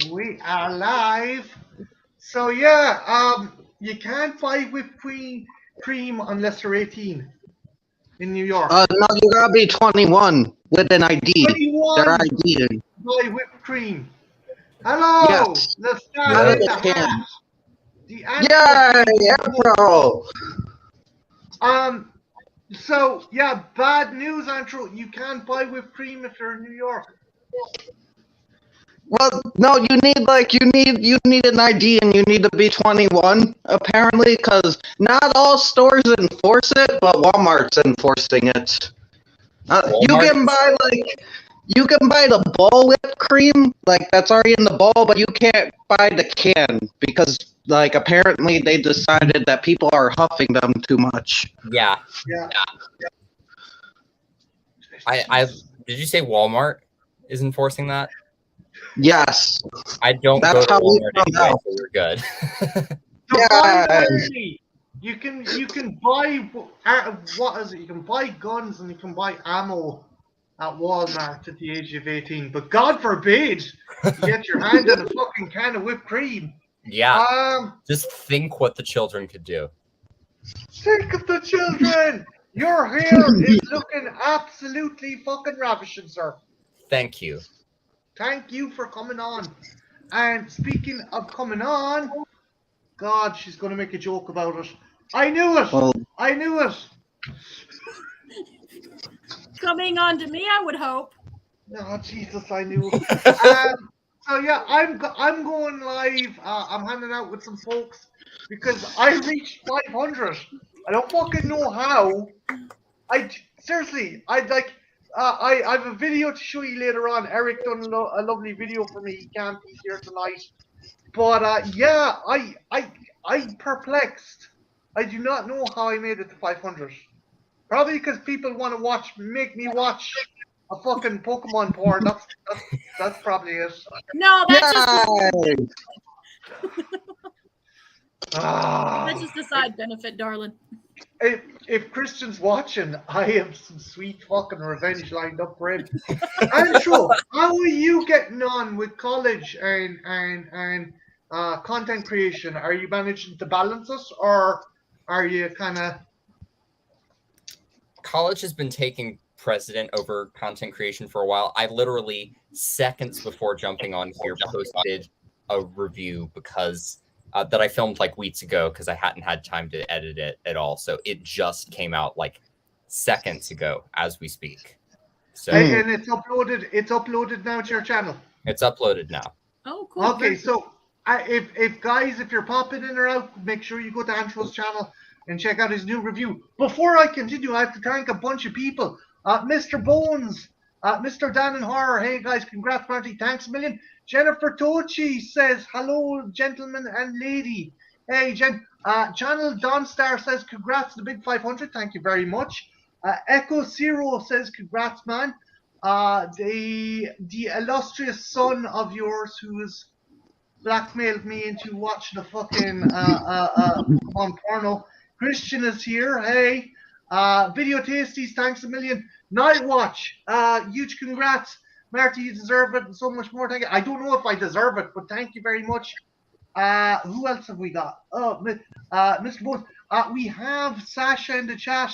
We are live. So yeah, you can't buy whipped cream unless you're 18 in New York. No, you gotta be 21 with an ID. They're 21 ID'd. buy whipped cream. Hello, Yes. the star Yeah. with the hat. Can. The answer Yay, being April! So yeah, bad news, Andrew. You can't buy whipped cream if you're in New York. Well, no, you need an ID and you need to be 21 apparently, because not all stores enforce it, but Walmart's enforcing it. You Walmart? you can buy the ball whipped cream, like that's already in the ball, but you can't buy the can because like apparently they decided that people are huffing them too much. Yeah. Yeah. I did you say Walmart is enforcing that? Yes. I don't That's go to how we Walmart found anyway, out. so we're good. So buy Yeah. early. You can buy what is it? You can buy guns and you can buy ammo at Walmart at the age of 18. But God forbid you get your hand on a fucking can of whipped cream. Yeah. Just think what the children could do. Think of the children. Your hair is looking absolutely fucking ravishing, sir. Thank you. Thank you for coming on. And speaking of coming on, God, she's going to make a joke about it. I knew it. Well, I knew it. Coming on to me, I would hope. Oh Jesus, I knew. So yeah, I'm going live. I'm hanging out with some folks because I reached 500. I don't fucking know how. Seriously, I have a video to show you later on. Eric done a lovely video for me. He can't be here tonight, but yeah, I'm perplexed. I do not know how I made it to 500. Probably because people want to make me watch a fucking Pokemon porn. That's probably it. No, that's just Ah. that's just a side benefit, darling. If Christian's watching, I have some sweet fucking revenge lined up for him. Andrew, how are you getting on with college and content creation? Are you managing to balance it, or are you kind of? College has been taking precedent over content creation for a while. I literally seconds before jumping on here posted a review because that I filmed like weeks ago because I hadn't had time to edit it at all. So it just came out like seconds ago as we speak. So And it's uploaded. It's uploaded now to your channel. It's uploaded now. Oh, cool. Okay, so if you're popping in or out, make sure you go to Andrew's channel and check out his new review. Before I continue, I have to thank a bunch of people. Mr. Bones, Mr. Dan and Horror. Hey guys, congrats, Marty. Thanks a million. Jennifer Tochi says, hello, gentlemen and lady. Hey, Jen. Channel Donstar says, congrats to the big 500. Thank you very much. Echo Zero says, congrats, man. The illustrious son of yours who has blackmailed me into watching a fucking Pokemon porno. Christian is here. Hey. Video Tasties, thanks a million. Nightwatch, huge congrats. Marty, you deserve it and so much more. Thank you. I don't know if I deserve it, but thank you very much. Who else have we got? Oh, Mr. Bones. We have Sasha in the chat.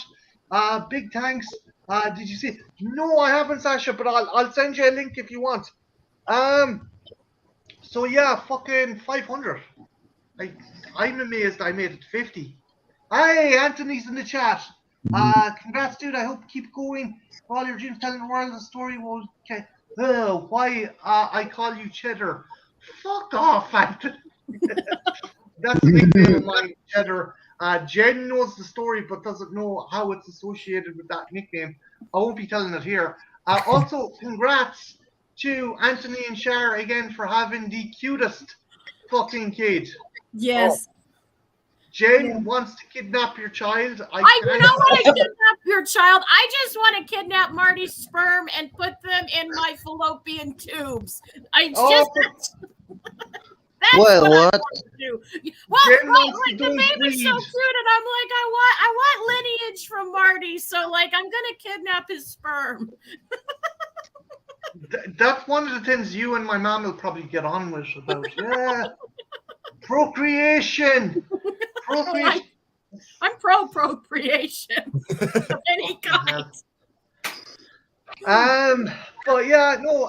Big thanks. Did you see? No, I haven't, Sasha, but I'll send you a link if you want. So yeah, fucking 500. I'm amazed I made it to 50. Hey, Anthony's in the chat. Congrats, dude. I hope you keep going. For all your dreams, telling the world the story will. Okay. Why I call you Cheddar? Fuck off, Anthony. That's a nickname of mine, Cheddar. Jen knows the story but doesn't know how it's associated with that nickname. I won't be telling it here. Also, congrats to Anthony and Shar again for having the cutest fucking kid. Yes. Jen wants to kidnap your child. I don't want to kidnap your child. I just want to kidnap Marty's sperm and put them in my fallopian tubes. That's Wait, what? I what? want to do. Well, like the baby's so cute, and I'm like, I want lineage from Marty, so like I'm gonna kidnap his sperm. That's one of the things you and my mom will probably get on with about. Yeah, procreation. Procreation. I'm pro procreation of any kind. But yeah, no,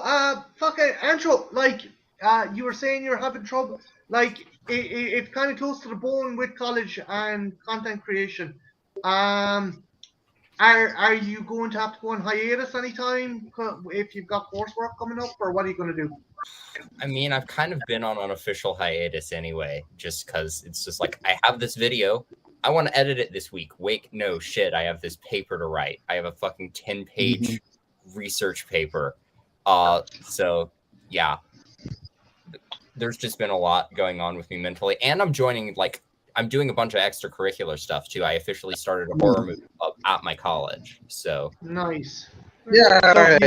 fuck it, Andrew. Like, you were saying you're having trouble. Like, it's kind of close to the bone with college and content creation. Are you going to have to go on hiatus anytime if you've got coursework coming up, or what are you going to do? I mean, I've kind of been on an official hiatus anyway, just because it's just like, I have this video. I want to edit it this week. Wait, no, shit. I have this paper to write. I have a fucking 10-page research paper. So, yeah. There's just been a lot going on with me mentally. And I'm doing a bunch of extracurricular stuff, too. I officially started a horror movie club at my college. So. Nice. Yeah.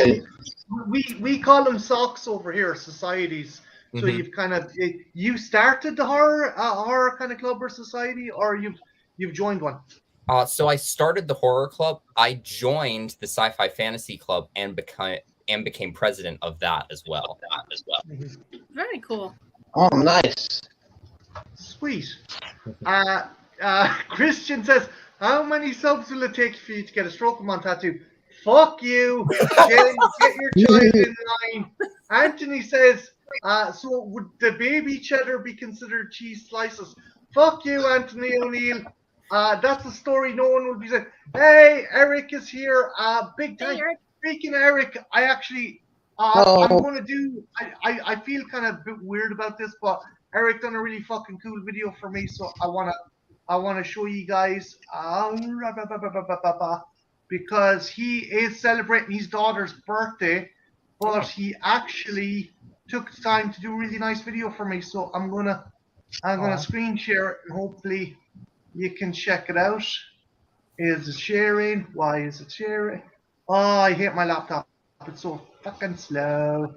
We call them socks over here, societies. So you've kind of you started the horror kind of club or society, or you've joined one. So I started the horror club. I joined the sci-fi fantasy club and became president of that as well. Very cool. Oh, nice. Sweet. Christian says, how many subs will it take for you to get a Stroke-a-mon tattoo? Fuck you. Jen, get your child in line. Anthony says, so would the baby cheddar be considered cheese slices? Fuck you, Anthony O'Neill. That's a story no one will be saying. Hey, Eric is here. Big time. Hey, Eric. Speaking of Eric, I actually, I'm going to do, I feel kind of a bit weird about this, but Eric done a really fucking cool video for me, so I want to show you guys. Because he is celebrating his daughter's birthday, but he actually took the time to do a really nice video for me. So I'm gonna screen share it, and hopefully you can check it out. Is it sharing? Why is it sharing? Oh, I hate my laptop. It's so fucking slow.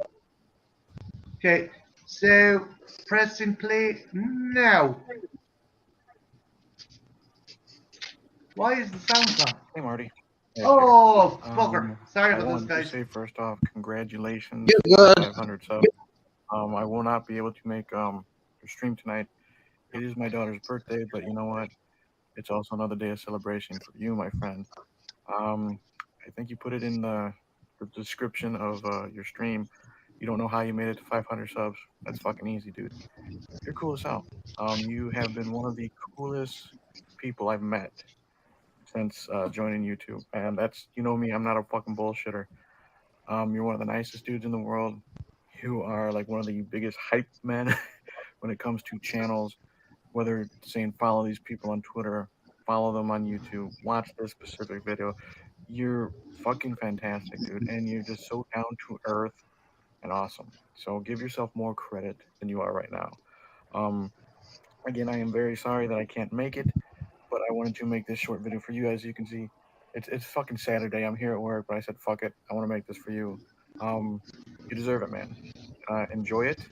Okay, so pressing play now. Why is the sound gone? Hey, Marty. Oh, fucker. Sorry I about this, wanted to guys. say first off, congratulations. You're good. 500 subs. I will not be able to make your stream tonight. It is my daughter's birthday, but you know what? It's also another day of celebration for you, my friend. I think you put it in the description of your stream. You don't know how you made it to 500 subs. That's fucking easy, dude. You're cool as hell. You have been one of the coolest people I've met since joining YouTube, and that's, you know me, I'm not a fucking bullshitter. You're one of the nicest dudes in the world. You are like one of the biggest hype men when it comes to channels, whether it's saying follow these people on Twitter, follow them on YouTube, watch this specific video. You're fucking fantastic, dude, and you're just so down to earth and awesome. So give yourself more credit than you are right now. Again, I am very sorry that I can't make it, but I wanted to make this short video for you. As you can see, it's fucking Saturday. I'm here at work, but I said, fuck it. I want to make this for you. You deserve it, man. Enjoy it.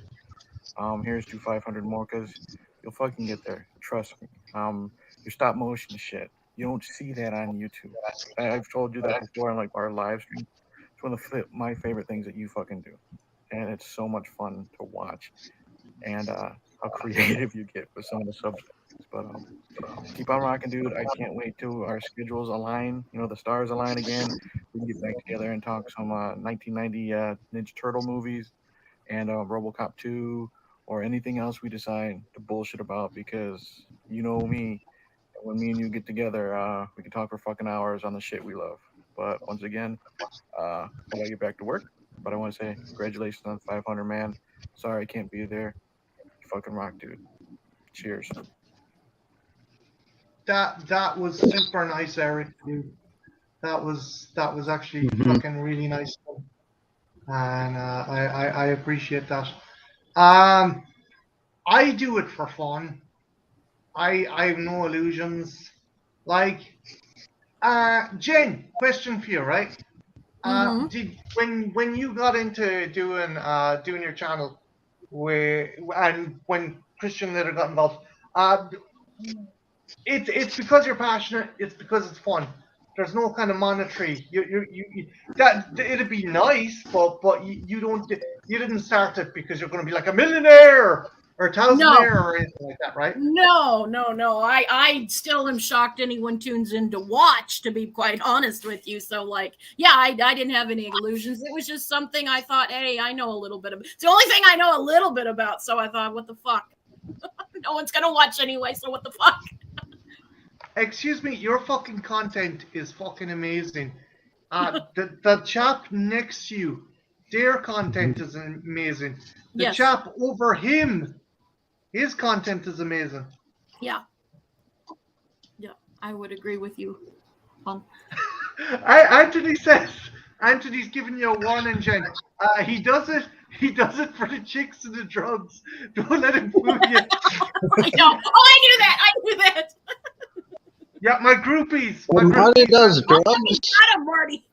Here's to 500 more, because you'll fucking get there. Trust me. Your stop motion shit, you don't see that on YouTube. I've told you that before on like our live stream. It's one of my favorite things that you fucking do. And it's so much fun to watch. And how creative you get with some of the subjects. But keep on rocking, dude. I can't wait till our schedules align. You know, the stars align again. We can get back together and talk some 1990 Ninja Turtle movies and RoboCop 2 or anything else we decide to bullshit about, because you know me. When me and you get together, we can talk for fucking hours on the shit we love. But once again, I gotta get back to work. But I want to say congratulations on 500, man. Sorry I can't be there. You fucking rock, dude. Cheers. That was super nice, Eric. That was actually fucking really nice, and I appreciate that. I do it for fun. I have no illusions. Like, Jen, question for you, right? Did when you got into doing your channel, and when Christian later got involved, it's because you're passionate. It's because it's fun. There's no kind of monetary. You that it'd be nice, but you don't. You didn't start it because you're going to be like a millionaire or a thousandaire or anything like that, right? No. I still am shocked anyone tunes in to watch, to be quite honest with you. So, like, yeah, I didn't have any illusions. It was just something I thought, hey, I know a little bit of. It's the only thing I know a little bit about. So I thought, what the fuck? No one's gonna watch anyway. So what the fuck? Excuse me, your fucking content is fucking amazing. The chap next to you, their content is amazing. The chap over him, his content is amazing. Yeah, I would agree with you. Anthony says, Anthony's giving you a warning, Jen. He does it for the chicks and the drugs. Don't let him fool you. I know. Oh, I knew that. Yeah, my groupies. Marty does drugs. Got him, Marty.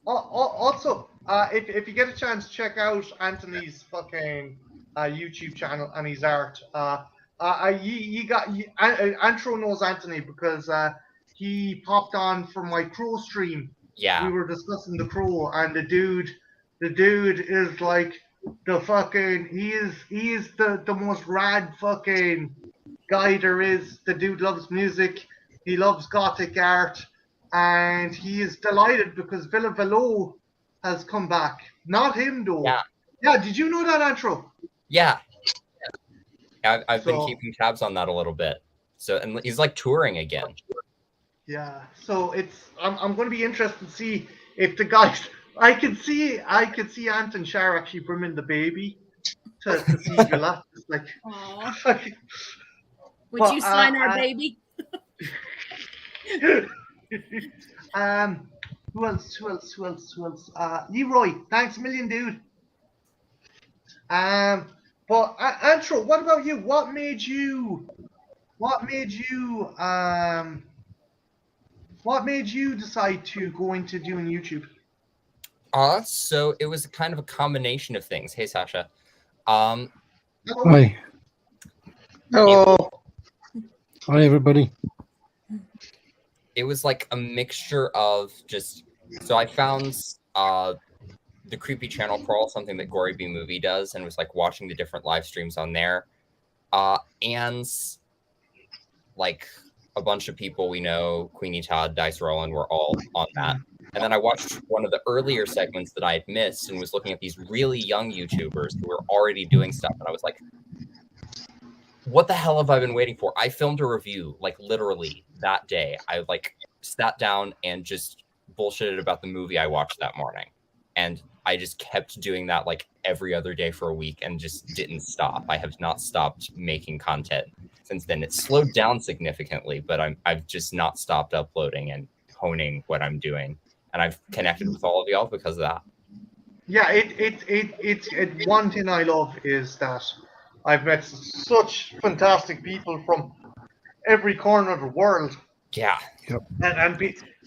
Also, if you get a chance, check out Anthony's fucking YouTube channel and his art. Antro knows Anthony because he popped on for my Crow stream. Yeah. We were discussing the Crow, and the dude is like the fucking. He is the most rad fucking guy there is. The dude loves music. He loves gothic art. And he is delighted because Villa Velo has come back. Not him, though. Yeah. Yeah, did you know that, Antro? Yeah. I've been keeping tabs on that a little bit. So, and he's like touring again. Yeah. So I'm going to be interested to see if the guys. I could see Anton Shar actually bringing the baby to see Villa. It's like. Would you sign our baby? Who else? Leroy, thanks a million, dude. But Antro, what about you? What made you decide to go into doing YouTube? So it was kind of a combination of things. Hey, Sasha. Hi. Hello. Hi, everybody. It was like a mixture of just. So I found the Creepy Channel Crawl, something that Gory B Movie does, and was like watching the different live streams on there. And like a bunch of people we know, Queenie Todd, Dice Roland, were all on that. And then I watched one of the earlier segments that I had missed and was looking at these really young YouTubers who were already doing stuff. And I was like, what the hell have I been waiting for? I filmed a review, like literally that day. I like sat down and just bullshitted about the movie I watched that morning. And I just kept doing that like every other day for a week and just didn't stop. I have not stopped making content since then. It's slowed down significantly, but I've just not stopped uploading and honing what I'm doing. And I've connected with all of y'all because of that. Yeah, it's one thing I love is that I've met such fantastic people from every corner of the world. Yeah. Yep. And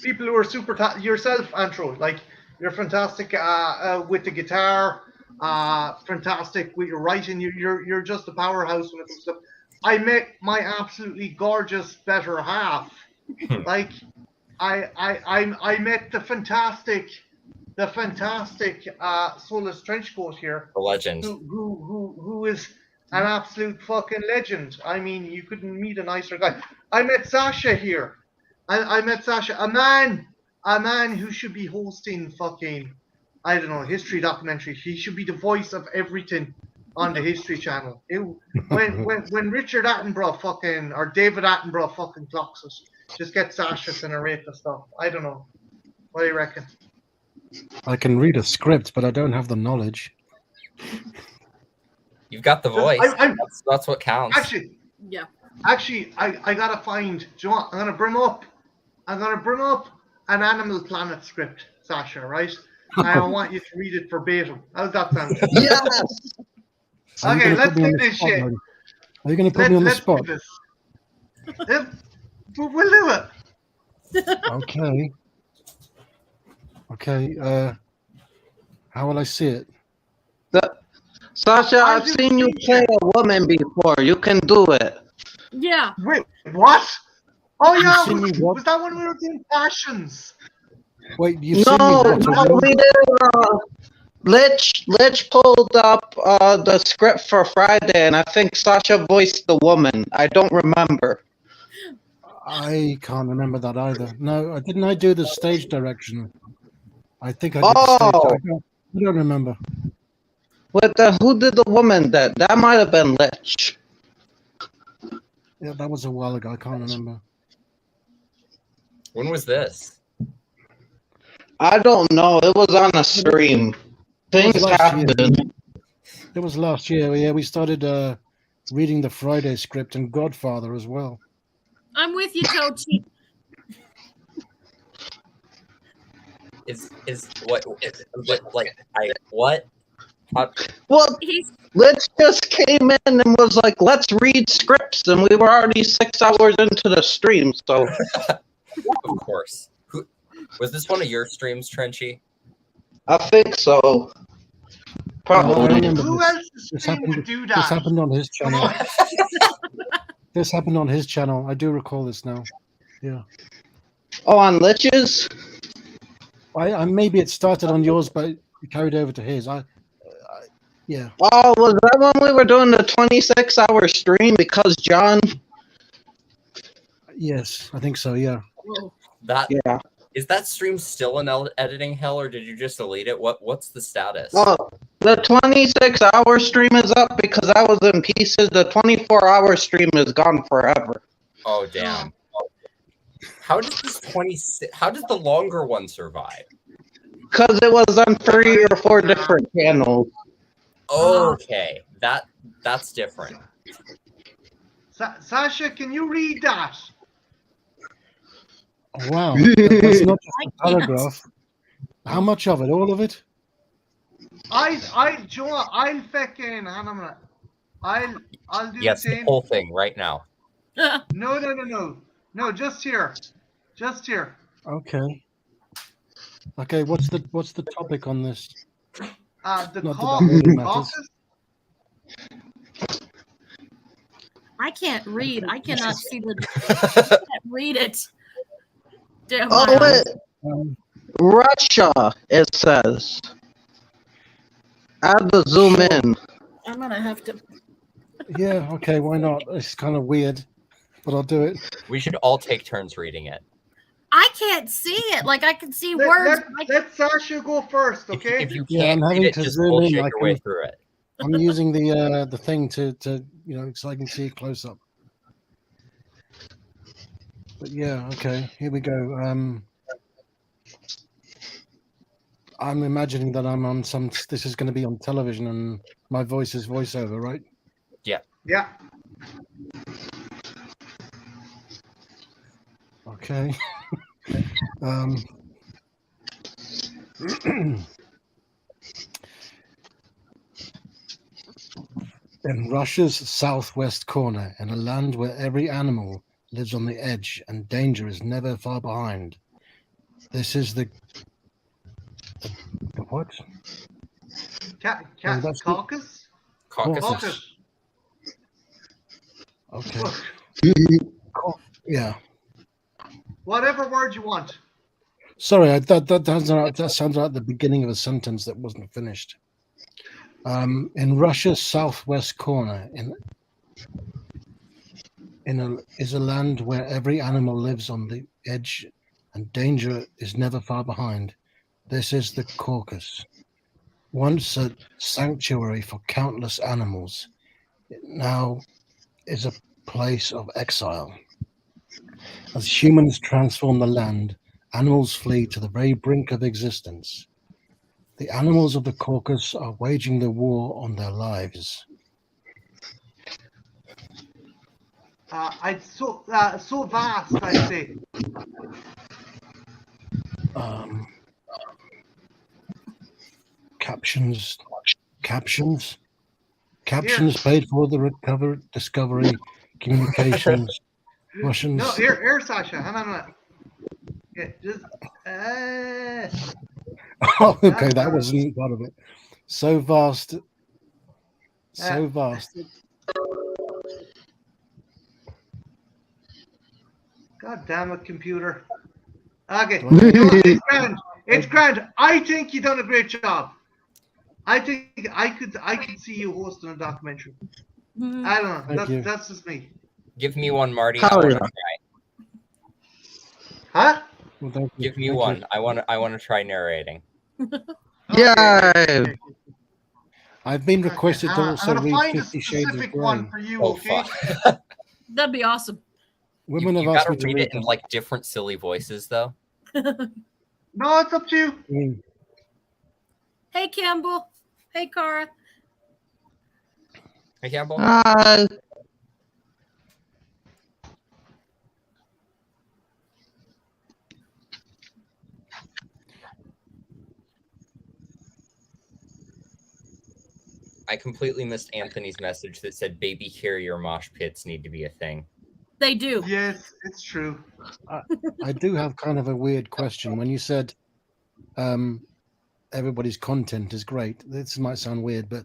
people who are super yourself, Antro, like you're fantastic with the guitar, fantastic with your writing. You're just a powerhouse when it comes to. I met my absolutely gorgeous better half. Like I met the fantastic Soulless Trenchcoat here. The legend. Who is an absolute fucking legend. I mean, you couldn't meet a nicer guy. I met Sasha here. I met Sasha, a man who should be hosting fucking, I don't know, history documentary. He should be the voice of everything on the History Channel. When Richard Attenborough fucking, or David Attenborough fucking clocks us, just get Sasha to narrate the stuff. I don't know. What do you reckon? I can read a script, but I don't have the knowledge. You've got the voice. That's what counts. Actually, I gotta find. Do you know what? I'm gonna bring up an Animal Planet script, Sasha. Right? I want you to read it verbatim. How's that sound? Yes. Okay, let's do this shit. Are you going to put me on the spot? We'll do it. Okay. How will I see it? Sasha, I've seen you play a woman before. You can do it. Yeah. Wait, what? Oh You've yeah, seen me watch. was that when we were doing passions? Wait, you've seen me No, watch a no, reel? we did. Lich pulled up the script for Friday, and I think Sasha voiced the woman. I don't remember. I can't remember that either. No, didn't I do the stage direction? I think I did the stage. Oh, I don't remember. who did the woman? That might have been Lich. Yeah, that was a while ago. I can't remember. When was this? I don't know. It was on a stream. Things last year. happened. It was last year. Yeah, we started reading the Friday script and Godfather as well. I'm with you, Tochi. What? Well, He's Lich just came in and was like, "Let's read scripts," and we were already 6 hours into the stream. So, Of course. Was this one of your streams, Trenchy? I think so. No, I Probably. remember Who this. else is This stream would happened. do This that? happened on his Come channel. on. This happened on his channel. I do recall this now. Yeah. Oh, on Lich's? I maybe it started on yours, but it carried over to his. Yeah. Oh, was that when we were doing the 26-hour stream? Because John. Yes, I think so. Yeah. whoa. Yeah. Is that stream still in editing hell, or did you just delete it? What's the status? Oh, the 26-hour stream is up because I was in pieces. The 24-hour stream is gone forever. Oh damn! How does this 26? How does the longer one survive? Because it was on 3 or 4 different channels. Okay, that's different. Sasha, can you read that? Oh, wow. That's not just I a can't. paragraph. How much of it? All of it? Joe, I'll fucking, I'll do Yes, the the same. whole thing right now. No, just here. Okay. Okay. What's the topic on this? The Not that that caucus. really matters. I can't read. I cannot see I can't read it. Damn, Oh, my eyes. wait. Russia, it says. I have to zoom in. I'm gonna have to. Yeah. Okay. Why not? It's kind of weird, but I'll do it. We should all take turns reading it. I can't see it. Like I can see words. Let Sasha go first, okay? If you Yeah, can't I'm read having it, to just zoom in, bullshit I your way can- through it. I'm using the thing to so I can see it close up. But yeah, okay, here we go. I'm imagining that I'm on some. This is going to be on television, and my voice is voiceover, right? Yeah. Okay. In Russia's southwest corner, in a land where every animal lives on the edge and danger is never far behind, this is the what? Oh, that's good. Caucus? Caucasus. Okay. Look, Yeah. whatever word you want. Sorry, that sounds like the beginning of a sentence that wasn't finished. In Russia's southwest corner, is a land where every animal lives on the edge and danger is never far behind. This is the Caucasus. Once a sanctuary for countless animals, it now is a place of exile. As humans transform the land, animals flee to the very brink of existence. The animals of the Caucasus are waging the war on their lives. It's so vast, I say. Captions paid for the discovery, communications, Russians. No, here, Sasha. Hang on a minute. Yeah, just, Oh, okay, that wasn't part of it. So vast. God damn it, computer. Okay, Do I- you know what? It's grand. It's grand. I think you done a great job. I think I could see you hosting a documentary. Mm. I don't know. Thank you. That's just me. Give me one, Marty. I Hell want yeah. to try. Huh? Well, thank you. Give me Thank one. you. I want to try narrating. Yay! I've been requested to I'm also gonna read find a 50 Shades of specific Grey. one for you, Oh okay? fuck! That'd be awesome. Women you have asked gotta me to read read it in them. like different silly voices though. No, it's up to you. Mm. Hey, Campbell. Hey, Cara. Hey Campbell. I completely missed Anthony's message that said baby carrier mosh pits need to be a thing. They do. Yes, it's true. I do have kind of a weird question. When you said everybody's content is great, this might sound weird, but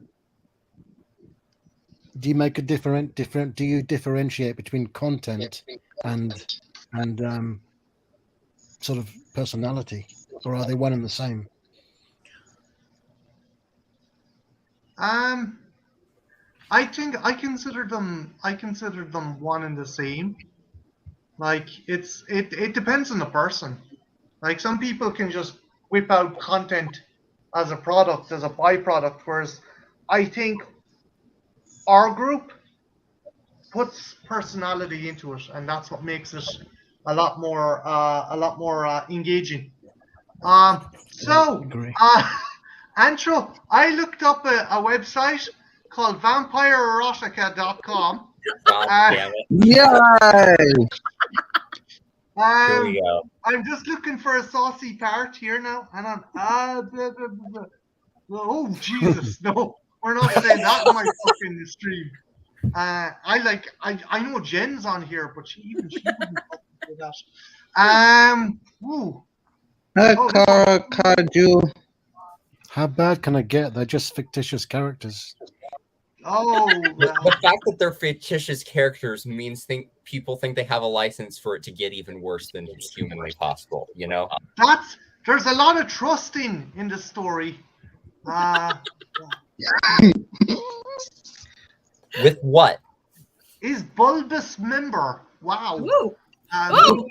do you make a different? Do you differentiate between content and sort of personality, or are they one and the same? I think I consider them one and the same. Like it depends on the person. Like some people can just whip out content as a product, as a byproduct, whereas I think our group puts personality into it, and that's what makes it a lot more engaging. So, Agree. Antro, I looked up a website called vampireerotica.com. God damn it! Yay! Here we go. I'm just looking for a saucy part here now. Hang on. Blah, blah, blah, blah. Oh Jesus, no, we're not saying that in my fucking stream. I know Jen's on here, but she wouldn't fucking do that. Ooh. Kaju. How bad can I get? They're just fictitious characters. Oh, The fact that they're fictitious characters means people think they have a license for it to get even worse than is humanly possible. You know. there's a lot of trusting in the story. With what? Is bulbous member. Wow. Woo. Um,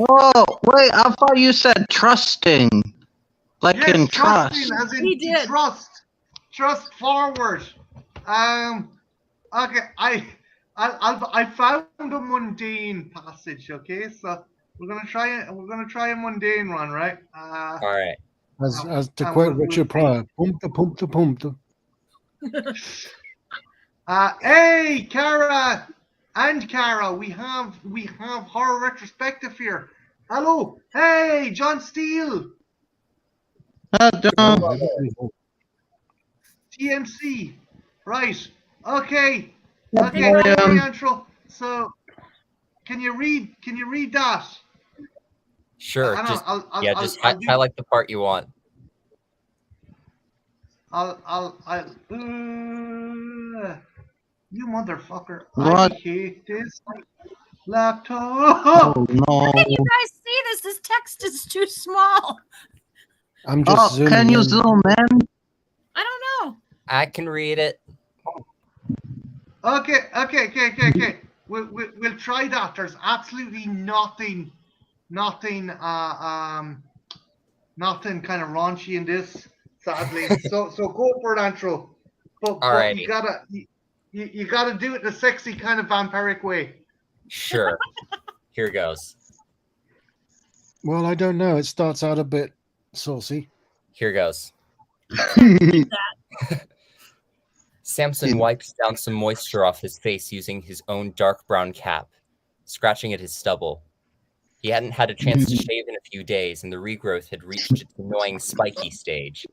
Oh, wait, I thought you said trusting. Like yes, in trust. trusting, as in He did. Trust forward. Okay, I found a mundane passage. Okay, so we're gonna try a mundane one, right? All right. As to and quote we'll Richard see. Pryor, pump. Hey, Cara and Cara, we have horror retrospective here. Hello, hey, John Steele, TMC, right? Okay, don't worry, Antro. So, can you read that? Sure. I Just know, just I'll do- highlight the part you want. You motherfucker! What? I hate this laptop. Oh no. Can you guys see this? This text is too small. I'm just zooming can you in. zoom in? I don't know. I can read it. Okay. We'll try that. There's absolutely nothing kind of raunchy in this, sadly. So go for it, Antro. But Alrighty. you gotta do it in a sexy kind of vampiric way. Sure. Here goes. Well, I don't know. It starts out a bit saucy. Here goes. Samson wipes down some moisture off his face using his own dark brown cap, scratching at his stubble. He hadn't had a chance to shave in a few days, and the regrowth had reached its annoying spiky stage.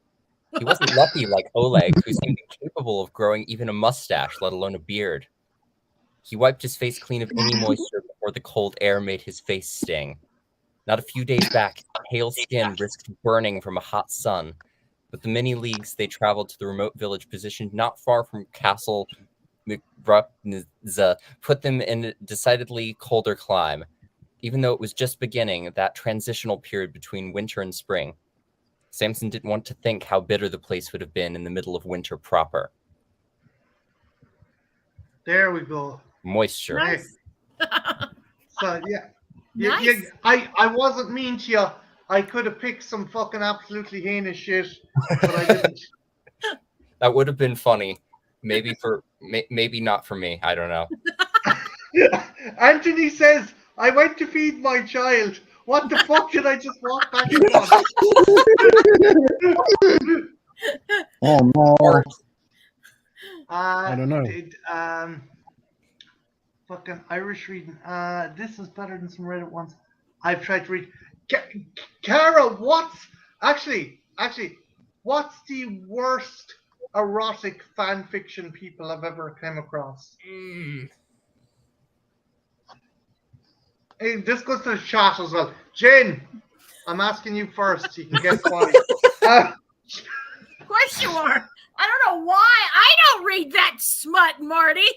He wasn't lucky like Oleg, who seemed incapable of growing even a mustache, let alone a beard. He wiped his face clean of any moisture before the cold air made his face sting. Not a few days back, his pale skin risked burning from a hot sun. With the many leagues they traveled to the remote village positioned not far from Castle put them in a decidedly colder clime, even though it was just beginning, that transitional period between winter and spring. Samson didn't want to think how bitter the place would have been in the middle of winter proper. There we go. Moisture. Nice. So yeah. Nice. I wasn't mean to you. I could have picked some fucking absolutely heinous shit, but I didn't. That would have been funny. Maybe maybe not for me. I don't know. Anthony says, I went to feed my child. What the fuck did I just walk back on? Oh no! I don't know. Fucking Irish reading. This is better than some Reddit ones. I've tried to read. Cara, what's the worst erotic fan fiction people I've ever come across? Hey, this goes to the chat as well. Jen, I'm asking you first. You can guess why. Of course you are. I don't know why. I don't read that smut, Marty.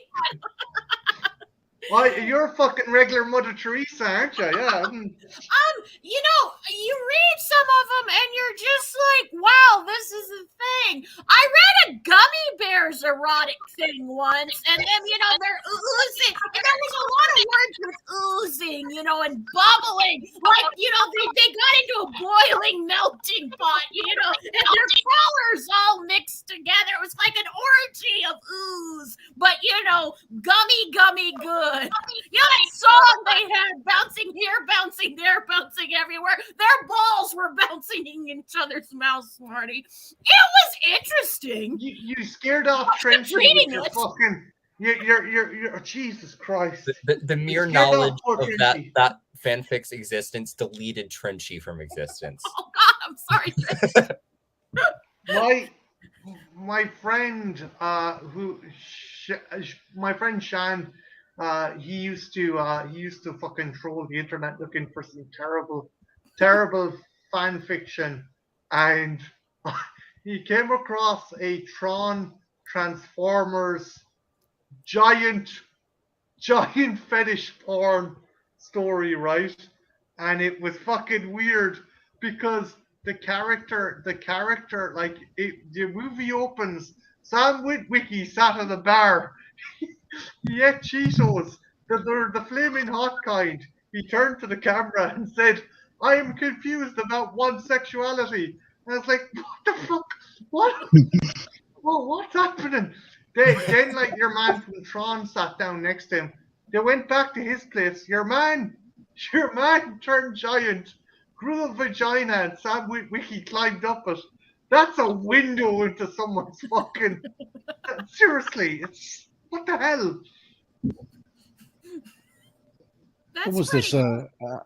Well, you're a fucking regular Mother Teresa, aren't you? Yeah. You know, you read some of them and you're just like, wow, this is a thing. I read a gummy bears erotic thing once, and then, you know, they're oozing, and there was a lot of words with oozing, you know, and bubbling. Like, you know, they got into a boiling, melting pot, you know, and their colors all mixed together. It was like an orgy of ooze, but, you know, gummy good. You know that song they had, bouncing here, bouncing there, bouncing everywhere? Their balls were bouncing in each other's mouths, Marty. It was interesting. You scared off Trenchy with your fucking... You're oh, Jesus Christ. The mere knowledge of that fanfic's existence deleted Trenchy from existence. Oh, God, I'm sorry, Trenchy. My friend, my friend Shan, he used to fucking troll the internet looking for some terrible fan fiction, and he came across a Tron Transformers giant fetish porn story, right? And it was fucking weird because the character, like the movie opens, Sam Witwicky sat at a bar. He ate Cheetos. They're the flaming hot kind. He turned to the camera and said, I am confused about one's sexuality. And I was like, what the fuck? What? What's happening? Then like your man from Tron sat down next to him. They went back to his place. Your man turned giant, grew a vagina, and Sam Witwicky climbed up it. That's a window into someone's fucking... Seriously, it's... What the hell? What was this,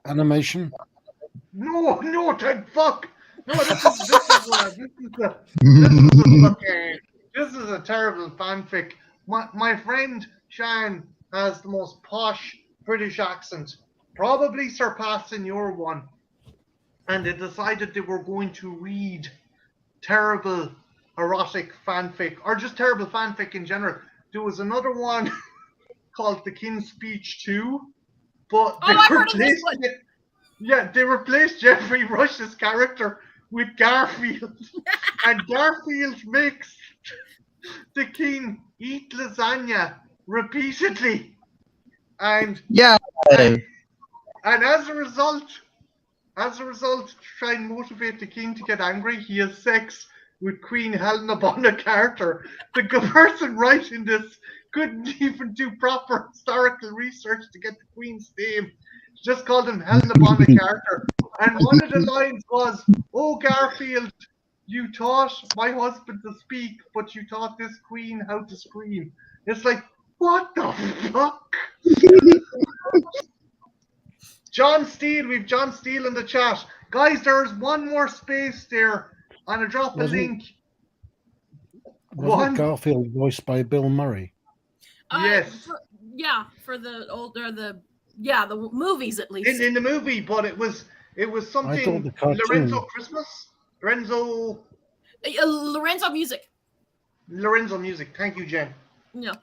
animation? No, Ted, fuck! No, this is a terrible fanfic. My friend Shan has the most posh British accent, probably surpassing your one. And they decided they were going to read terrible erotic fanfic, or just terrible fanfic in general. There was another one called The King's Speech 2, but they replaced Jeffrey Rush's character with Garfield, and Garfield makes the king eat lasagna repeatedly, and as a result, to try and motivate the king to get angry, he has sex with Queen Helena Bonham Carter. The person writing this couldn't even do proper historical research to get the Queen's name. Just called him Helena Bonham Carter. And one of the lines was, "Oh, Garfield, you taught my husband to speak, but you taught this queen how to scream." It's like, what the fuck? John Steele, we've John Steele in the chat. Guys, there's one more space there. I'm going to drop a link. Was it Garfield voiced by Bill Murray? Yes. For the older, the movies at least. In the movie, but it was something Lorenzo Christmas? Lorenzo Music. Lorenzo Music. Thank you, Jen. Yeah.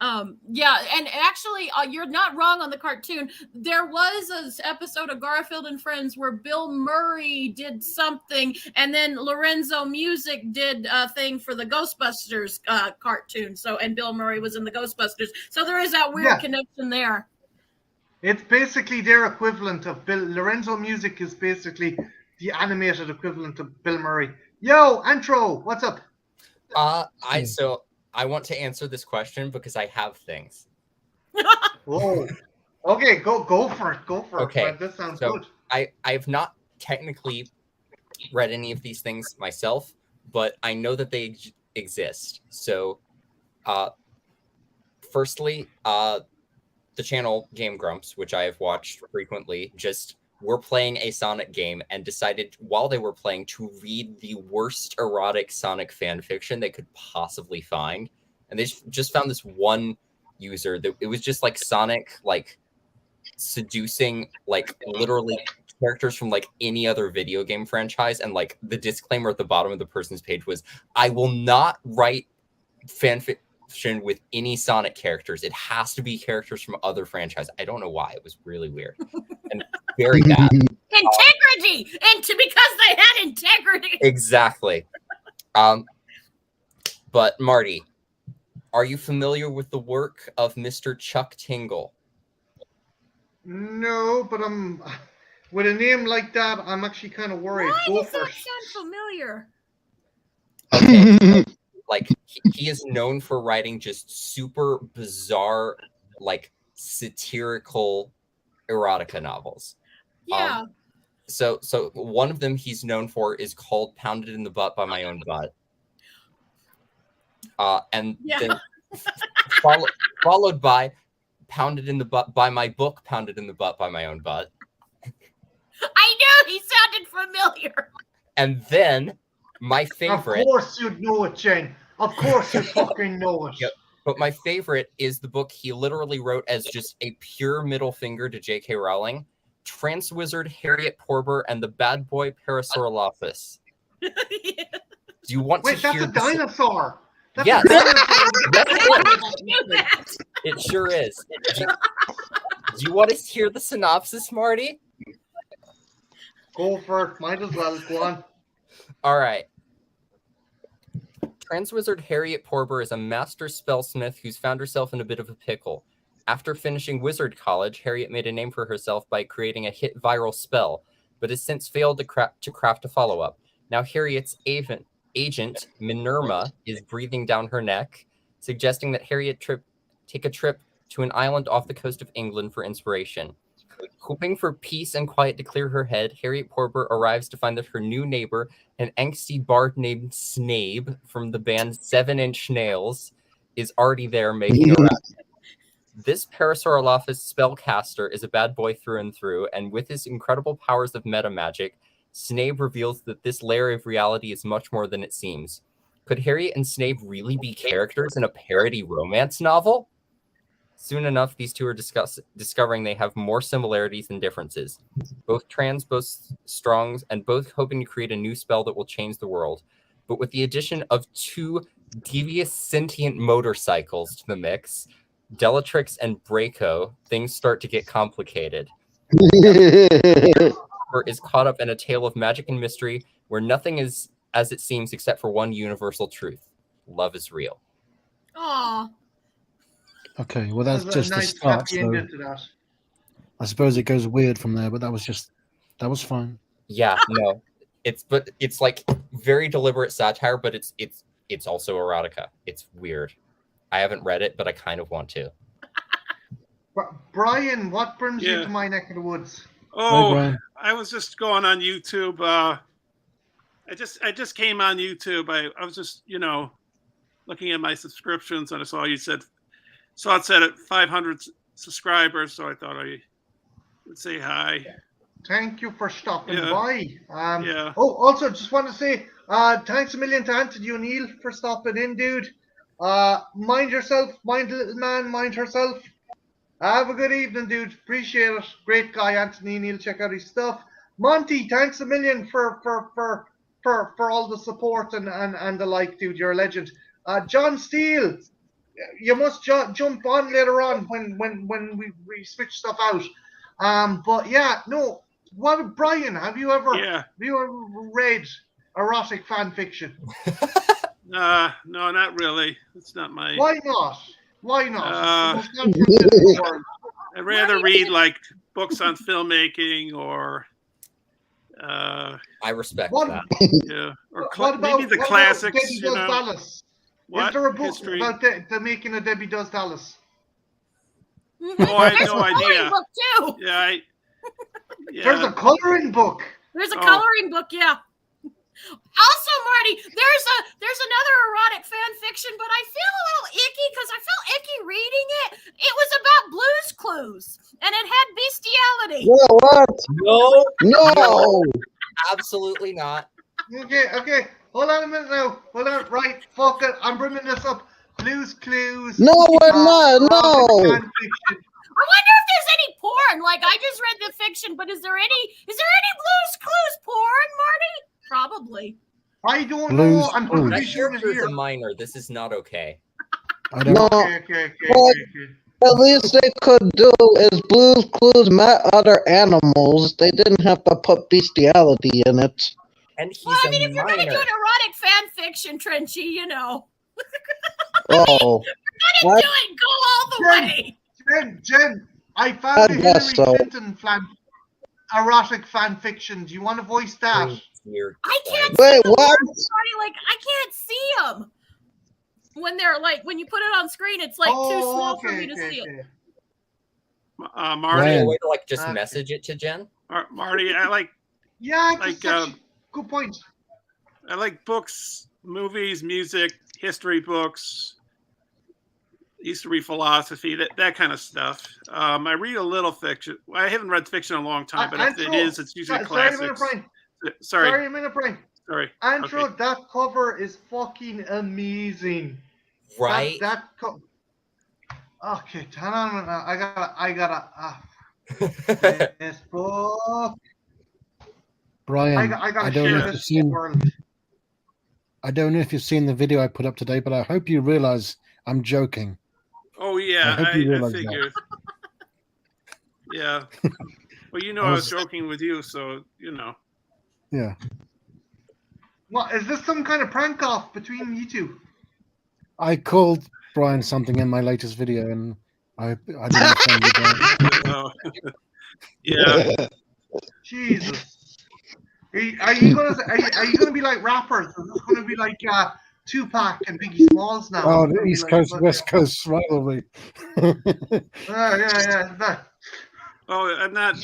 Yeah, and actually, you're not wrong on the cartoon. There was an episode of Garfield and Friends where Bill Murray did something, and then Lorenzo Music did a thing for the Ghostbusters cartoon. So, and Bill Murray was in the Ghostbusters. So there is that weird connection there. It's basically their equivalent of Bill. Lorenzo Music is basically the animated equivalent of Bill Murray. Yo, Antro, what's up? I want to answer this question because I have things. Whoa. Okay, go for it. Go for it. Man. This sounds good. I've not technically read any of these things myself, but I know that they exist. So, firstly, the channel Game Grumps, which I have watched frequently, just were playing a Sonic game and decided while they were playing to read the worst erotic Sonic fan fiction they could possibly find. And they just found this one user that it was just like Sonic, like seducing, like literally characters from like any other video game franchise. And like the disclaimer at the bottom of the person's page was, I will not write fan fiction with any Sonic characters. It has to be characters from other franchises. I don't know why. It was really weird. And very bad. Integrity! Because they had integrity. Exactly. But Marty, are you familiar with the work of Mr. Chuck Tingle? No, but I'm with a name like that, I'm actually kind of worried. Why does that sound familiar? Okay. Like he is known for writing just super bizarre, like satirical erotica novels. Yeah. So one of them he's known for is called "Pounded in the Butt by My Own Butt," and then followed by "Pounded in the Butt by My Book, Pounded in the Butt by My Own Butt." I knew he sounded familiar. And then my favorite. Of course you'd know it, Jane. Of course you fucking know it. Yep. But my favorite is the book he literally wrote as just a pure middle finger to J.K. Rowling. Trance Wizard Harriet Porber and the Bad Boy Parasaurolophus. Yeah. Do you want to hear? Wait, that's a dinosaur. That's yes. a dinosaur. It sure is. Do you want to hear the synopsis, Marty? Go for it. Might as well. Go on. All right. Trans Wizard Harriet Porber is a master spellsmith who's found herself in a bit of a pickle. After finishing wizard college, Harriet made a name for herself by creating a hit viral spell, but has since failed to craft a follow-up. Now Harriet's agent, Minerva, is breathing down her neck, suggesting that Harriet take a trip to an island off the coast of England for inspiration. Hoping for peace and quiet to clear her head, Harriet Porber arrives to find that her new neighbor, an angsty bard named Snabe from the band 7 Inch Nails, is already there making a rap. This Parasaurolophus spellcaster is a bad boy through and through, and with his incredible powers of meta magic, Snape reveals that this layer of reality is much more than it seems. Could Harriet and Snape really be characters in a parody romance novel? Soon enough, these two are discovering they have more similarities than differences. Both trans, both strongs, and both hoping to create a new spell that will change the world. But with the addition of two devious sentient motorcycles to the mix, Bellatrix and Braco, things start to get complicated. Is caught up in a tale of magic and mystery where nothing is as it seems except for one universal truth. Love is real. Aww. Okay, well that's just nice the start. happy ending to that. I suppose it goes weird from there, but that was fine. Yeah, no. It's like very deliberate satire, but it's also erotica. It's weird. I haven't read it, but I kind of want to. Brian, what brings you to my neck of the woods? Oh, I was just going on YouTube. I just came on YouTube. I was just, looking at my subscriptions, and I saw it said at 500 subscribers, so I thought I would say hi. Thank you for stopping by. Yeah. Oh, also, just want to say thanks a million to Anthony O'Neill for stopping in, dude. Mind yourself, mind the little man, mind herself. Have a good evening, dude. Appreciate it. Great guy, Anthony O'Neill. Check out his stuff. Monty, thanks a million for all the support and the like, dude. You're a legend. John Steele, you must jump on later on when we switch stuff out. But yeah, no. What, Brian? Have you ever read erotic fan fiction? No, not really. It's not my. Why not? Why not? It's the most Uh, content in the world. I'd rather read like books on filmmaking or. I respect What- that. Yeah, or What about maybe the what classics. About Debbie You Does know, Dallas? what Is there a book history? about the making of Debbie Does Dallas? Oh, I have There's no a coloring idea. book too. Yeah, There's a coloring book. There's a Oh. coloring book, yeah. Also, Marty, there's another erotic fan fiction, but I feel a little icky because I felt icky reading it. It was about Blue's Clues, and it had bestiality. What? No, No. absolutely not. Okay. Hold on a minute now. Hold on. Right. Fuck it. I'm bringing this up. Blue's Clues. No, we're not. erotic No. fan fiction. I wonder if there's any porn. Like, I just read the fiction, but is there any Blue's Clues porn, Marty? Probably. I don't Blues know. I'm Clues. pretty That sure it's character is here. a minor. This is not okay. I don't. No. Okay. What? At least they could do is Blue's Clues met other animals. They didn't have to put bestiality in it. And he's Well, I mean, a if you're going to do minor. an erotic fan fiction, Trenchy, you know. Oh. Gotta do it. Go all the way. Jen, I found a I Hillary guess so. Clinton erotic fan fiction. Do you want to voice that? Dear I can't Christ. Wait, see the what? words, Marty. Like, I can't see them. When they're like, when you put it on screen, it's like too small for me to see it. Marty. Is there a Ryan. way to like just Okay. message it to Jen? Marty, I like Yeah, Like, good point. books, movies, music, history books, used to read philosophy, that kind of stuff. I read a little fiction. I haven't read fiction in a long time, but if it is, it's usually Sorry a minute, classics. Brian. Sorry. Sorry a minute, Brian. Andrew, Okay. that cover is fucking amazing. Right? Okay, hang on a minute. I gotta. This book. Brian, I gotta I don't share know if you've this seen. world. I don't know if you've seen the video I put up today, but I hope you realize I'm joking. Oh yeah, I hope you I realize that. figured. Yeah. Well, you know, I I was- was joking with you, so you know. Yeah. What is this? Some kind of prank off between you two? I called Brian something in my latest video, and I didn't offend you, Brian. Oh. Yeah. Jesus. Are you gonna be like rappers? Is this gonna be like Tupac and Biggie Smalls now? Oh, It's the gonna be East like Coast, fucking- West Coast rivalry. Yeah. That. Oh, I'm not.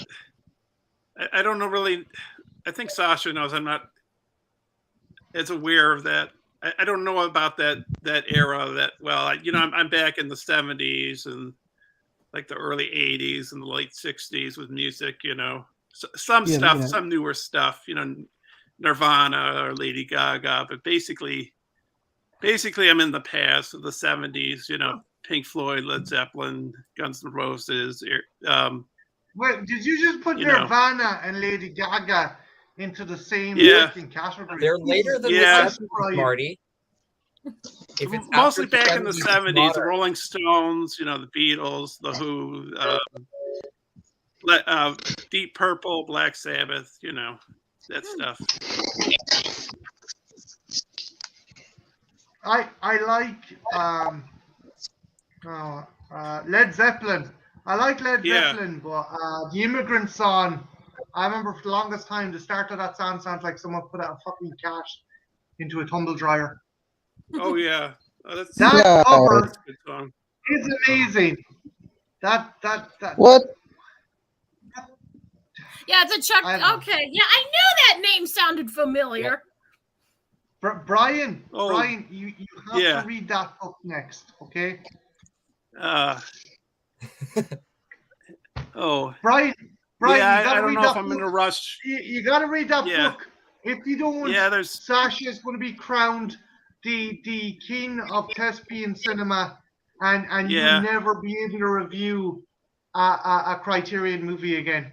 I don't know really. I think Sasha knows I'm not as aware of that. I don't know about that era that well. I'm back in the 70s and like the early 80s and the late 60s with music. Some Yeah, stuff, yeah. some newer stuff. Nirvana or Lady Gaga, but basically I'm in the past of the 70s. Pink Floyd, Led Zeppelin, Guns N' Roses. Wait, did you just put You know. Nirvana and Lady Gaga into the same Yeah. fucking category? They're later than Yeah. the 70s, Marty. If it's Mostly after back in the 70s, 70s, the modern. Rolling Stones, the Beatles, the Who, Deep Purple, Black Sabbath, that stuff. I like Led Zeppelin. I like Led Yeah. Zeppelin, but the Immigrant Song. I remember for the longest time the start of that song sounds like someone put a fucking cat into a tumble dryer. Oh yeah, that's That Yeah. cover a good song. is amazing. That. What? Yeah, it's a Chuck. I- Okay, yeah, I knew that name sounded familiar. Brian, Oh, Brian, you have yeah. to read that book next, okay? Oh, Brian, yeah. you I gotta don't read know that if I'm in a book. rush. You gotta read that Yeah. book. If you don't, Yeah, there's. Sasha is going to be crowned the king of thespian cinema, and Yeah. you'll never be able to review a Criterion movie again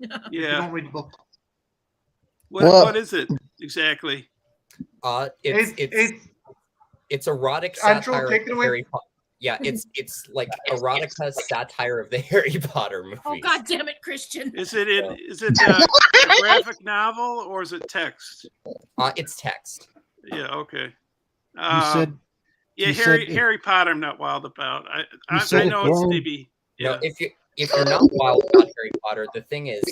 if you Yeah. don't read the book. What is it exactly? It's erotic Andrew, satire take it of away. Harry Potter. Yeah, it's like erotica satire of the Harry Potter movies. Oh God damn it, Christian! Is it a graphic novel or is it text? It's text. Yeah. Okay. You said Yeah, you said it- Harry Potter. I'm not wild about. I said it know it's wrong. maybe. Yeah. No, if you're not wild about Harry Potter, the thing is,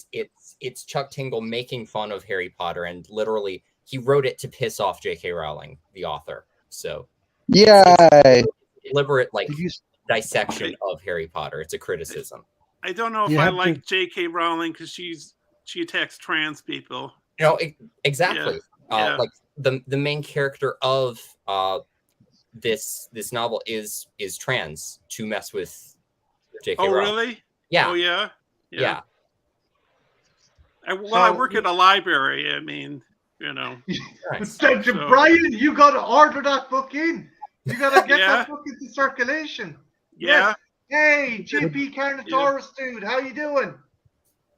it's Chuck Tingle making fun of Harry Potter, and literally he wrote it to piss off J.K. Rowling, the author. So Yeah. deliberate like Did you, dissection of Harry Potter. It's a criticism. I don't know if You I have to- like J.K. Rowling because she attacks trans people. You know, exactly. Yeah. Like the main character of this novel is trans to mess with J.K. Oh, Rowling. really? Yeah. Oh, yeah. Yeah. I work at a library. I mean, Nice. So- Brian, you got to order that book in. You got to get Yeah. that book into circulation. Yeah. Hey, JP Carnotaurus, dude, how you doing?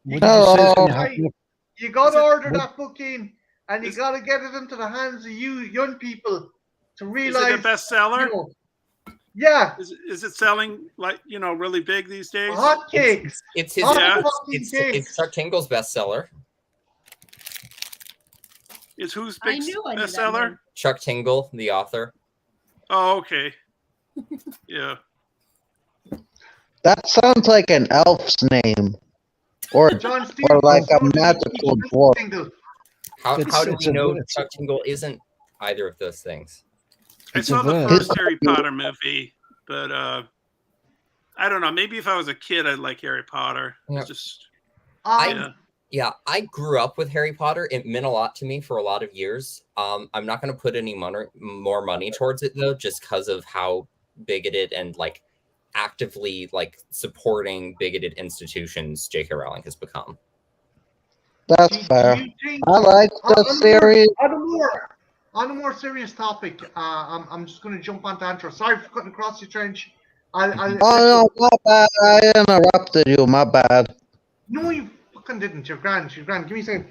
what did you say? It's gonna Right. happen? You got to Is it- order that book in, and you got to get it into the hands of you young people to Is realize. it a bestseller? you know, yeah, Is it selling like really big these days? hotcakes. It's his. Hot Yeah. fucking It's cakes. Chuck Tingle's bestseller. Is whose I big knew I knew that bestseller? name. Chuck Tingle, the author. Oh, okay. Yeah. That sounds like an elf's name. Or John or Stevens, like a John magical Stevens, dwarf. single. How do It's we a know verse. Chuck Tingle isn't either of those things? I It's a saw the verse. first Harry Potter movie, but I don't know. Maybe if I was a kid, I'd like Harry Potter. Yeah. It's just Um, Yeah, I grew up with Harry Potter. It meant a lot to me for a lot of years. I'm not going to put any more money towards it though, just because of how bigoted and like actively like supporting bigoted institutions J.K. Rowling has become. That's do fair. you think, I like the series. on a more serious topic, I'm just going to jump on to Antro. Sorry for cutting across your trench. I'll Oh no, my bad. I interrupted you. My bad. No, you fucking didn't. You're grand. You're grand. Give me a second.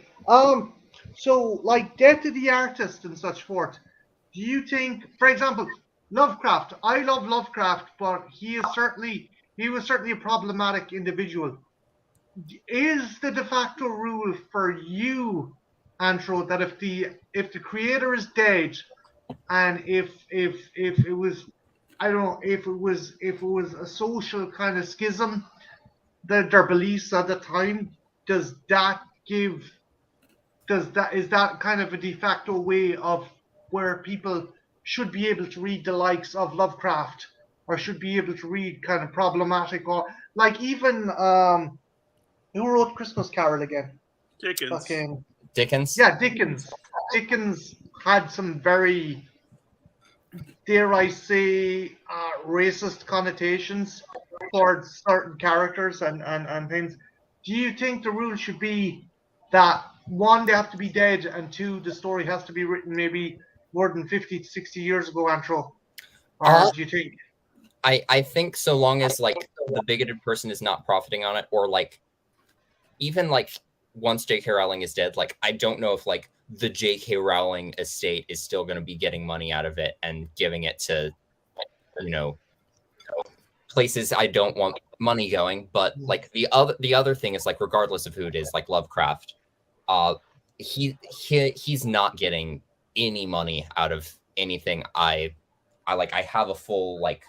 So like Death of the Artist and such forth. Do you think, for example, Lovecraft? I love Lovecraft, but he was certainly a problematic individual. Is the de facto rule for you, Antro, that if the creator is dead, and if it was, I don't know, if it was a social kind of schism, their beliefs at the time, is that kind of a de facto way of where people should be able to read the likes of Lovecraft, or should be able to read kind of problematic, or like even who wrote Christmas Carol again? Dickens. Fucking Dickens? yeah, Dickens. Dickens had some very, dare I say, racist connotations towards certain characters and things. Do you think the rule should be that one, they have to be dead, and two, the story has to be written maybe more than 50 to 60 years ago, Antro? Or do you think? I think so long as like the bigoted person is not profiting on it, or like even like once J.K. Rowling is dead, like I don't know if like the J.K. Rowling estate is still going to be getting money out of it and giving it to, places I don't want money going. But like the other thing is like regardless of who it is, like Lovecraft, he's not getting any money out of anything. I have a full like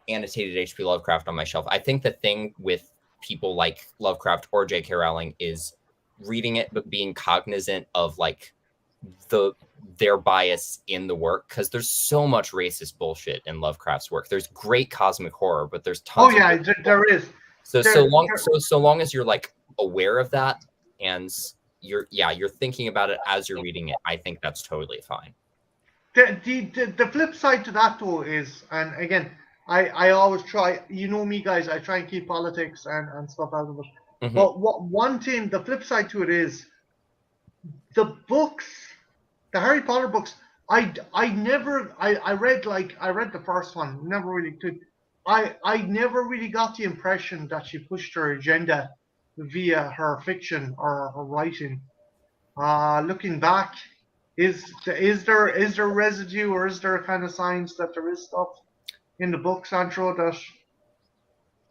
annotated H.P. Lovecraft on my shelf. I think the thing with people like Lovecraft or J.K. Rowling is reading it but being cognizant of like their bias in the work, because there's so much racist bullshit in Lovecraft's work. There's great cosmic horror, but there's tons. Oh yeah, there is. So long as you're like aware of that and you're thinking about it as you're reading it, I think that's totally fine. The flip side to that though is, and again, I always try, you know me guys, I try and keep politics and stuff out of it. Mhm. But one thing, the flip side to it is, the books, the Harry Potter books, I read the first one, never really could. I never really got the impression that she pushed her agenda via her fiction or her writing. Looking back, is there residue, or is there kind of signs that there is stuff in the books, Andrew, that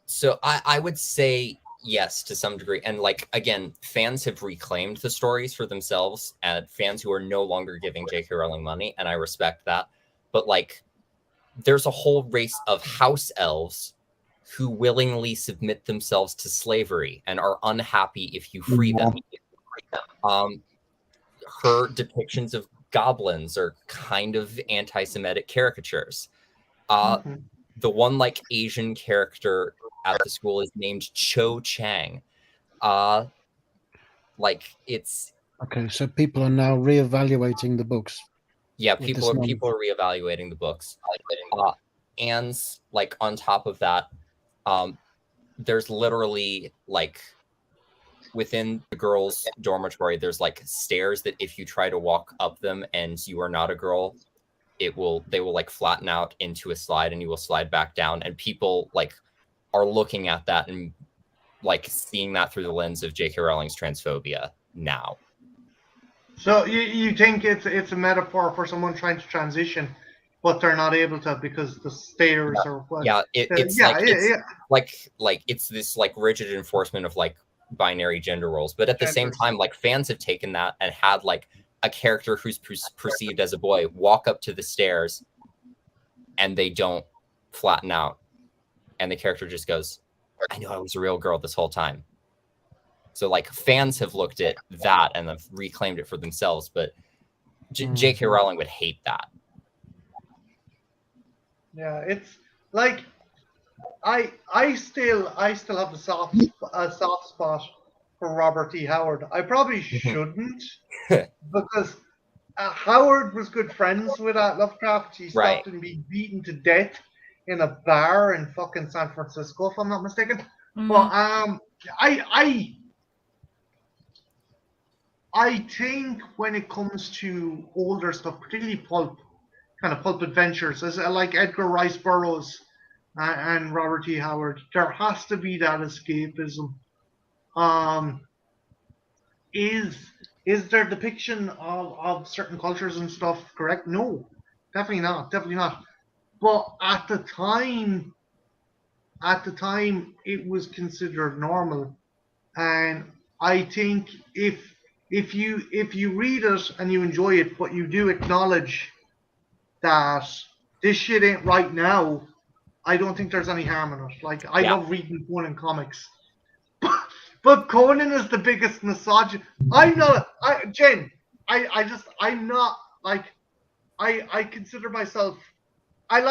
So I would say yes to some degree. And like again, fans have reclaimed the stories for themselves, and fans who are no longer giving J.K. Rowling money, and I respect that. But like there's a whole race of house elves who willingly submit themselves to slavery and are unhappy if you free them. Her depictions of goblins are kind of anti-Semitic caricatures. The one like Asian character at the school is named Cho Chang. Like it's Okay, so people are now reevaluating the books. yeah, with people this are reevaluating the books. And like on top of that, there's literally like within the girls' dormitory, there's like stairs that if you try to walk up them and you are not a girl, they will like flatten out into a slide and you will slide back down. And people like are looking at that and like seeing that through the lens of J.K. Rowling's transphobia now. So you think it's a metaphor for someone trying to transition, but they're not able to because the stairs are what? Yeah, it's like it's this like rigid enforcement of like binary gender roles, but at the same time, like fans have taken that and had like a character who's perceived as a boy walk up to the stairs, and they don't flatten out, and the character just goes, "I knew I was a real girl this whole time." So like fans have looked at that and have reclaimed it for themselves, but J.K. Rowling would hate that. Yeah, it's like I still have a soft spot for Robert E. Howard. I probably shouldn't because Howard was good friends with Lovecraft. He stopped him being beaten to death in a bar in fucking San Francisco, if I'm not mistaken. But I think when it comes to older stuff, particularly pulp adventures, as like Edgar Rice Burroughs and Robert E. Howard, there has to be that escapism. Is their depiction of certain cultures and stuff correct? No, definitely not. But at the time, it was considered normal, and I think if you read it and you enjoy it, but you do acknowledge that this shit ain't right now, I don't think there's any harm in it. Like I love reading Conan comics, but Conan is the biggest misogynist. I'm not. I'm not like. I consider myself. I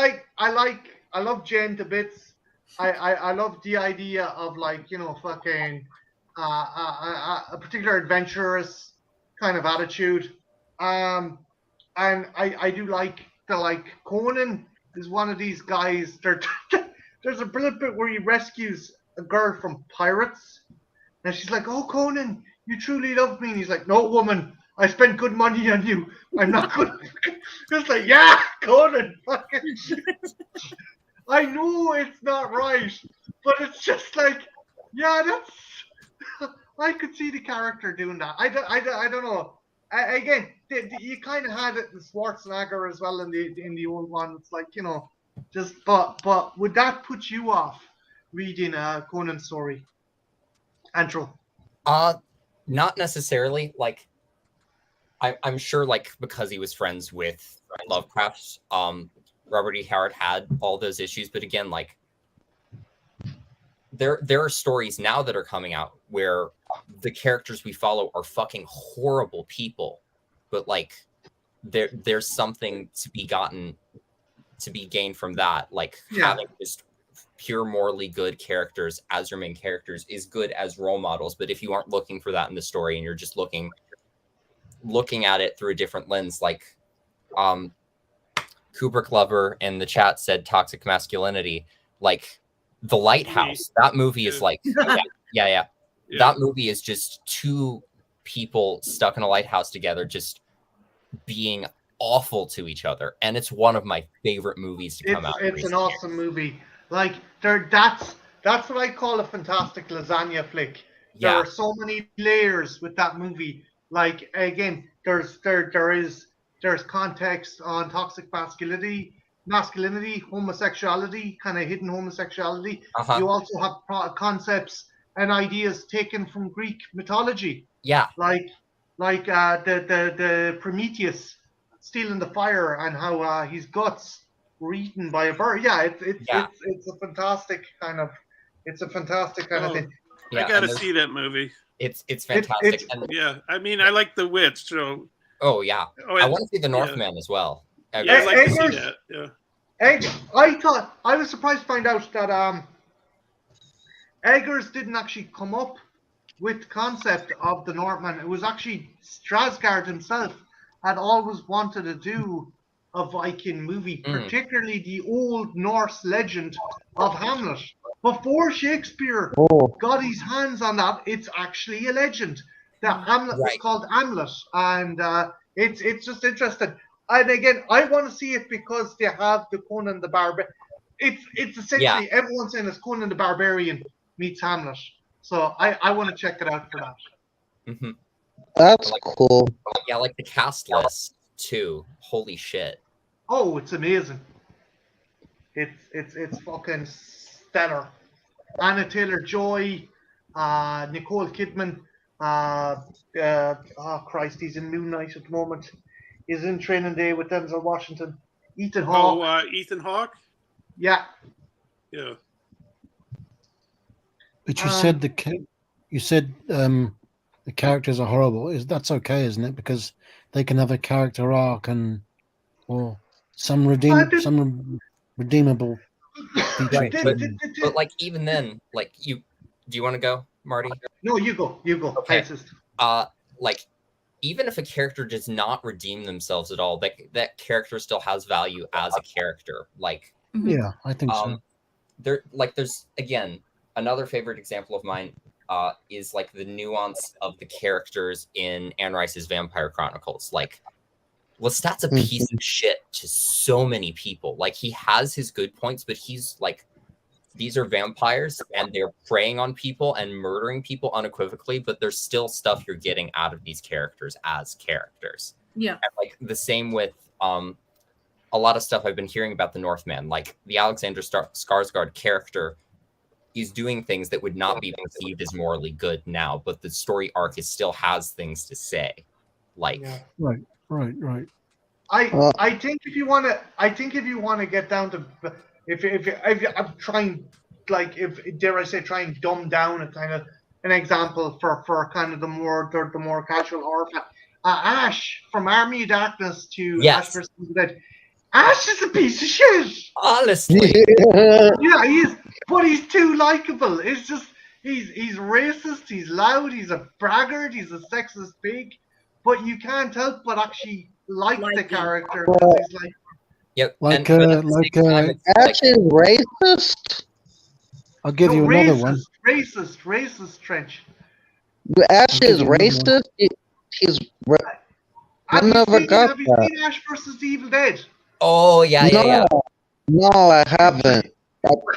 love Jen to bits. I love the idea of like fucking a particular adventurous kind of attitude. And I do like Conan is one of these guys. There's a brilliant bit where he rescues a girl from pirates, and she's like, "Oh, Conan, you truly love me." And he's like, "No, woman, I spent good money on you. I'm not good." It's like, yeah, Conan, fucking. I know it's not right, but it's just like, yeah, that's. I could see the character doing that. I don't know. Again, you kind of had it in Schwarzenegger as well in the old one. It's like just but would that put you off reading a Conan story, Andrew? Not necessarily. Like, I'm sure, like because he was friends with Lovecraft, Robert E. Howard had all those issues. But again, like there are stories now that are coming out where the characters we follow are fucking horrible people, but like there's something to be gained from that. Like having just pure morally good characters as your main characters is good as role models. But if you aren't looking for that in the story and you're just looking at it through a different lens, like Kubrick Lover in the chat said toxic masculinity, like The Lighthouse, that movie is like yeah. That movie is just two people stuck in a lighthouse together just being awful to each other, and it's one of my favorite movies to come out. It's an awesome movie. Like that's what I call a fantastic lasagna flick. There are so many layers with that movie. Like again, there's context on toxic masculinity. masculinity, homosexuality, kind of hidden homosexuality. You also have concepts and ideas taken from Greek mythology. Yeah. Like the Prometheus stealing the fire and how his guts were eaten by a bird. Yeah, it's a fantastic kind of thing. Yeah, I gotta see that movie. It's fantastic. Yeah, I mean, I like The Witch, so. Oh yeah, I want to see The Northman as well. Yeah, I'd like to see that. Yeah. I was surprised to find out that Eggers didn't actually come up with the concept of the Northman. It was actually Skarsgård himself had always wanted to do a Viking movie, particularly the old Norse legend of Hamlet. Before Shakespeare got his hands on that, it's actually a legend. The Hamlet was called Hamlet, and it's just interesting. And again, I want to see it because they have the Conan the Barbarian. It's essentially everyone's saying it's Conan the Barbarian meets Hamlet. So I want to check it out for that. Mm-hmm. That's cool. Yeah, like the cast list too. Holy shit! Oh, it's amazing. It's fucking stellar. Anna Taylor-Joy, Nicole Kidman. Oh Christ, he's in Moon Knight at the moment. He's in Training Day with Denzel Washington. Ethan Hawke. Oh, Ethan Hawke. Yeah. Yeah. But you said the characters are horrible. That's okay, isn't it? Because they can have a character arc or some redeemable right, but like even then, like do you want to go, Marty? No, you go. Okay. Like even if a character does not redeem themselves at all, that character still has value as a character. Like yeah, I think so. There's again another favorite example of mine is like the nuance of the characters in Anne Rice's Vampire Chronicles. Like Lestat's a piece of shit to so many people. Like he has his good points, but he's like, these are vampires and they're preying on people and murdering people unequivocally, but there's still stuff you're getting out of these characters as characters. Yeah. And like the same with a lot of stuff I've been hearing about the Northman, like the Alexander Skarsgård character is doing things that would not be perceived as morally good now, but the story arc still has things to say. Like Right. I think if you want to get down to if I'm trying, like, if dare I say, try and dumb down a kind of an example for kind of the more casual horror fan. Ash from Army of Darkness to Ash vs. Evil Dead. Ash is a piece of shit. Honestly. Yeah, he's too likable. It's just he's racist, he's loud, he's a braggart, he's a sexist pig. But you can't help but actually like the character. He's like, yep. Ash is racist. I'll give you another one. Racist, Trench. Ash is racist. He's. Have you seen Ash vs. Evil Dead? Oh yeah. No, I haven't.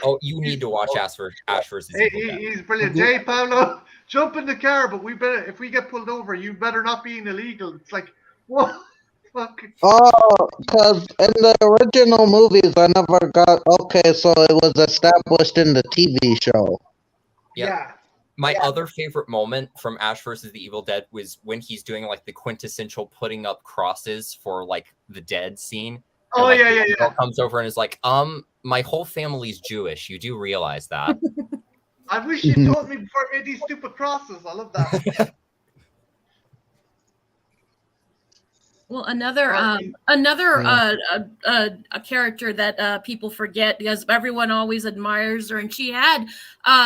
Oh, you need to watch Ash vs. Evil Dead. He's brilliant. Jay Paolo, jump in the car, but if we get pulled over, you better not be illegal. It's like, what? Fuck. Oh, because in the original movies, I never got. Okay, so it was established in the TV show. Yep. Yeah. My other favorite moment from Ash vs. the Evil Dead was when he's doing like the quintessential putting up crosses for like the dead scene. Oh, and, like, yeah. Comes over and is like, my whole family's Jewish. You do realize that. I wish you told me before I made these stupid crosses. I love that. Well, another character that people forget because everyone always admires her, and she had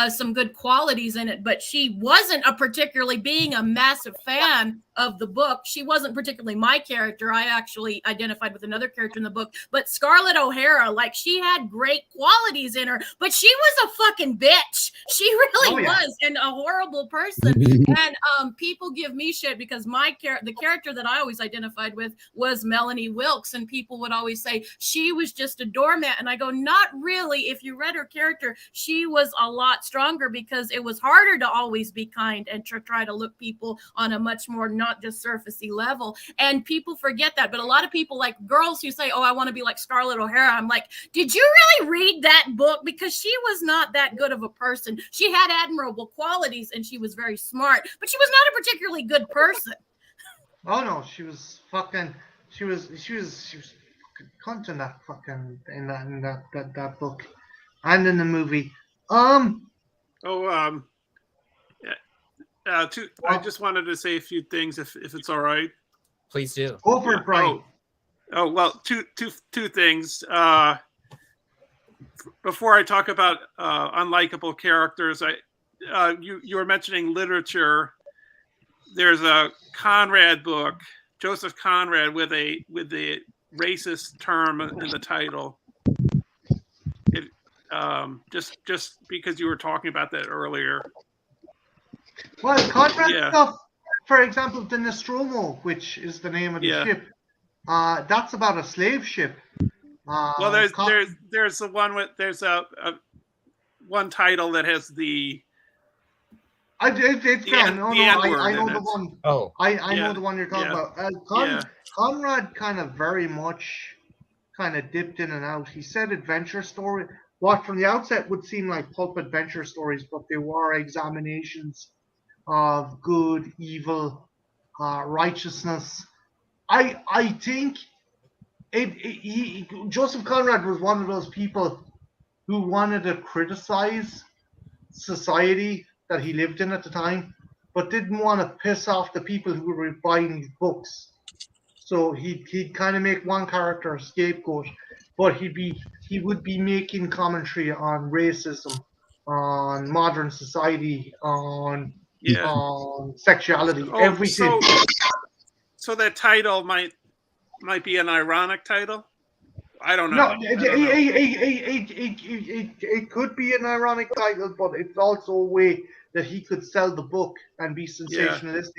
some good qualities in it, but she wasn't being a massive fan of the book. She wasn't particularly my character. I actually identified with another character in the book, but Scarlett O'Hara, like, she had great qualities in her, but she was a fucking bitch. She really was, and a horrible person. And people give me shit because the character that I always identified with was Melanie Wilkes, and people would always say she was just a doormat, and I go, not really. If you read her character, she was a lot stronger because it was harder to always be kind and to try to look people on a much more not just surfacey level, and people forget that. But a lot of people, like girls who say, oh, I want to be like Scarlett O'Hara, I'm like, did you really read that book? Because she was not that good of a person. She had admirable qualities and she was very smart, but she was not a particularly good person. Oh no, she was fucking. She was fucking cunt in that fucking that book, and in the movie. I just wanted to say a few things, if it's all right. Please do. Go for it, Brian. Oh well, two things. Before I talk about unlikable characters, you were mentioning literature. There's a Conrad book, Joseph Conrad, with a racist term in the title. Just because you were talking about that earlier. Well, Conrad stuff, for example, the Nostromo, which is the name of the ship, that's about a slave ship. Well, there's the one with one title that has the. I know the one. Oh, I know the one you're talking about. Conrad kind of very much kind of dipped in and out. He said adventure story. What from the outset would seem like pulp adventure stories, but they were examinations of good, evil, righteousness. I think Joseph Conrad was one of those people who wanted to criticize society that he lived in at the time, but didn't want to piss off the people who were buying his books. So he'd kind of make one character a scapegoat, but he would be making commentary on racism, on modern society, on sexuality, everything. So that title might be an ironic title. I don't know. No, it could be an ironic title, but it's also a way that he could sell the book and be sensationalistic.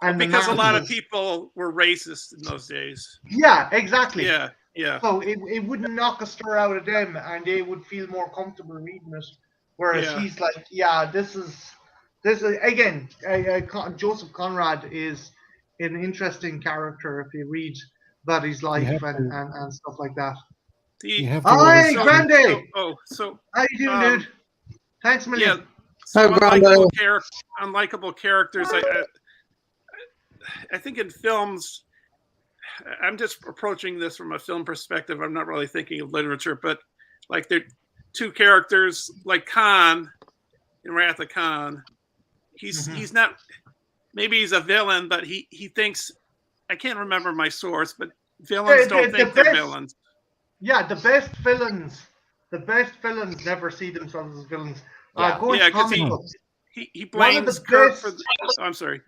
And because a lot of people were racist in those days. Yeah, exactly. Yeah. So it wouldn't knock a stir out of them, and they would feel more comfortable reading it. Whereas he's like, this is again, Joseph Conrad is an interesting character if you read about his life and stuff like that. Hi, Grande! So how you doing, dude? Thanks a million. Yeah, so unlikable characters. I think in films, I'm just approaching this from a film perspective. I'm not really thinking of literature, but like there are two characters, like Khan in Wrath of Khan. He's not. Maybe he's a villain, but he thinks. I can't remember my source, but villains don't think they're villains. Yeah, the best villains never see themselves as villains. Because he blames Kirk for. I'm sorry.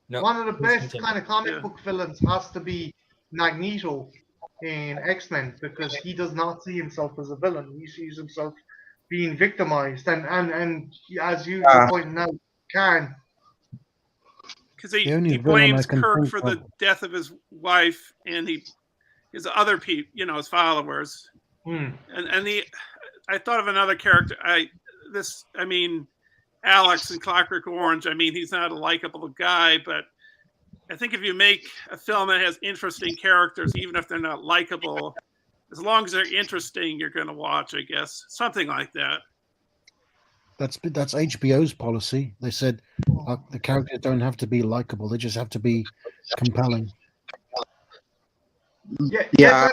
No, one of the best kind of comic book villains has to be Magneto in X-Men, because he does not see himself as a villain. He sees himself being victimized, and as you pointed out, Karen. Because he blames Kirk for the death of his wife and his other people, his followers. And I thought of another character. Alex in Clockwork Orange. He's not a likable guy, but I think if you make a film that has interesting characters, even if they're not likable, as long as they're interesting, you're going to watch, I guess. Something like that. That's HBO's policy. They said the characters don't have to be likable; they just have to be compelling. Yeah.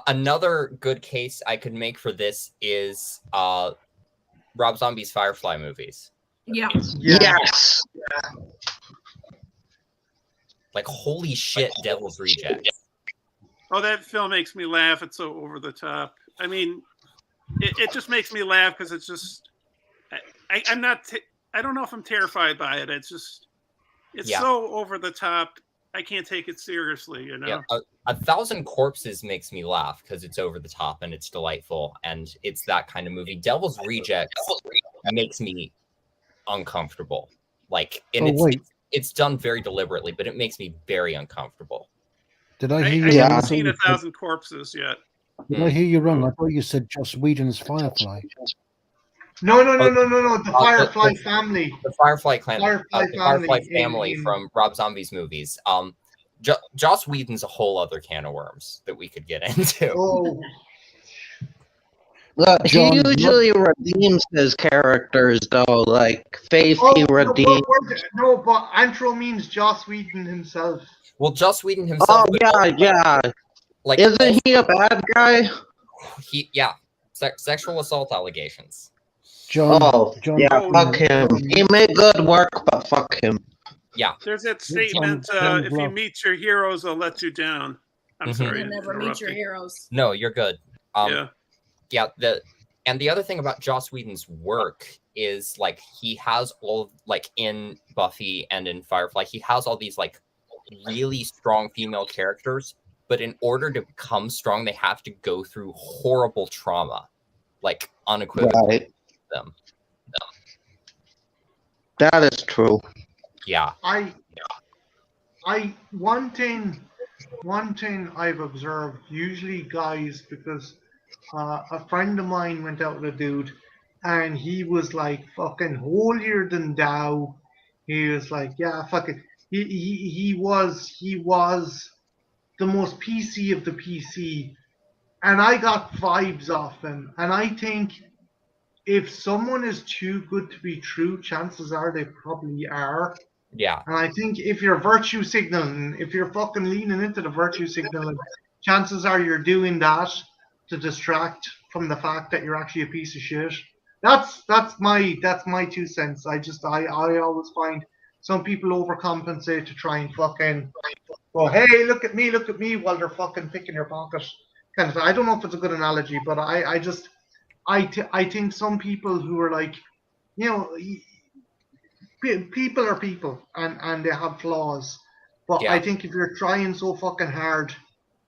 Another good case I could make for this is Rob Zombie's Firefly movies. Yeah. Yes. Like, holy shit, Devil's Rejects. Oh, that film makes me laugh. It's so over the top. It just makes me laugh because it's just. I'm not. I don't know if I'm terrified by it. It's just. It's so over the top. I can't take it seriously. Yeah, 1,000 Corpses makes me laugh because it's over the top and it's delightful and it's that kind of movie. Devil's Rejects makes me uncomfortable. Like, wait. it's done very deliberately, but it makes me very uncomfortable. Did I I hear you wrong? haven't seen 1,000 Corpses yet. Did I hear you wrong? I thought you said Joss Whedon's Firefly. No. The Firefly family. The Firefly clan, Firefly the Firefly family family in- from Rob Zombie's movies. Joss Whedon's a whole other can of worms that we could get into. Oh, Look, John, he usually redeems his characters, though. Like Faith, he redeems. no, but Antro means Joss Whedon himself. Well, Joss Whedon himself. Oh yeah. Like, Isn't he a bad guy? Sexual assault allegations. John, Fuck him. He made good work, but fuck him. Yeah. There's that statement, John if you meet your heroes, they'll let you down. I'm sorry. You'll never meet your heroes. No, you're good. Yeah. The other thing about Joss Whedon's work is like he has all like in Buffy and in Firefly, he has all these like really strong female characters, but in order to become strong, they have to go through horrible trauma, like unequivocally. Them. That is true. Yeah. One thing I've observed, usually guys, because a friend of mine went out with a dude and he was like fucking holier than thou. He was like, yeah, fuck it. He was the most PC of the PC. And I got vibes off him. And I think if someone is too good to be true, chances are they probably are. Yeah. And I think if you're virtue signaling, if you're fucking leaning into the virtue signaling, chances are you're doing that to distract from the fact that you're actually a piece of shit. That's my 2 cents. I always find some people overcompensate to try and fucking go, hey, look at me, while they're fucking picking your pocket. Kind of. I don't know if it's a good analogy, but I think some people who are like, you know, people are people and they have flaws. But I think if you're trying so fucking hard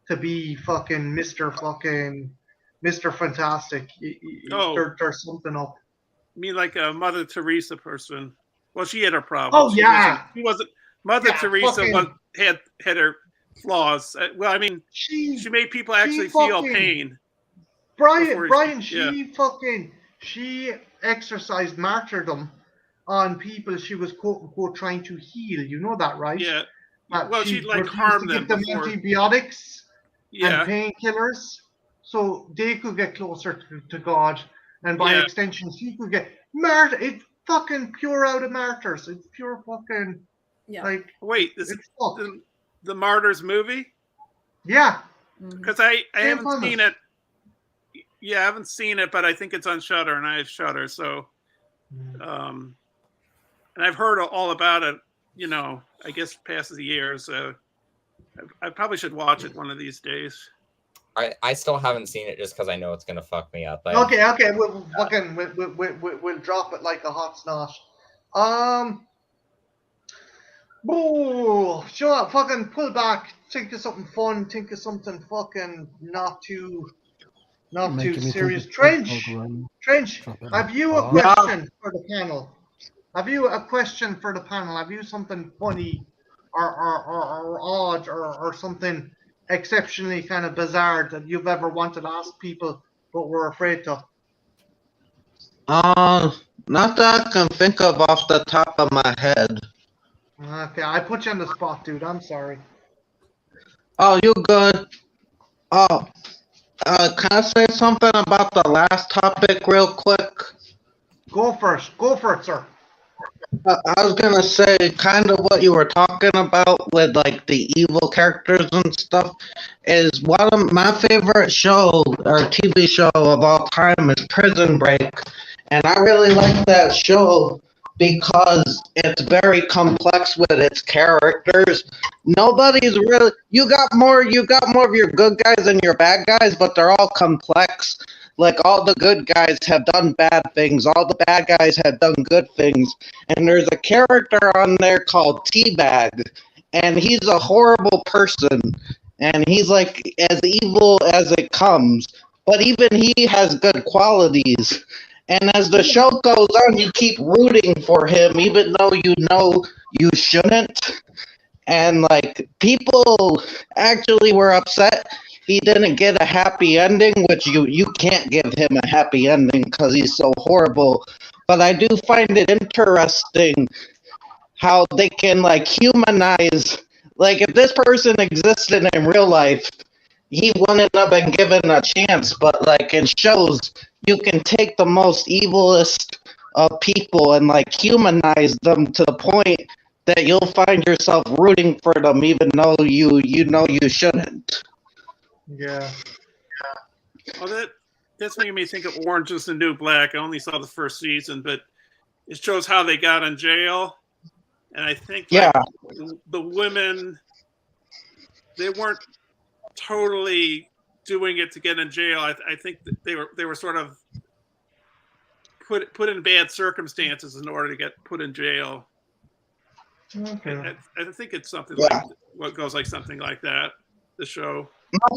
to be fucking Mr. Fantastic, there's something up. You mean like a Mother Teresa person? Well, she had her problems. Oh yeah, she wasn't. Mother Teresa had her flaws. Well, I mean, she made people actually feel pain. Brian, she exercised martyrdom on people she was quote unquote trying to heal. You know that, right? Yeah. Well, she'd like harm them. Give them antibiotics and painkillers so they could get closer to God, and by extension, she could get martyred. It's fucking pure out of martyrs. It's pure fucking like. Wait, is it the Martyrs movie? Yeah. Because I haven't seen it. Yeah, I haven't seen it, but I think it's on Shudder, and I have Shudder, so. And I've heard all about it. You know, I guess past the years. I probably should watch it one of these days. I still haven't seen it just because I know it's gonna fuck me up. Okay, we'll drop it like a hot snot. Sure, fucking pull back. Think of something fun. Think of something fucking not too serious. Trench, have you a question for the panel? Have you something funny or odd or something exceptionally kind of bizarre that you've ever wanted to ask people but were afraid to? Not that I can think of off the top of my head. Okay, I put you on the spot, dude. I'm sorry. Oh, you good? Oh, can I say something about the last topic real quick? Go for it, sir. I was gonna say kind of what you were talking about with like the evil characters and stuff is one of my favorite show or TV show of all time is Prison Break, and I really like that show because it's very complex with its characters. Nobody's really you got more of your good guys and your bad guys, but they're all complex. Like, all the good guys have done bad things. All the bad guys have done good things. And there's a character on there called Teabag. And he's a horrible person. And he's, like, as evil as it comes. But even he has good qualities. And as the show goes on, you keep rooting for him, even though you know you shouldn't. And like people actually were upset he didn't get a happy ending, which you can't give him a happy ending because he's so horrible. But I do find it interesting how they can like humanize, like if this person existed in real life, he wouldn't have been given a chance. But like in shows, you can take the most evilest of people and like humanize them to the point that you'll find yourself rooting for them, even though you know you shouldn't. Yeah. Well, that's making me think of Orange is the New Black. I only saw the first season, but it shows how they got in jail. And I think like, the women, they weren't totally doing it to get in jail. I think that they were sort of put in bad circumstances in order to get put in jail. Okay. I think it's something like what goes like something like that. The show.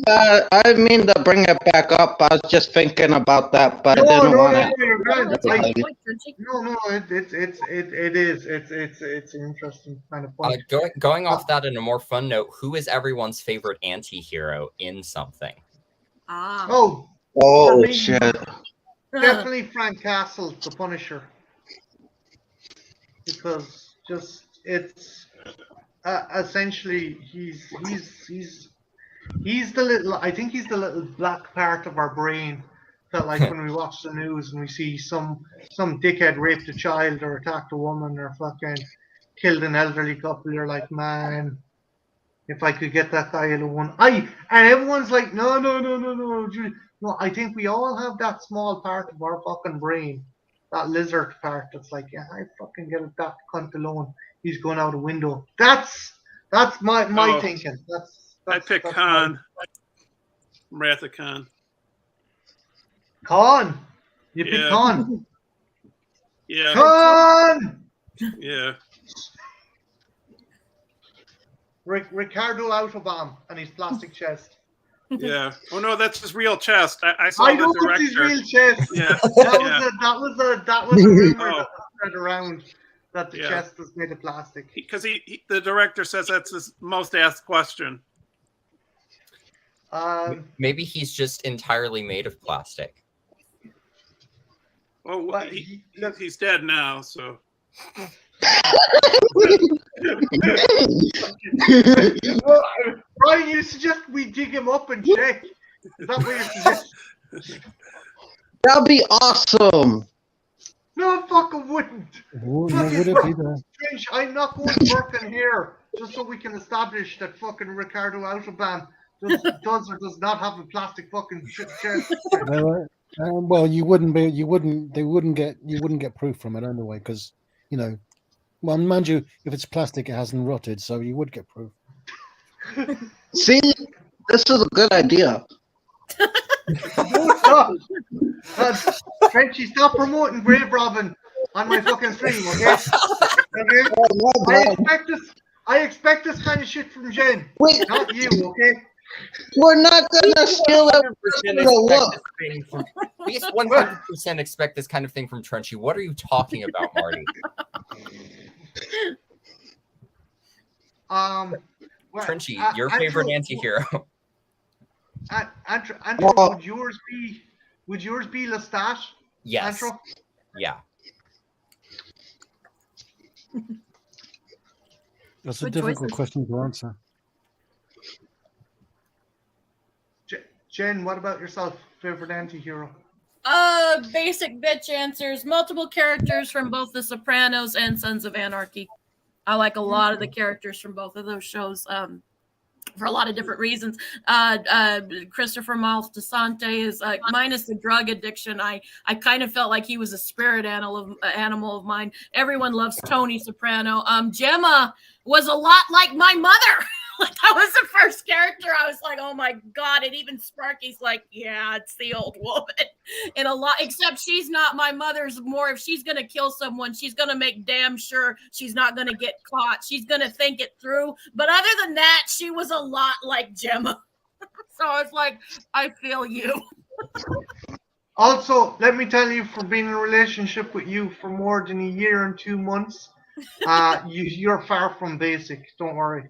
I didn't mean to bring it back up. I was just thinking about that, but I didn't want to. You're right. That's a good Like, point, Richie. no, it's an interesting kind of point. Going off that in a more fun note, who is everyone's favorite anti-hero in something? Ah. Oh, Oh me, shit! definitely Frank Castle, the Punisher, because just it's essentially he's the little. I think he's the little black part of our brain that, like, when we watch the news and we see some dickhead raped a child or attacked a woman or fucking killed an elderly couple, you're like, man, if I could get that guy alone. And everyone's like, no. No, I think we all have that small part of our fucking brain, that lizard part that's like, yeah, I fucking get that cunt alone. He's going out a window. That's my thinking. I pick Khan. Wrath of Khan. Khan. You pick Yeah. Khan. Yeah. Khan. Yeah. Ricardo Autobahn and his plastic chest. Yeah. Oh no, that's his real chest. I saw I the know it's director. his real chest. Yeah. That was a rumor that was spread around that the chest was made of plastic. Because the director says that's his most asked question. Maybe he's just entirely made of plastic. Oh, well, he's dead now, so. Brian, you suggest we dig him up and check? Is that what you suggest? That'd be awesome. No, I fucking wouldn't. Would it be there? Strange, I'm not going to work in here just so we can establish that fucking Ricardo Autobahn does or does not have a plastic fucking chest. Well, you wouldn't get proof from it anyway, because well, mind you, if it's plastic, it hasn't rotted, so you would get proof. See, this is a good idea. No, stop. Frenchy, stop promoting Grave Robin on my fucking stream, okay? I expect this kind of shit from Jen, not you, okay? We're not gonna steal We 100% expect this kind of thing from Trenchy. What are you talking about, Marty? Trenchy, your favorite anti-hero. Andrew, would yours be Lestat? Yes. Andrew? Yeah. That's a difficult question to answer. Jen, what about yourself? Favorite anti-hero? Basic bitch answers. Multiple characters from both The Sopranos and Sons of Anarchy. I like a lot of the characters from both of those shows. For a lot of different reasons. Christopher Moltisanti is minus the drug addiction. I kind of felt like he was a spirit animal of mine. Everyone loves Tony Soprano. Gemma was a lot like my mother. Like, that was the first character. I was like, oh my God. And even Sparky's like, yeah, it's the old woman. And a lot, except she's not my mother's. More, if she's going to kill someone, she's going to make damn sure she's not going to get caught. She's going to think it through. But other than that, she was a lot like Gemma. So I was like, I feel you. Also, let me tell you, for being in a relationship with you for more than a year and 2 months, You're far from basic. Don't worry.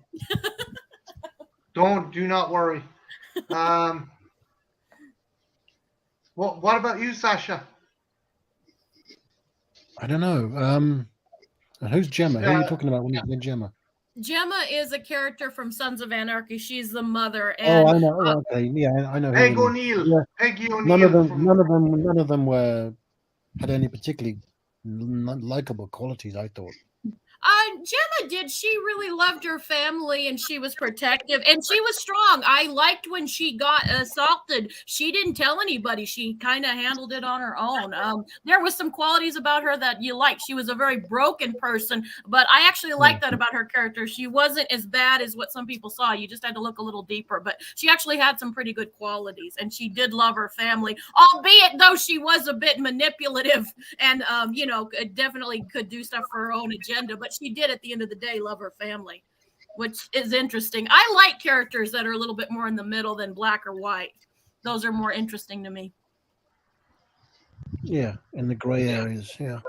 Do not worry. What about you, Sasha? I don't know. And who's Gemma? Who are you talking about when you say Gemma? Gemma is a character from Sons of Anarchy. She's the mother. Oh, And I know. Oh, okay, yeah, I know. Who Peg you mean. O'Neill. Yeah. Peggy O'Neill. None of them had any particularly likable qualities. I thought. Gemma did. She really loved her family and she was protective and she was strong. I liked when she got assaulted. She didn't tell anybody. She kind of handled it on her own. There was some qualities about her that you liked. She was a very broken person, but I actually liked that about her character. She wasn't as bad as what some people saw. You just had to look a little deeper, but she actually had some pretty good qualities and she did love her family, albeit though she was a bit manipulative and, definitely could do stuff for her own agenda, but she did at the end of the day love her family, which is interesting. I like characters that are a little bit more in the middle than black or white. Those are more interesting to me. Yeah, in the gray areas. Yeah.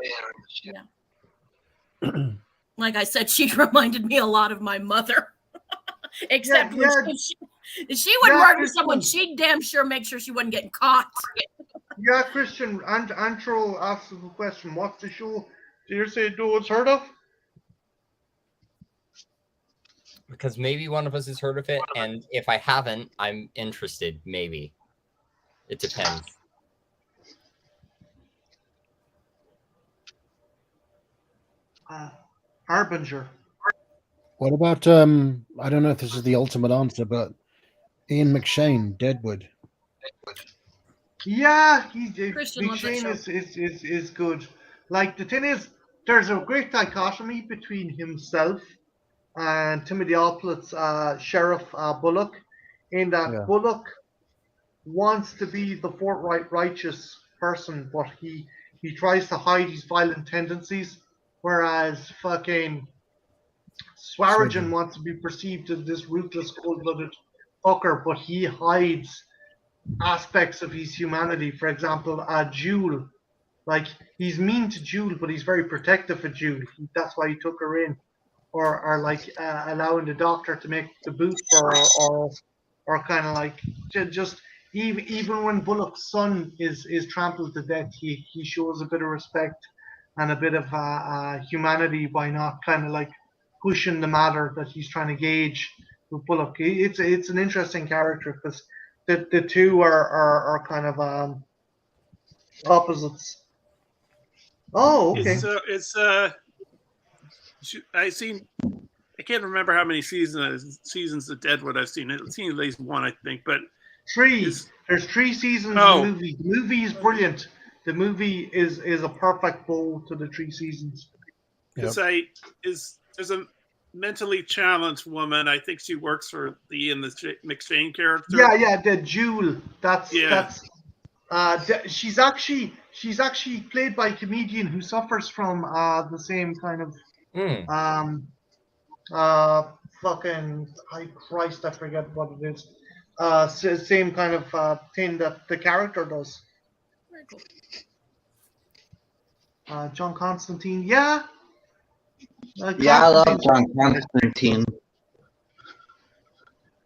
Like I said, she reminded me a lot of my mother. Except when she would murder someone, she'd damn sure make sure she wasn't getting caught. Yeah, Christian, Antro asked the question, what's the show do you say no one's heard of? Because maybe one of us has heard of it, and if I haven't, I'm interested, maybe. It depends. Harbinger. What about I don't know if this is the ultimate answer, but Ian McShane, Deadwood. Yeah, Christian McShane is good. Like, the thing is, there's a great dichotomy between himself and Timothy Opplett's Sheriff Bullock, in that Bullock wants to be the forthright, righteous person, but he tries to hide his violent tendencies, whereas fucking Swearingen wants to be perceived as this ruthless, cold-blooded fucker, but he hides aspects of his humanity. For example, Jewel. Like, he's mean to Jewel, but he's very protective of Jewel. That's why he took her in. Or like allowing the doctor to make the boot for her, or kind of like just even when Bullock's son is trampled to death, he shows a bit of respect and a bit of humanity by not kind of like pushing the matter that he's trying to gauge with Bullock. It's an interesting character because the two are kind of opposites. Oh, okay. I can't remember how many seasons of Deadwood I've seen. I've seen at least one, I think, but 3. There's 3 seasons of the movie. The movie is brilliant. The movie is a perfect bow to the 3 seasons. Because there's a mentally challenged woman. I think she works for the McShane character. Yeah, the Jewel. That's she's actually played by a comedian who suffers from the same kind of fucking Christ, I forget what it is. Same kind of thing that the character does. Very cool. John Constantine, yeah. I love John Constantine.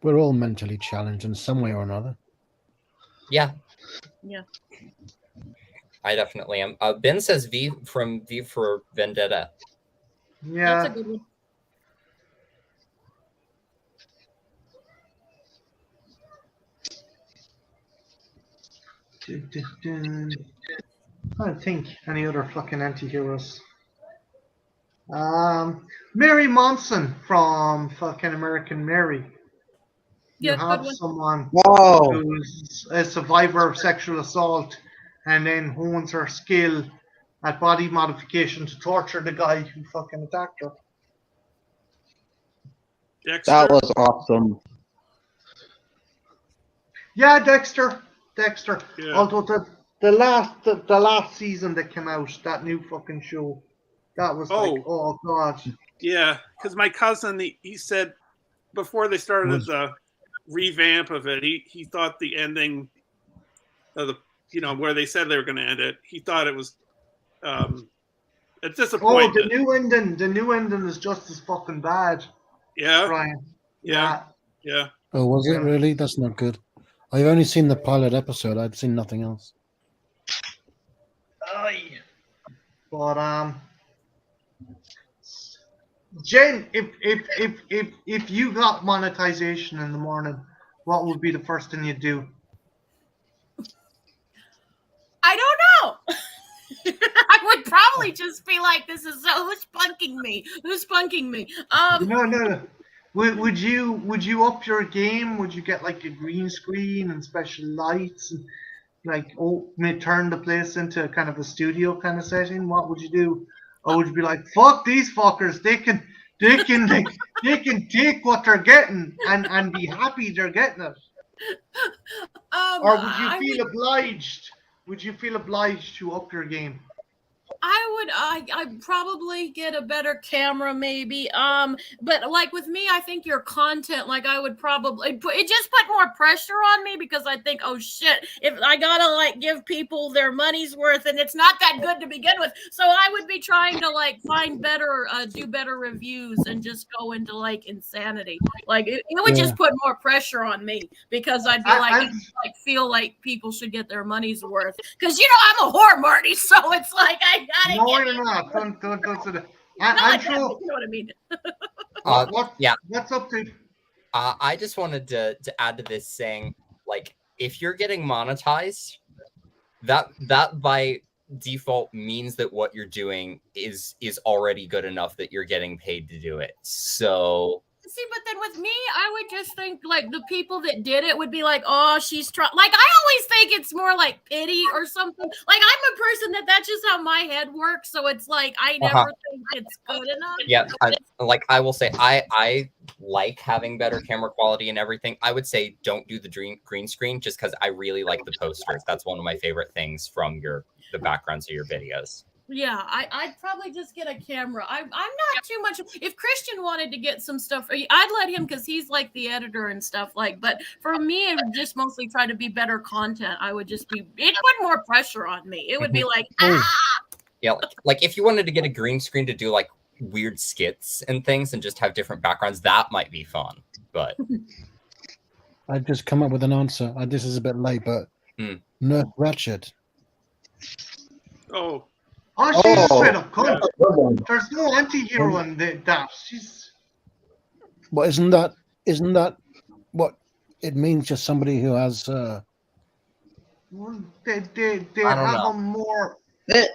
We're all mentally challenged in some way or another. Yeah. Yeah. I definitely am. Ben says V for Vendetta. Yeah. That's a good one. I don't think any other fucking anti-heroes. Mary Monson from fucking American Mary. You have someone who's a survivor of sexual assault and then hones her skill at body modification to torture the guy who fucking attacked her. Dexter? That was awesome. Yeah, Dexter. Yeah. Although the last season that came out, that new fucking show, that was like, oh god. Yeah, because my cousin, he said before they started the revamp of it, he thought the ending of the where they said they were going to end it, he thought it was It's Oh, disappointment. the new ending is just as fucking bad, Yeah, Brian. yeah, yeah. Oh, was it Yeah. really? That's not good. I've only seen the pilot episode. I've seen nothing else. Aye. But Jen, if you got monetization in the morning, what would be the first thing you'd do? I don't know. I would probably just be like, "This is who's punking me? Who's punking me?" No. Would you up your game? Would you get like a green screen and special lights and like turn the place into kind of a studio kind of setting? What would you do? Or would you be like, fuck these fuckers? They can take what they're getting and be happy they're getting it. Or would you feel obliged? Would you feel obliged to up your game? I'd probably get a better camera maybe. But like with me, I think your content, like I would probably it just put more pressure on me because I think, oh shit, if I gotta like give people their money's worth and it's not that good to begin with. So I would be trying to like find better, do better reviews and just go into like insanity. Like it would just put more pressure on me because I'd be like feel like people should get their money's worth. Because I'm a whore, Marty, so it's like I gotta No, you're not. Don't say that. I'm sure. you know what I mean. What's up, dude? I just wanted to add to this saying, like, if you're getting monetized, that by default means that what you're doing is already good enough that you're getting paid to do it. So see, but then with me, I would just think like the people that did it would be like, oh, she's trying. Like I always think it's more like pity or something. Like I'm a person that's just how my head works. So it's like I never think it's good enough. Yeah, I will say I like having better camera quality and everything. I would say don't do the green screen just because I really like the posters. That's one of my favorite things from the backgrounds of your videos. Yeah, I'd probably just get a camera. I'm not too much. If Christian wanted to get some stuff, I'd let him because he's like the editor and stuff. Like, but for me, it would just mostly try to be better content. I would just be. It put more pressure on me. It would be like, Yeah, like if you wanted to get a green screen to do like weird skits and things and just have different backgrounds, that might be fun. But I've just come up with an answer. This is a bit late, but Nerf Ratchet. Oh, she's straight up cunt. There's no anti-hero in that. She's. Well, isn't that what it means? Just somebody who has. They have a more. They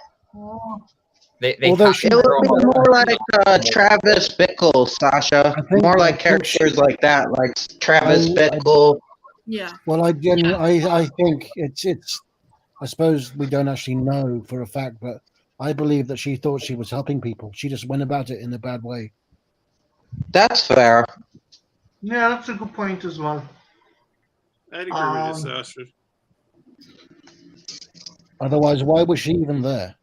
it would be more like Travis Bickle, Sasha. More like characters like that, like Travis Bickle. Yeah. Well, I think it's. I suppose we don't actually know for a fact, but I believe that she thought she was helping people. She just went about it in a bad way. That's fair. Yeah, that's a good point as well. I'd agree with you, Sasha. Otherwise, why was she even there?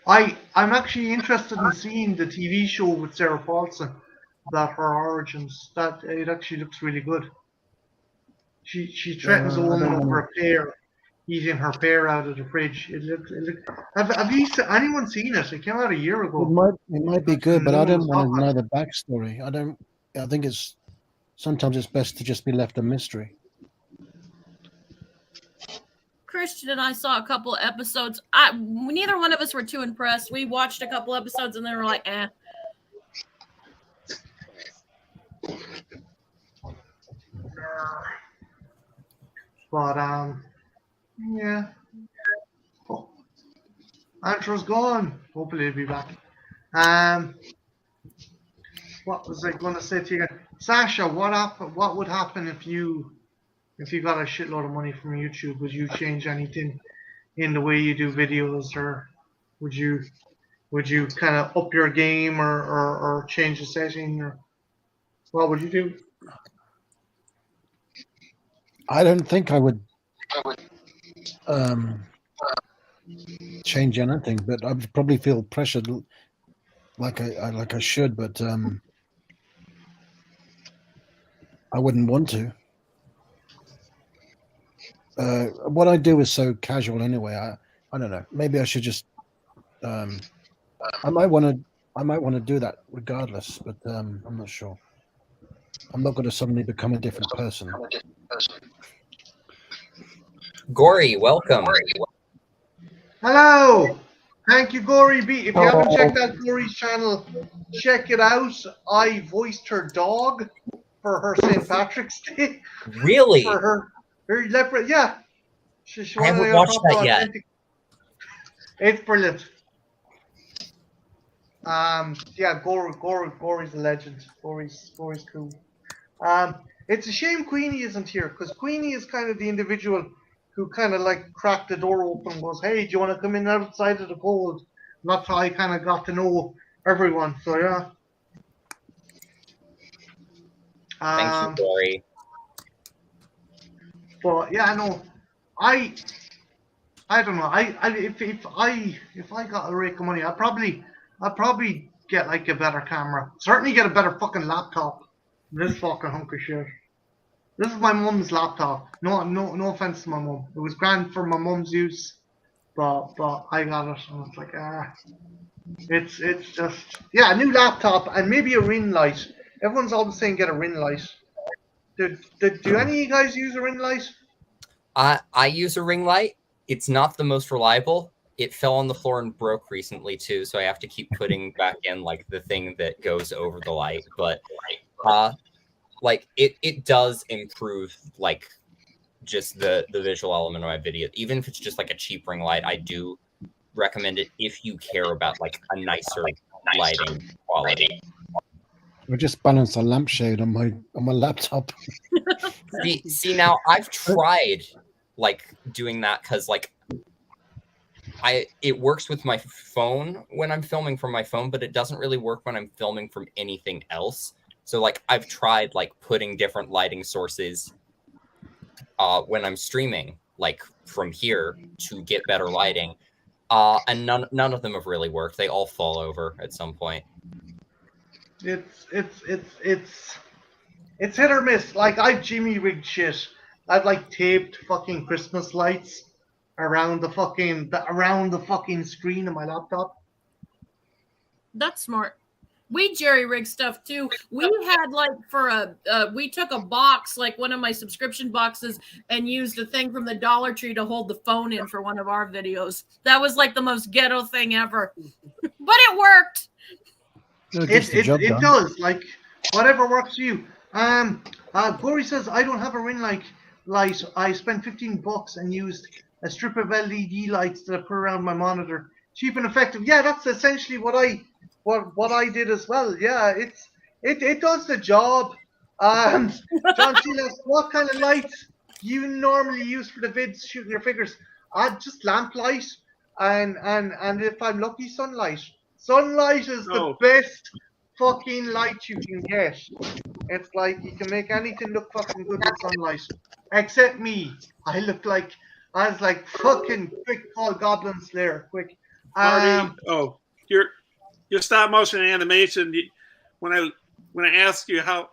I'm actually interested in seeing the TV show with Sarah Paulson about her origins. That it actually looks really good. She threatens a woman over a pear, eating her pear out of the fridge. Have anyone seen it? It came out a year ago. It might be good, but I don't want to know the backstory. I think sometimes it's best to just be left a mystery. Christian and I saw a couple episodes. Neither one of us were too impressed. We watched a couple episodes and they were like, eh. But yeah. Oh. Andrew's gone. Hopefully he'll be back. What was I going to say to you again? Sasha, what would happen if you got a shitload of money from YouTube? Would you change anything in the way you do videos, or would you kind of up your game or change the setting, or what would you do? I don't think I would change anything, but I would probably feel pressured like I should, but I wouldn't want to. What I do is so casual anyway. I don't know. Maybe I should just I might want to do that regardless, but I'm not sure. I'm not going to suddenly become a different person. Gory, welcome. Hello. Thank you, Gory B. If you haven't checked out Gory's channel, check it out. I voiced her dog for her St. Patrick's Day. Really? For her leopard. Yeah. She I haven't watched that yet. It's brilliant. Yeah, Gory's a legend. Gory's cool. It's a shame Queenie isn't here, because Queenie is kind of the individual who kind of like cracked the door open and goes, "Hey, do you want to come in outside of the cold?" And that's how I kind of got to know everyone. So yeah. Thank you, Gory. But yeah, no, I don't know. If I got a rake of money, I'd probably get like a better camera. Certainly get a better fucking laptop than this fucking hunk of shit. This is my mum's laptop. No offense to my mum. It was grand for my mum's use, but I got it and it's like it's just a new laptop and maybe a ring light. Everyone's always saying get a ring light. Do any of you guys use a ring light? I use a ring light. It's not the most reliable. It fell on the floor and broke recently too, so I have to keep putting back in like the thing that goes over the light. But like it does improve like just the visual element of my video. Even if it's just like a cheap ring light, I do recommend it if you care about like a nicer lighting quality. I just balanced a lampshade on my laptop. see now I've tried like doing that because like it works with my phone when I'm filming from my phone, but it doesn't really work when I'm filming from anything else. So like I've tried like putting different lighting sources when I'm streaming, like from here to get better lighting. And none of them have really worked. They all fall over at some point. It's hit or miss. Like I've Jimmy rigged shit. I've like taped fucking Christmas lights around the fucking screen of my laptop. That's smart. We jerry rig stuff too. We had like we took a box, like one of my subscription boxes, and used a thing from the Dollar Tree to hold the phone in for one of our videos. That was like the most ghetto thing ever, but it worked. It does. Like whatever works for you. Gory says I don't have a ring light. I spent $15 and used a strip of LED lights that I put around my monitor. Cheap and effective. Yeah, that's essentially what I did as well. Yeah, it does the job. John Silas, what kind of lights do you normally use for the vids shooting your figures? Just lamp light and if I'm lucky, sunlight. Sunlight is the best fucking light you can get. It's like you can make anything look fucking good with sunlight. Except me. I was like fucking quick call Goblin Slayer, quick. Your stop motion animation. When I ask you how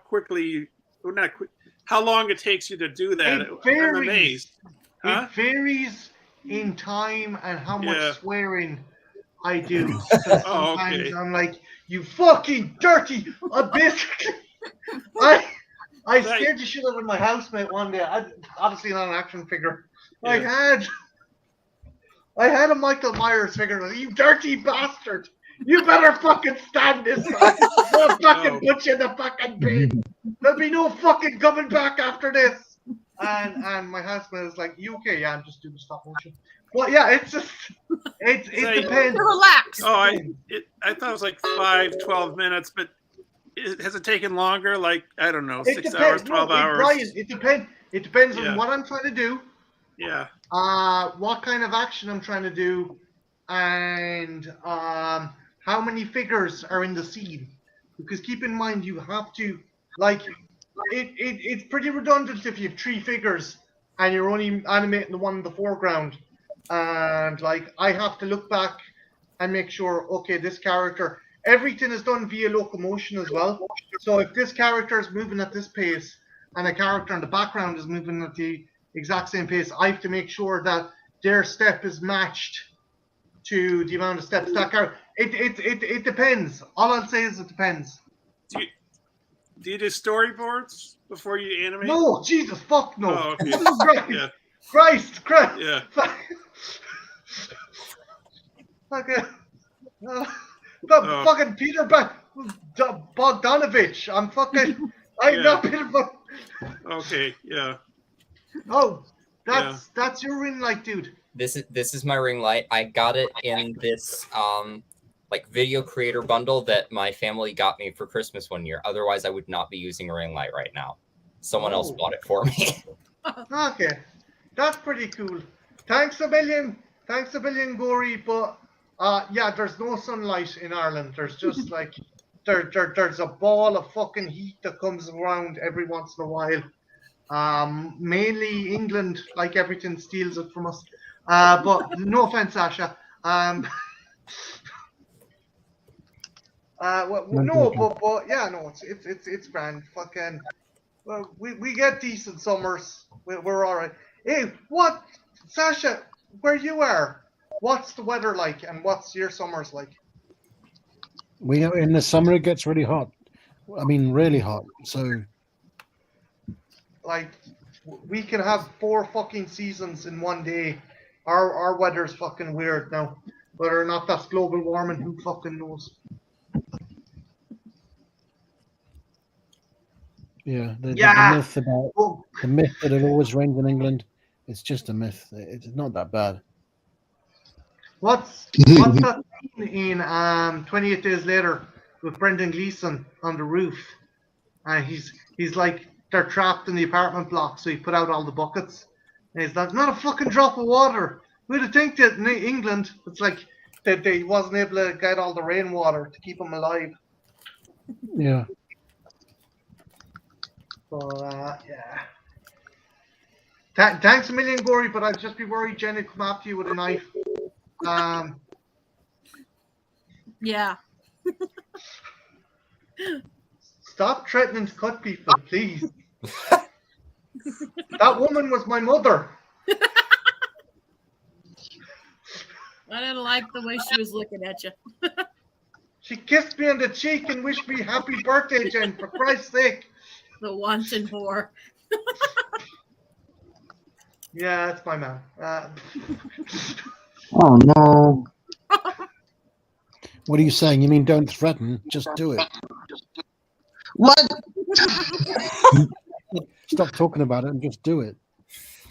quickly, or not quick, how long it takes you to do that, I'm amazed. Huh? It varies in time and how much swearing I do. Sometimes I'm like, you fucking dirty abyss. I scared the shit out of my housemate one day. Obviously not an action figure. Yeah. I had a Michael Myers figure. You dirty bastard! You better fucking stand this. I'll fucking put you in the fucking bin. There'll be no fucking coming back after this. And my husband is like, "You okay? Yeah, I'm just doing stop motion." Well, yeah, it's just it depends. Relax. Oh, I thought it was like 12 minutes, but has it taken longer? Like I don't know, 6 hours, 12 hours. Brian, it depends. It depends on what I'm trying to do. Yeah. What kind of action I'm trying to do, and how many figures are in the scene. Because keep in mind, you have to like it's pretty redundant if you have 3 figures and you're only animating the one in the foreground, and like I have to look back and make sure, okay, this character, everything is done via locomotion as well. So if this character is moving at this pace and a character in the background is moving at the exact same pace, I have to make sure that their step is matched to the amount of steps that car. It depends. All I'll say is it depends. Do you do storyboards before you animate? No, Jesus, fuck no. Oh, okay. Christ, Yeah. Christ. Yeah. Okay. Oh. Fucking Peter Bogdanovich. I'm Yeah. not Peter Okay. Yeah. Oh, that's your ring light, dude. This is my ring light. I got it in this like video creator bundle that my family got me for Christmas one year. Otherwise, I would not be using a ring light right now. Someone else bought it for me. Okay, that's pretty cool. Thanks a billion, Gory. But yeah, there's no sunlight in Ireland. There's just like there's a ball of fucking heat that comes around every once in a while. Mainly England, like everything, steals it from us. But no offense, Sasha. No, but yeah, no, it's grand. Fucking, well, we get decent summers. We're all right. Hey, what, Sasha? Where you are? What's the weather like, and what's your summers like? In the summer it gets really hot. I mean, really hot. So, like, we can have 4 fucking seasons in one day. Our weather's fucking weird now. Whether or not that's global warming, who fucking knows? yeah, the Oh, myth that it always rains in England, it's just a myth. It's not that bad. what's that scene in 28 Days Later with Brendan Gleeson on the roof? And he's like, they're trapped in the apartment block, so he put out all the buckets. And he's like, not a fucking drop of water. We'd have think that in England, it's like that they wasn't able to get all the rainwater to keep them alive. Yeah. But yeah. Thanks a million, Gory, but I'd just be worried Jenny come after you with a knife. Yeah. Stop threatening to cut people, please. That woman was my mother. I didn't like the way she was looking at you. She kissed me on the cheek and wished me happy birthday, Jen, for Christ's sake. The wanton whore. Yeah, that's my man. Oh no. What are you saying? You mean don't threaten, just do it. What? Stop talking about it and just do it.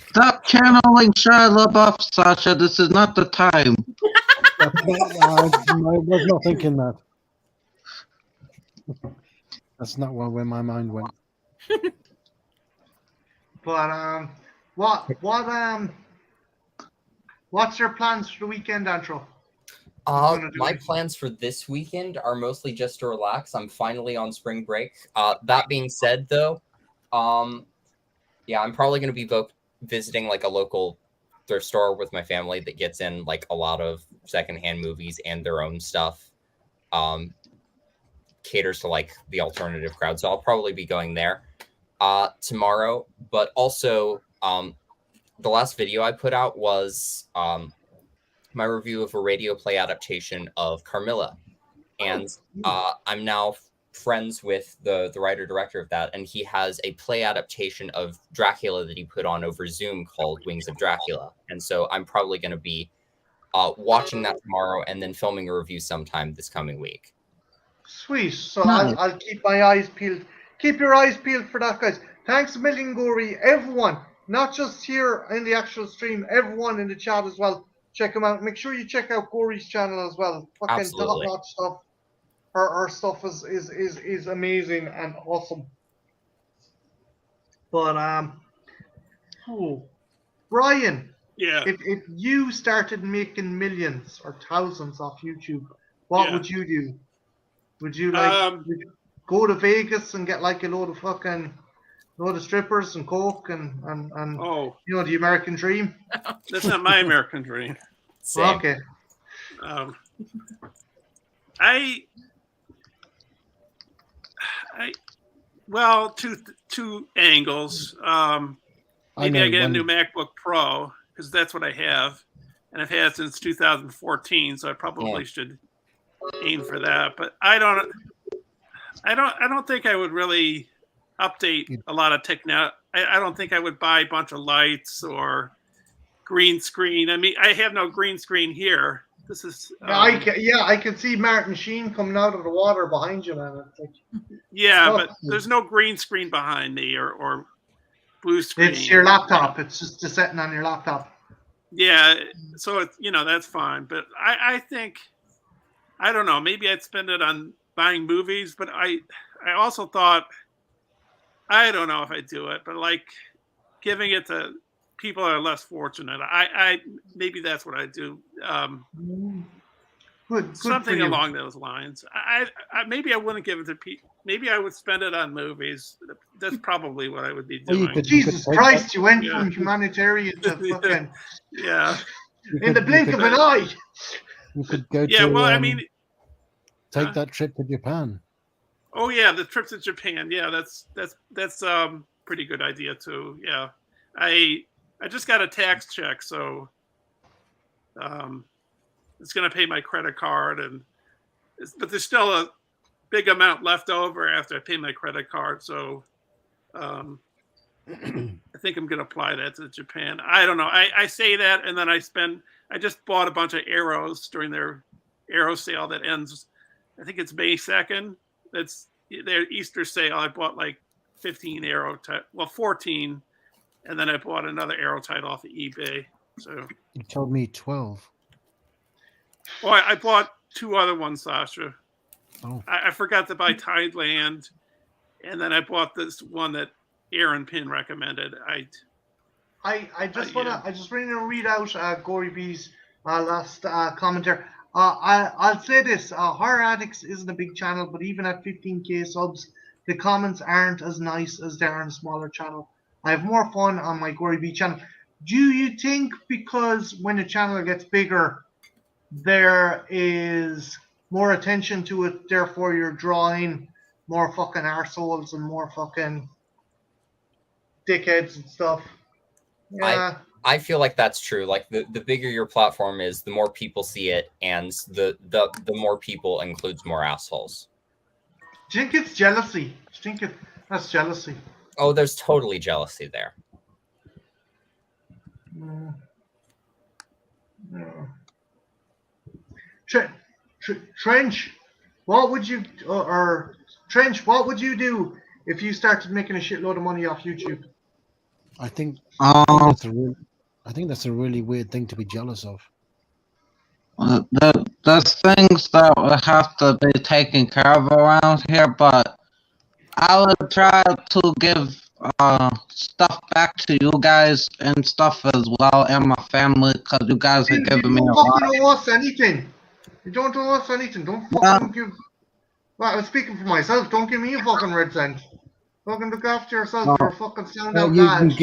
Stop channeling Shia LaBeouf, Sasha. This is not the time. I was not thinking that. That's not where my mind went. But what's your plans for the weekend, Antro? My plans for this weekend are mostly just to relax. I'm finally on spring break. That being said, though, yeah, I'm probably going to be visiting like a local thrift store with my family that gets in like a lot of secondhand movies and their own stuff. Caters to like the alternative crowd, so I'll probably be going there tomorrow. But also, the last video I put out was my review of a radio play adaptation of Carmilla, and I'm now friends with the writer-director of that, and he has a play adaptation of Dracula that he put on over Zoom called Wings of Dracula, and so I'm probably going to be watching that tomorrow and then filming a review sometime this coming week. Sweet. So Nice. I'll keep my eyes peeled. Keep your eyes peeled for that, guys. Thanks a million, Gory. Everyone, not just here in the actual stream, everyone in the chat as well. Check them out. Make sure you check out Gory's channel as well. Fucking Absolutely. top-notch stuff. Her stuff is amazing and awesome. But Brian, Yeah. if you started making millions or thousands off YouTube, what would you do? Would you would you go to Vegas and get like a load of strippers and coke and Oh, you know, the American dream? that's not my American dream. Same. Okay. Well, two angles. Maybe I get a new MacBook Pro because that's what I have, and I've had it since 2014. So I probably should aim for that. But I don't think I would really update a lot of technology. I don't think I would buy a bunch of lights or green screen. I mean, I have no green screen here. This is I can see Martin Sheen coming out of the water behind you, man. It's like, but there's no green screen behind me or blue screen. It's your laptop. It's just a setting on your laptop. Yeah, so it's that's fine. But I think I don't know. Maybe I'd spend it on buying movies. But I also thought I don't know if I'd do it. But like giving it to people that are less fortunate. I maybe that's what I do. Good Something along those lines. I maybe I wouldn't give it to people. Maybe I would spend it on movies. That's probably what I would be doing. Jesus Christ, you went from humanitarian to fucking in the blink of an eye. You could go take that trip to Japan. Oh yeah, the trip to Japan. Yeah, that's pretty good idea too. Yeah, I just got a tax check, so it's going to pay my credit card, but there's still a big amount left over after I pay my credit card. So I think I'm going to apply that to Japan. I don't know. I say that, and then I just bought a bunch of arrows during their arrow sale that ends, I think it's May 2nd. That's their Easter sale. I bought like 15 well, 14. And then I bought another arrow title off of eBay. So you told me 12. Well, I bought 2 other ones, Sasha. Oh. I forgot to buy Tideland, and then I bought this one that Aaron Pin recommended. I just want to read out Gory B's last comment there. I'll say this: Horror Addicts isn't a big channel, but even at 15k subs, the comments aren't as nice as they are on a smaller channel. I have more fun on my Gory B channel. Do you think because when a channel gets bigger, there is more attention to it, therefore you're drawing more fucking arseholes and more fucking dickheads and stuff? Yeah. I feel like that's true. Like the bigger your platform is, the more people see it, and the more people includes more assholes. Do you think it's jealousy? Do you think that's jealousy? Oh, there's totally jealousy there. Trench, what would you do if you started making a shitload of money off YouTube? I think that's a really weird thing to be jealous of. There's things that will have to be taken care of around here, but I would try to give stuff back to you guys and stuff as well, and my family, because you guys are giving me a lot. You don't owe us anything. You don't owe us anything. Don't fucking give. Well, I'm speaking for myself. Don't give me a fucking red cent. Fucking look after yourself for a fucking sound out bad.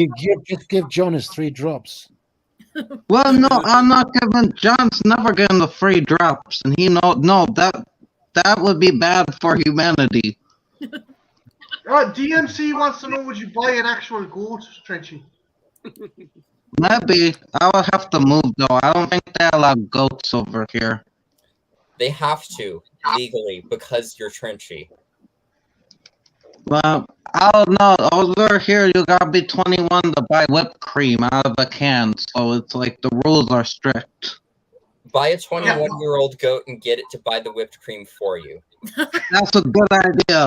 Just give John his 3 drops. Well, no, I'm not giving. John's never getting the free drops, and he that would be bad for humanity. DMC wants to know: would you buy an actual goat, Trenchy? Maybe. I would have to move though. I don't think they allow goats over here. They have to legally because you're Trenchy. Well, I don't know. Over here, you gotta be 21 to buy whipped cream out of a can, so it's like the rules are strict. Buy a 21-year-old goat and get it to buy the whipped cream for you. That's a good idea.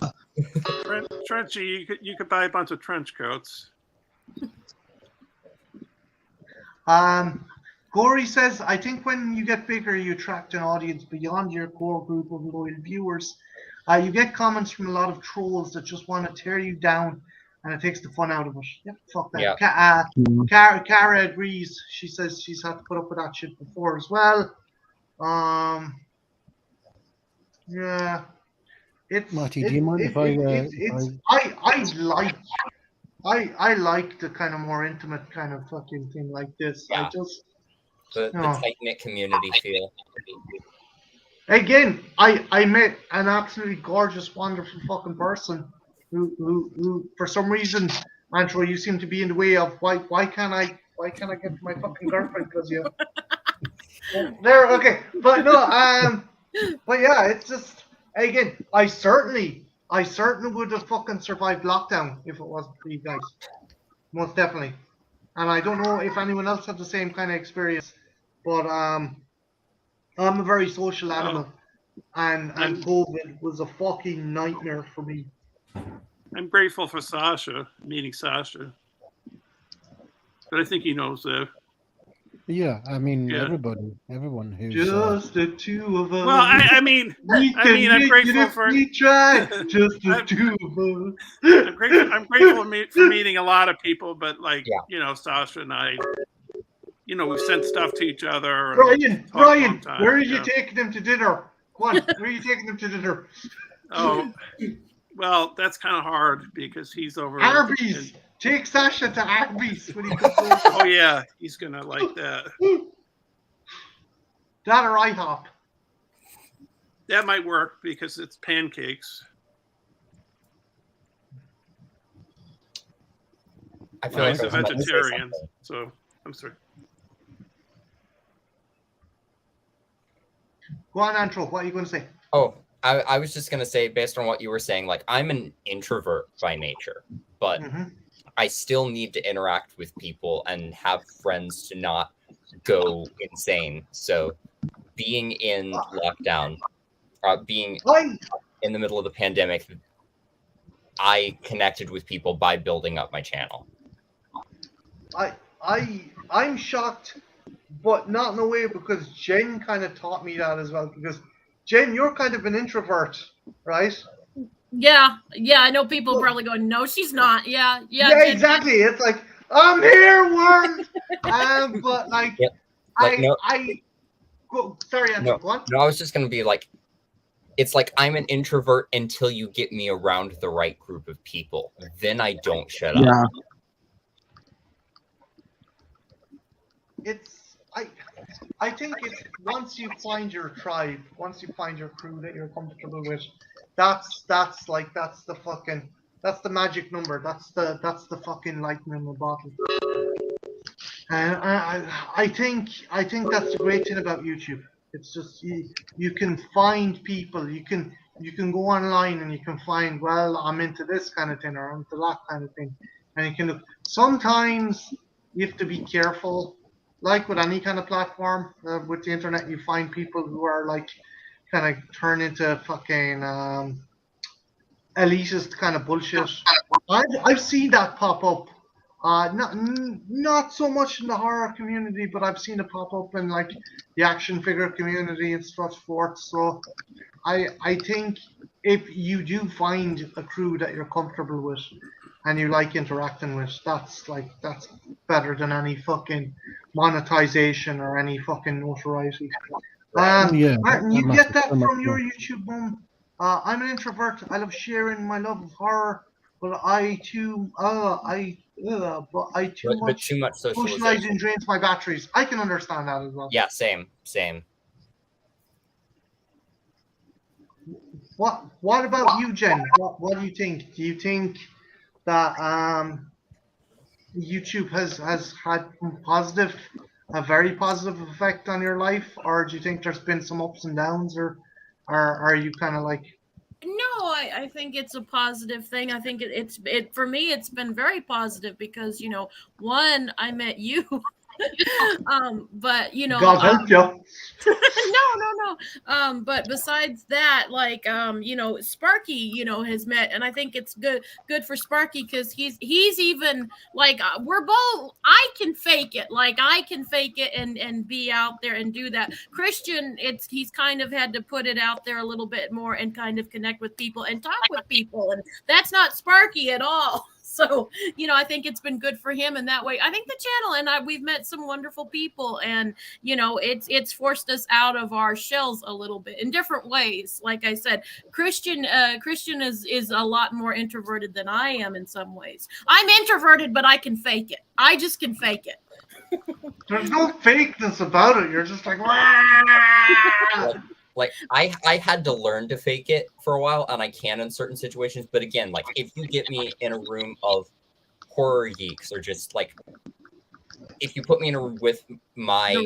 Trenchy, you could buy a bunch of trench coats. Gory says, I think when you get bigger, you attract an audience beyond your core group of loyal viewers. You get comments from a lot of trolls that just want to tear you down, and it takes the fun out of it. Yep, fuck that. Yeah. Cara agrees. She says she's had to put up with that shit before as well. Yeah. Marty, do you mind if I like the kind of more intimate kind of fucking thing like this. Yeah. The tight-knit community feel. Again, I met an absolutely gorgeous, wonderful fucking person who for some reason, Andrew, you seem to be in the way of why can't I get my fucking girlfriend because you There, okay, but no, but yeah, it's just again, I certainly would have fucking survived lockdown if it wasn't for you guys, most definitely. And I don't know if anyone else had the same kind of experience, but I'm a very social animal, and COVID was a fucking nightmare for me. I'm grateful for Sasha, meeting Sasha. But I think he knows that. Yeah, I mean, Yeah. everyone who's Just the two of us. Well, I mean, I'm grateful for. We tried, just the two of us. I'm grateful for meeting a lot of people, but like Sasha and I, we've sent stuff to each other. Brian, where are you taking him to dinner? Go on, where are you taking him to dinner? Oh, well, that's kind of hard because he's over. Arby's. Take Sasha to Arby's when he comes over. Oh yeah, he's gonna like that. That or IHOP. That might work because it's pancakes. I feel like he's a vegetarian, so I'm sorry. Go on, Antro. What are you going to say? Oh, I was just going to say, based on what you were saying, like I'm an introvert by nature, but I still need to interact with people and have friends to not go insane. So being in lockdown, being in the middle of the pandemic, I connected with people by building up my channel. I'm shocked, but not in a way, because Jen kind of taught me that as well. Because Jen, you're kind of an introvert, right? Yeah. I know people probably going, no, she's not. Yeah, Jen, exactly. It's like, I'm here, world. But like, yep. Sorry, Andrew. Go on. No, I was just gonna be like, it's like I'm an introvert until you get me around the right group of people. Then I don't shut up. I think it's once you find your tribe, once you find your crew that you're comfortable with, that's the magic number. That's the fucking lightning in the bottle. And I think that's the great thing about YouTube. It's just you can find people. You can go online and you can find, well, I'm into this kind of thing or I'm into that kind of thing, and you can look. Sometimes you have to be careful. Like with any kind of platform, with the internet, you find people who are like kind of turn into fucking elitist kind of bullshit. I've seen that pop up. Not so much in the horror community, but I've seen it pop up in like the action figure community and stuff forth. So I think if you do find a crew that you're comfortable with and you like interacting with, that's better than any fucking monetization or any fucking notoriety. Martin, you get that from your YouTube boom. I'm an introvert. I love sharing my love of horror, but too much socializing drains my batteries. I can understand that as well. Yeah, same. What about you, Jen? What do you think? Do you think that YouTube has had a very positive effect on your life, or do you think there's been some ups and downs, or are you kind of like? No, I think it's a positive thing. I think it for me, it's been very positive because, one, I met you. But God help you. No. But besides that, like, Sparky, has met, and I think it's good for Sparky because he's even like, we're both. I can fake it, like I can fake it and be out there and do that. Christian, he's kind of had to put it out there a little bit more and kind of connect with people and talk with people, and that's not Sparky at all. So, I think it's been good for him in that way. I think the channel and we've met some wonderful people, and it's forced us out of our shells a little bit in different ways. Like I said, Christian is a lot more introverted than I am in some ways. I'm introverted, but I can fake it. I just can fake it. There's no fakeness about it. You're just like, like I had to learn to fake it for a while, and I can in certain situations. But again, like if you get me in a room of horror geeks, or just like if you put me in a room with my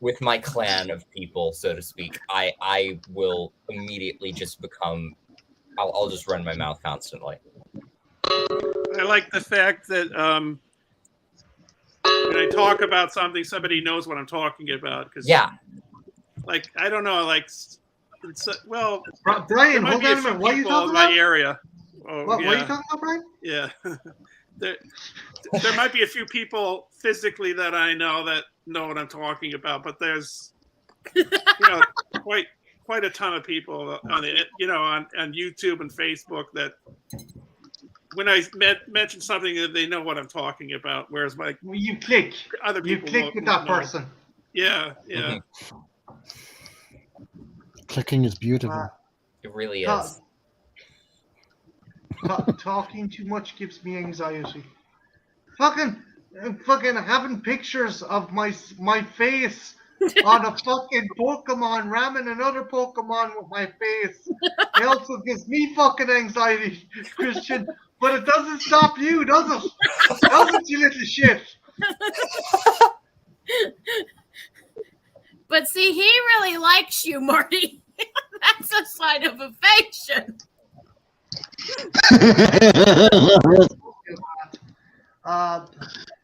with my clan of people, so to speak, I will immediately just become. I'll just run my mouth constantly. I like the fact that when I talk about something, somebody knows what I'm talking about. Cause Yeah. Like, I don't know, like, well, Brian, there might hold be a on a few minute. What are you people talking in my about? area. Oh, What yeah. are you talking about, Brian? Yeah. there might be a few people physically that I know that know what I'm talking about, but there's, quite a ton of people on it, on YouTube and Facebook that when I mention something that they know what I'm talking about, whereas you click, other people you click with that person. Yeah. Mm-hmm. Clicking is beautiful. It really is. Talking too much gives me anxiety. Fucking having pictures of my face on a fucking Pokemon, ramming another Pokemon with my face. It also gives me fucking anxiety, Christian. But it doesn't stop you, does it? Does it, you little shit? But see, he really likes you, Marty. That's a sign of affection.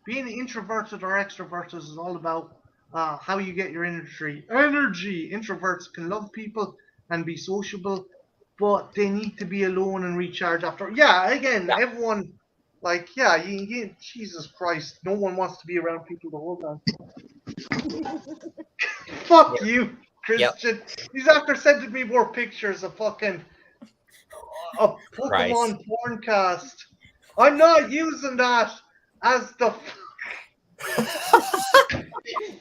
Being introverted or extroverted is all about how you get your energy. Introverts can love people and be sociable, but they need to be alone and recharge after. Yeah, again, everyone, Jesus Christ, no one wants to be around people the whole time. Fuck you, Christian. Yep. He's after sending me more pictures of fucking a Pokemon porncast. I'm not using that as the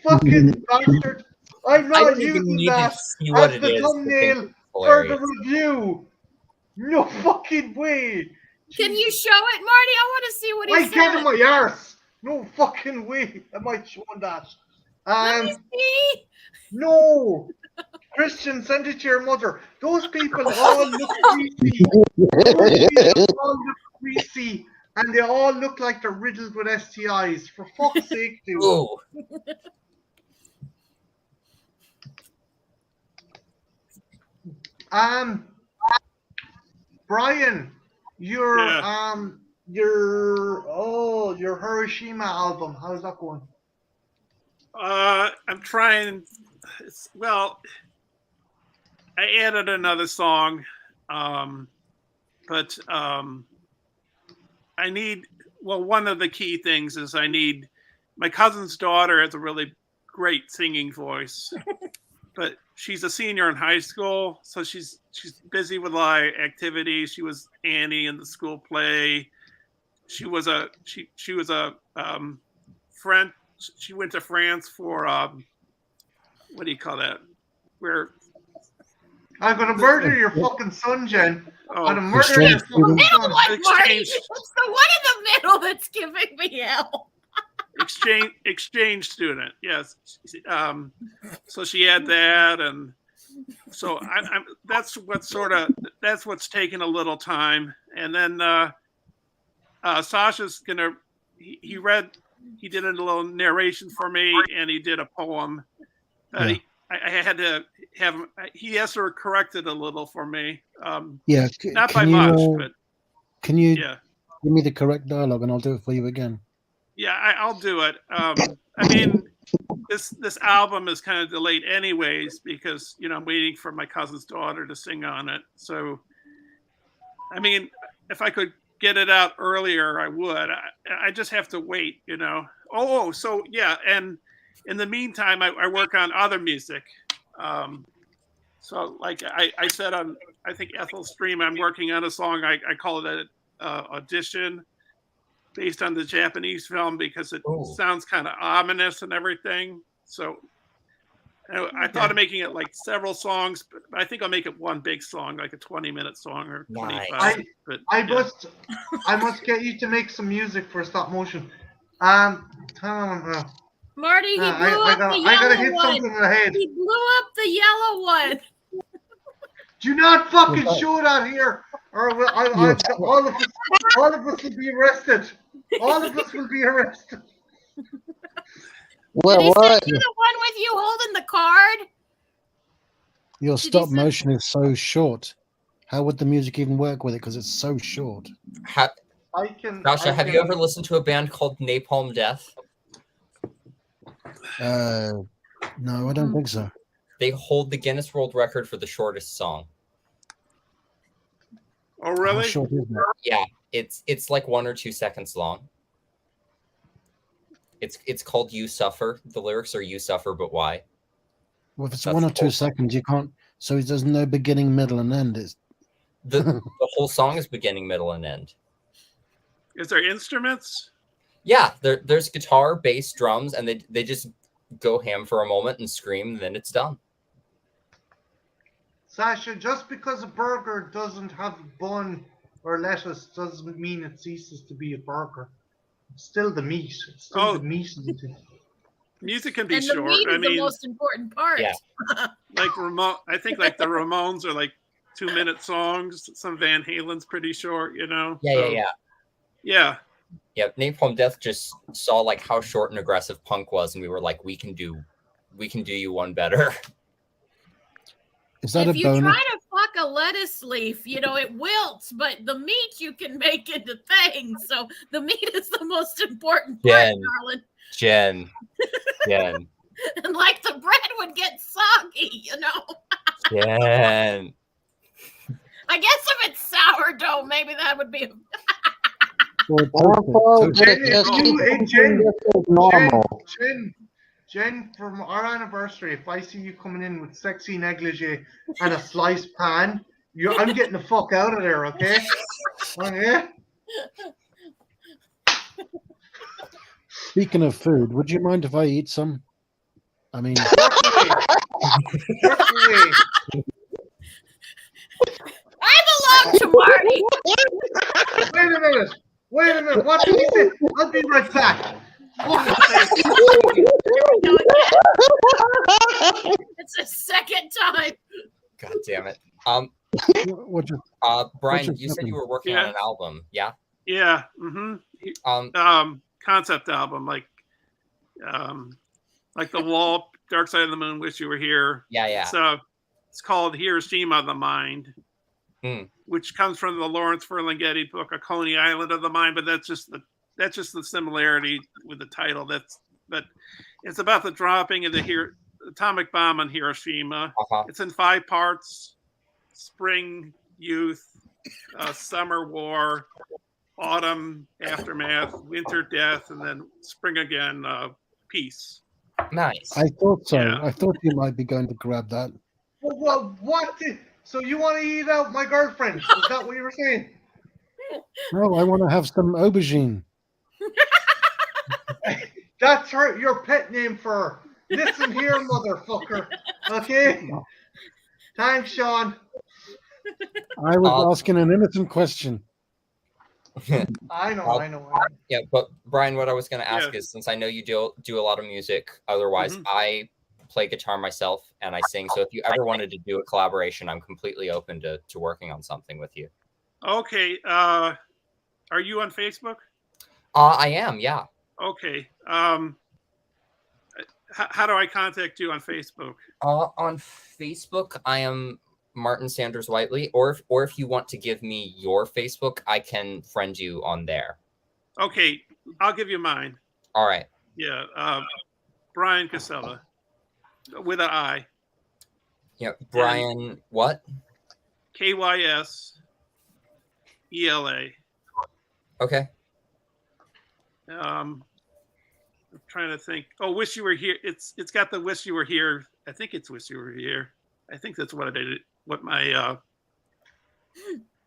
fucking bastard. I'm not using that as the thumbnail for the review. No fucking way. Can you show it, Marty? I want to see what he said. I get in my arse. No fucking way am I showing that. Let me see. No. Christian, send it to your mother. Those people all look greasy. And they all look like they're riddled with STIs. For fuck's sake, dude. Oh. Brian, your Hiroshima album, how's that going? I'm trying. Well, I added another song, but I need. Well, one of the key things is I need. My cousin's daughter has a really great singing voice, but she's a senior in high school, so she's busy with a lot of activities. She was Annie in the school play. She was a friend. She went to France for what do you call that? Where I'm gonna murder your fucking son, Jen. Oh, I'm gonna murder your fucking son. Marty. It's the one in the middle that's giving me hell. Exchange student, yes. So she had that, and so that's what's taken a little time. And then Sasha's gonna. He did a little narration for me, and he did a poem. I had to have him. He has to correct it a little for me. Not by much, but can you give me the correct dialogue, and I'll do it for you again. Yeah, I'll do it. I mean, this album is kind of delayed anyways because I'm waiting for my cousin's daughter to sing on it. So, I mean, if I could get it out earlier, I would. I just have to wait, Oh, so yeah, and in the meantime, I work on other music. So, like I said on, I think Ethel's stream, I'm working on a song. I call it an audition, based on the Japanese film because it sounds kind of ominous and everything. So I thought of making it like several songs, but I think I'll make it one big song, like a 20-minute song or 25. I must get you to make some music for stop motion. Marty, he blew up the yellow one. I gotta hit something in the head. He blew up the yellow one. Do not fucking show that here, or all of us will be arrested. All of us will be arrested. What? Did he What? send you the one with you holding the card? Your Did he stop send- motion is so short. How would the music even work with it? Because it's so short. Sasha, have you ever listened to a band called Napalm Death? No, I don't think so. They hold the Guinness World Record for the shortest song. Oh, How really? short is that? Yeah, it's like 1 or 2 seconds long. It's called "You Suffer." The lyrics are "You suffer, but why?" Well, if it's That's 1 or the 2 whole song. seconds, you can't. So there's no beginning, middle, and end. It's The whole song is beginning, middle, and end. Is there instruments? Yeah, there's guitar, bass, drums, and they just go ham for a moment and scream, and then it's done. Sasha, just because a burger doesn't have bun or lettuce doesn't mean it ceases to be a burger. It's still the meat. It's still the meat of the thing. Music can be And the short. meat I is the mean, most important part. Yeah. like I think like the Ramones are like 2-minute songs. Some Van Halen's pretty short, you know. Yeah. Napalm Death just saw like how short and aggressive punk was, and we were like, we can do you one better. Is that If a you bonus? try to fuck a lettuce leaf, it wilts, but the meat you can make into things. So the meat is the most important part, darling. Jen. And like the bread would get soggy, Jen. I guess if it's sourdough, maybe that would be. Jen, from our anniversary, if I see you coming in with sexy negligee and a sliced pan, I'm getting the fuck out of there, okay? Okay? Speaking of food, would you mind if I eat some? I mean, I belong to Marty. Wait a minute. What did he say? I'll be right back. It's a second time. God damn it. Brian, you said you were working on an album, yeah? Yeah. Concept album, like The Wall, Dark Side of the Moon, Wish You Were Here. Yeah. It's called Hiroshima of the Mind, which comes from the Lawrence Ferlinghetti book, A Coney Island of the Mind. But that's just the similarity with the title. But it's about the dropping of the atomic bomb on Hiroshima. It's in 5 parts: spring, youth, summer, war, autumn, aftermath, winter, death, and then spring again, peace. Nice. I thought so. Yeah. I thought you might be going to grab that. What? So you want to eat out my girlfriend? Is that what you were saying? No, I want to have some aubergine. That's your pet name for her. Listen here, motherfucker. Okay? Thanks, Sean. I was asking an innocent question. I know. Yeah, but Brian, what I was going to ask is, since I know you do a lot of music, otherwise I play guitar myself and I sing. So if you ever wanted to do a collaboration, I'm completely open to working on something with you. Okay. Are you on Facebook? I am, yeah. Okay. How do I contact you on Facebook? On Facebook, I am Martin Sanders Whiteley, or if you want to give me your Facebook, I can friend you on there. Okay, I'll give you mine. All right. Yeah, Brian Casella with an I. Yeah, Brian what? KYSELA. Okay. I'm trying to think. Oh, Wish You Were Here. It's got the Wish You Were Here. I think it's Wish You Were Here. I think that's what I did. What my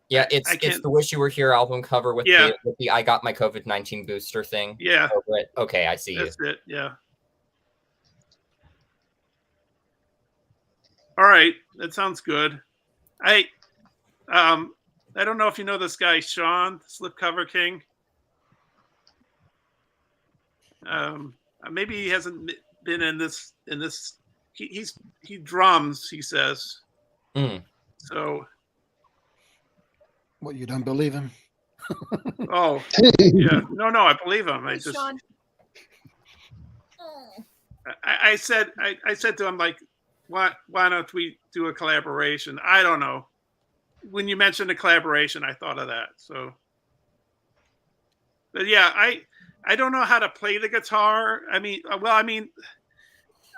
it's the Wish You Were Here album cover with the I got my COVID-19 booster thing. Yeah. Over it. Okay, I see That's you. it. Yeah. All right, that sounds good. I don't know if you know this guy Sean, Slipcover King. Maybe he hasn't been in this. He drums. He says. So. What, you don't believe him? Oh, yeah. No, I believe him. I just. Sean. I said to him, like, why don't we do a collaboration? I don't know. When you mentioned a collaboration, I thought of that. So, but yeah, I don't know how to play the guitar. I mean,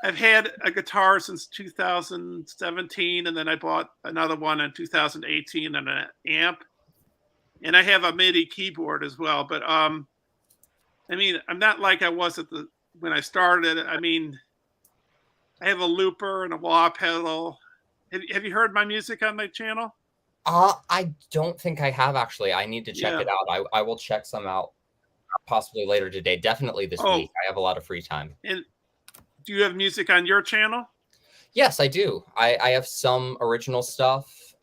I've had a guitar since 2017, and then I bought another one in 2018 and an amp, and I have a MIDI keyboard as well. But I mean, I'm not like I was when I started. I mean, I have a looper and a wah pedal. Have you heard my music on my channel? I don't think I have, actually. I need to check it out. I will check some out possibly later today. Definitely this week. I have a lot of free time. And do you have music on your channel? Yes, I do. I have some original stuff,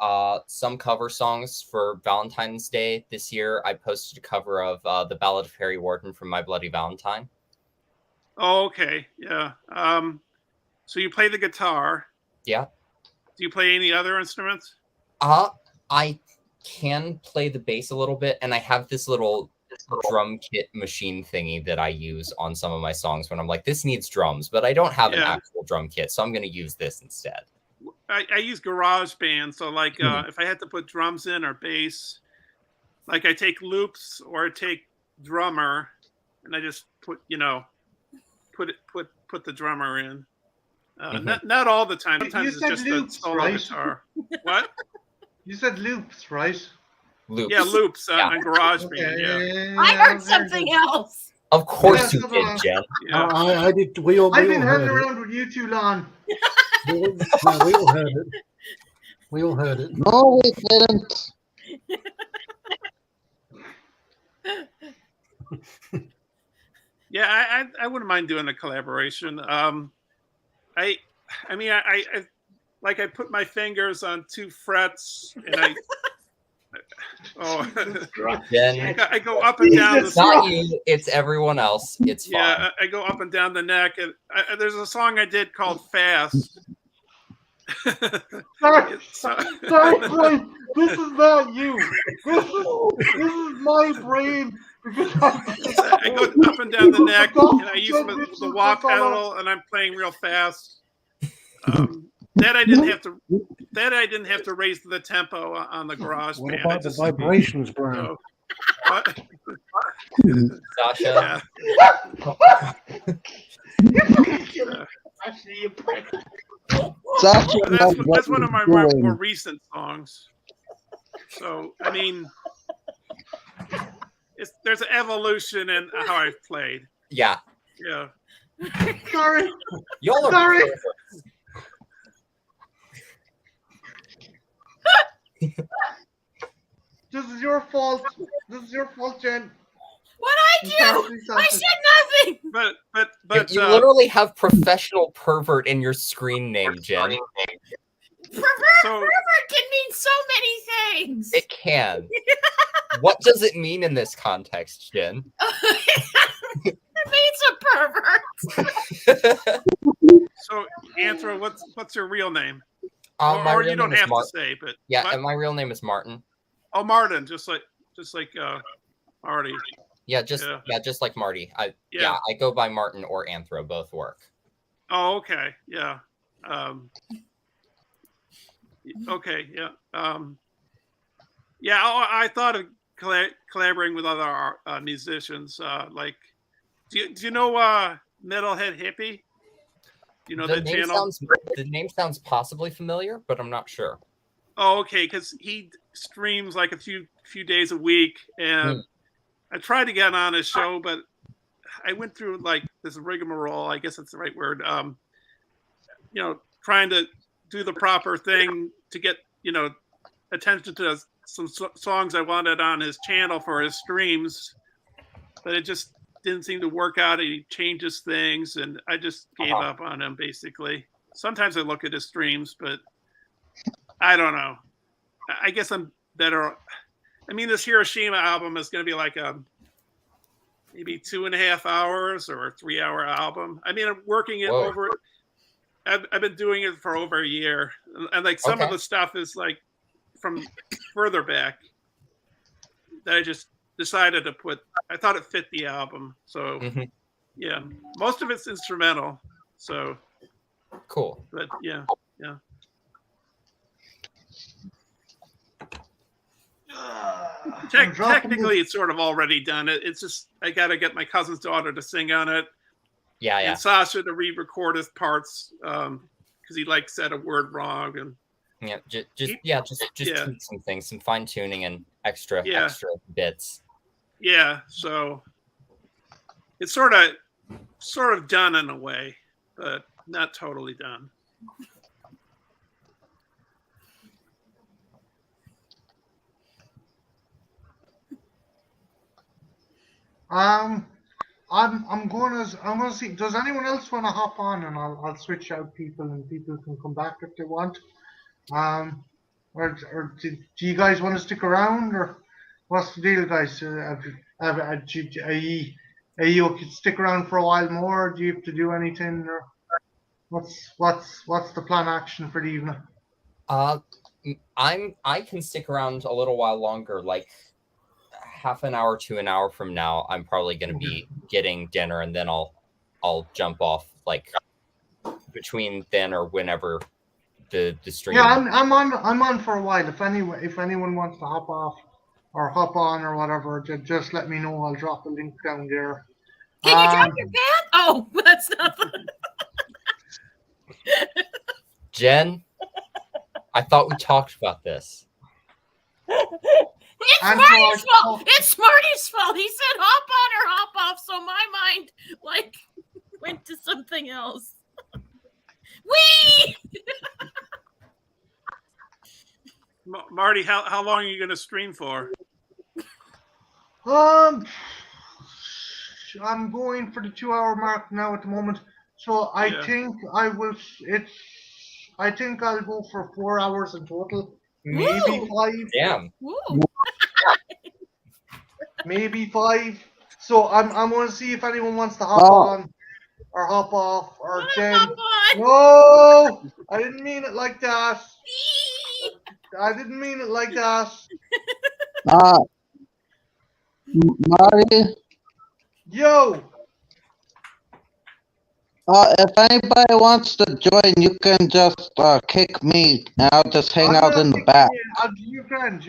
some cover songs for Valentine's Day this year. I posted a cover of The Ballad of Harry Warden from My Bloody Valentine. Oh, okay. Yeah. So you play the guitar. Yeah. Do you play any other instruments? I can play the bass a little bit, and I have this little drum kit machine thingy that I use on some of my songs when I'm like, this needs drums, but I don't have an actual drum kit, so I'm going to use this instead. I use GarageBand, so like if I had to put drums in or bass, like I take loops or I take drummer, and I just put the drummer in. Not all the time. Sometimes it's just loops, a solo guitar. What? You said loops, right? Loops. Yeah, loops on GarageBand. Yeah. I heard something else. Of course you did, Jen. Yeah. I did. I've been hanging around with you too long. We all heard it. We all heard it. No, we didn't. Yeah, I wouldn't mind doing a collaboration. I put my fingers on 2 frets and I go up and down. It's not you, it's everyone else. It's fine. Yeah, I go up and down the neck. And there's a song I did called "Fast." Sorry, Brian, this is not you. This is my brain. I go up and down the neck, and I use the wah pedal, and I'm playing real fast. That I didn't have to raise the tempo on the GarageBand. What about the vibrations, Brian? Sasha. That's one of my more recent songs. So I mean, there's an evolution in how I've played. Yeah. Yeah. Sorry. Y'all are sorry. This is your fault. This is your fault, Jen. What I do? I said nothing. But you literally have professional pervert in your screen name, Jen. Pervert can mean so many things. It can. What does it mean in this context, Jen? It means a pervert. So, Anthro, what's your real name? My or real you don't name is have to say, but yeah, what? and my real name is Martin. Oh, Martin, just like Marty. Yeah, just like Marty. I go by Martin or Anthro, both work. Oh, okay, yeah. Okay, yeah. I thought of collaborating with other musicians. Like, do you know Metalhead Hippie? You know that channel? The name sounds possibly familiar, but I'm not sure. Oh, okay, because he streams like a few days a week, and I tried to get on his show, but I went through like this rigmarole. I guess that's the right word. Trying to do the proper thing to get attention to some songs I wanted on his channel for his streams, but it just didn't seem to work out. He changes things, and I just gave up on him, basically. Sometimes I look at his streams, but I don't know. I guess I'm better. I mean, this Hiroshima album is going to be like maybe 2.5 hours or a 3-hour album. I mean, I'm working it over. I've been doing it for over a year, and like some of the stuff is like from further back that I just decided to put. I thought it fit the album, so yeah. Most of it's instrumental, So, Cool. but yeah. Technically, it's sort of already done. It's just I got to get my cousin's daughter to sing on it, Yeah. and Sasha to re-record his parts because he like said a word wrong and. Just tweak some things, some fine tuning and extra bits. Yeah, so it's sort of done in a way, but not totally done. I'm gonna see. Does anyone else want to hop on, and I'll switch out people, and people can come back if they want. Or do you guys want to stick around, or what's the deal, guys? Are you okay to stick around for a while more? Do you have to do anything, or what's the plan of action for the evening? I can stick around a little while longer, like half an hour to an hour from now. I'm probably going to be getting dinner, and then I'll jump off like between then or whenever the stream. Yeah, I'm on for a while. If anyone wants to hop off or hop on or whatever, just let me know. I'll drop a link down there. Can you drop your pants? Oh, that's not the... Jen, I thought we talked about this. It's Marty's fault. It's Marty's fault. He said hop on or hop off, so my mind like went to something else. Wee! Marty, how long are you going to stream for? I'm going for the 2-hour mark now at the moment. So I think I think I'll go for 4 hours in total. Maybe 5. Damn. Maybe 5. So I'm going to see if anyone wants to hop on or hop off or Jen. No, I didn't mean it like that. I didn't mean it like that. Marty? Yo! If anybody wants to join, you can just kick me, and I'll just hang out in the back. You're grand.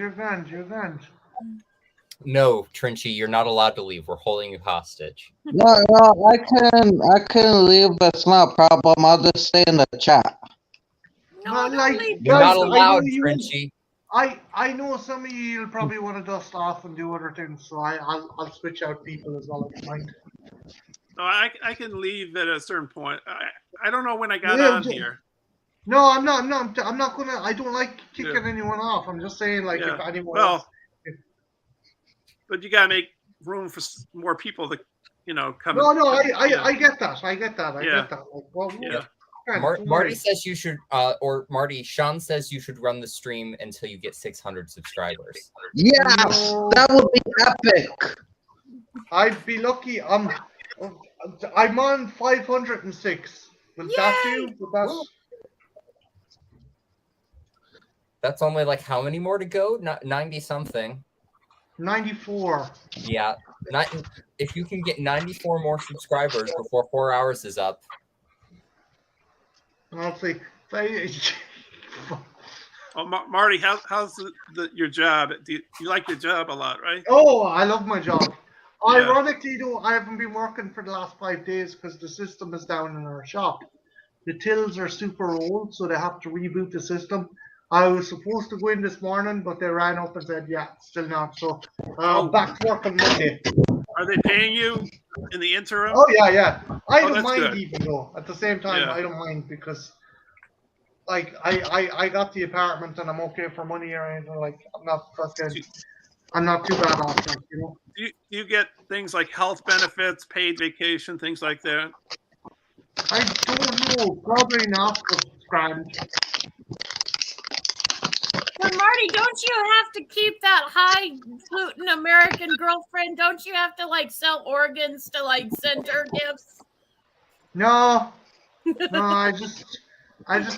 No, Trinchy, you're not allowed to leave. We're holding you hostage. No, I can leave. It's not a problem. I'll just stay in the chat. No, you're not allowed, Trinchy. I know some of you'll probably want to dust off and do other things, so I'll switch out people as well. I don't mind. No, I can leave at a certain point. I don't know when I got on here. No, I'm not gonna. I don't like kicking anyone off. I'm just saying, like, if anyone. Well, but you gotta make room for more people to, come. No, I get that. I get that. Like, well, Marty says you should, or Marty, Sean says you should run the stream until you get 600 subscribers. Yes, that would be epic. I'd be lucky. I'm on 506. Would that do? That's only like how many more to go? 90 something. 94. Yeah. If you can get 94 more subscribers before 4 hours is up. I'll see. Marty, how's your job? Do you like your job a lot, right? Oh, I love my job. Ironically, though, I haven't been working for the last 5 days because the system is down in our shop. The tills are super old, so they have to reboot the system. I was supposed to go in this morning, but they ran up and said, yeah, still not. So back to work on Monday. Are they paying you in the interim? Oh, yeah. I don't mind good. even though. At the same time, I don't mind because, like, I got the apartment and I'm okay for money or anything. Like, I'm not too bad off, like, Do you get things like health benefits, paid vacation, things like that? I don't know. Probably not, but it's grand. But Marty, don't you have to keep that highfalutin American girlfriend? Don't you have to like sell organs to like send her gifts? No, I just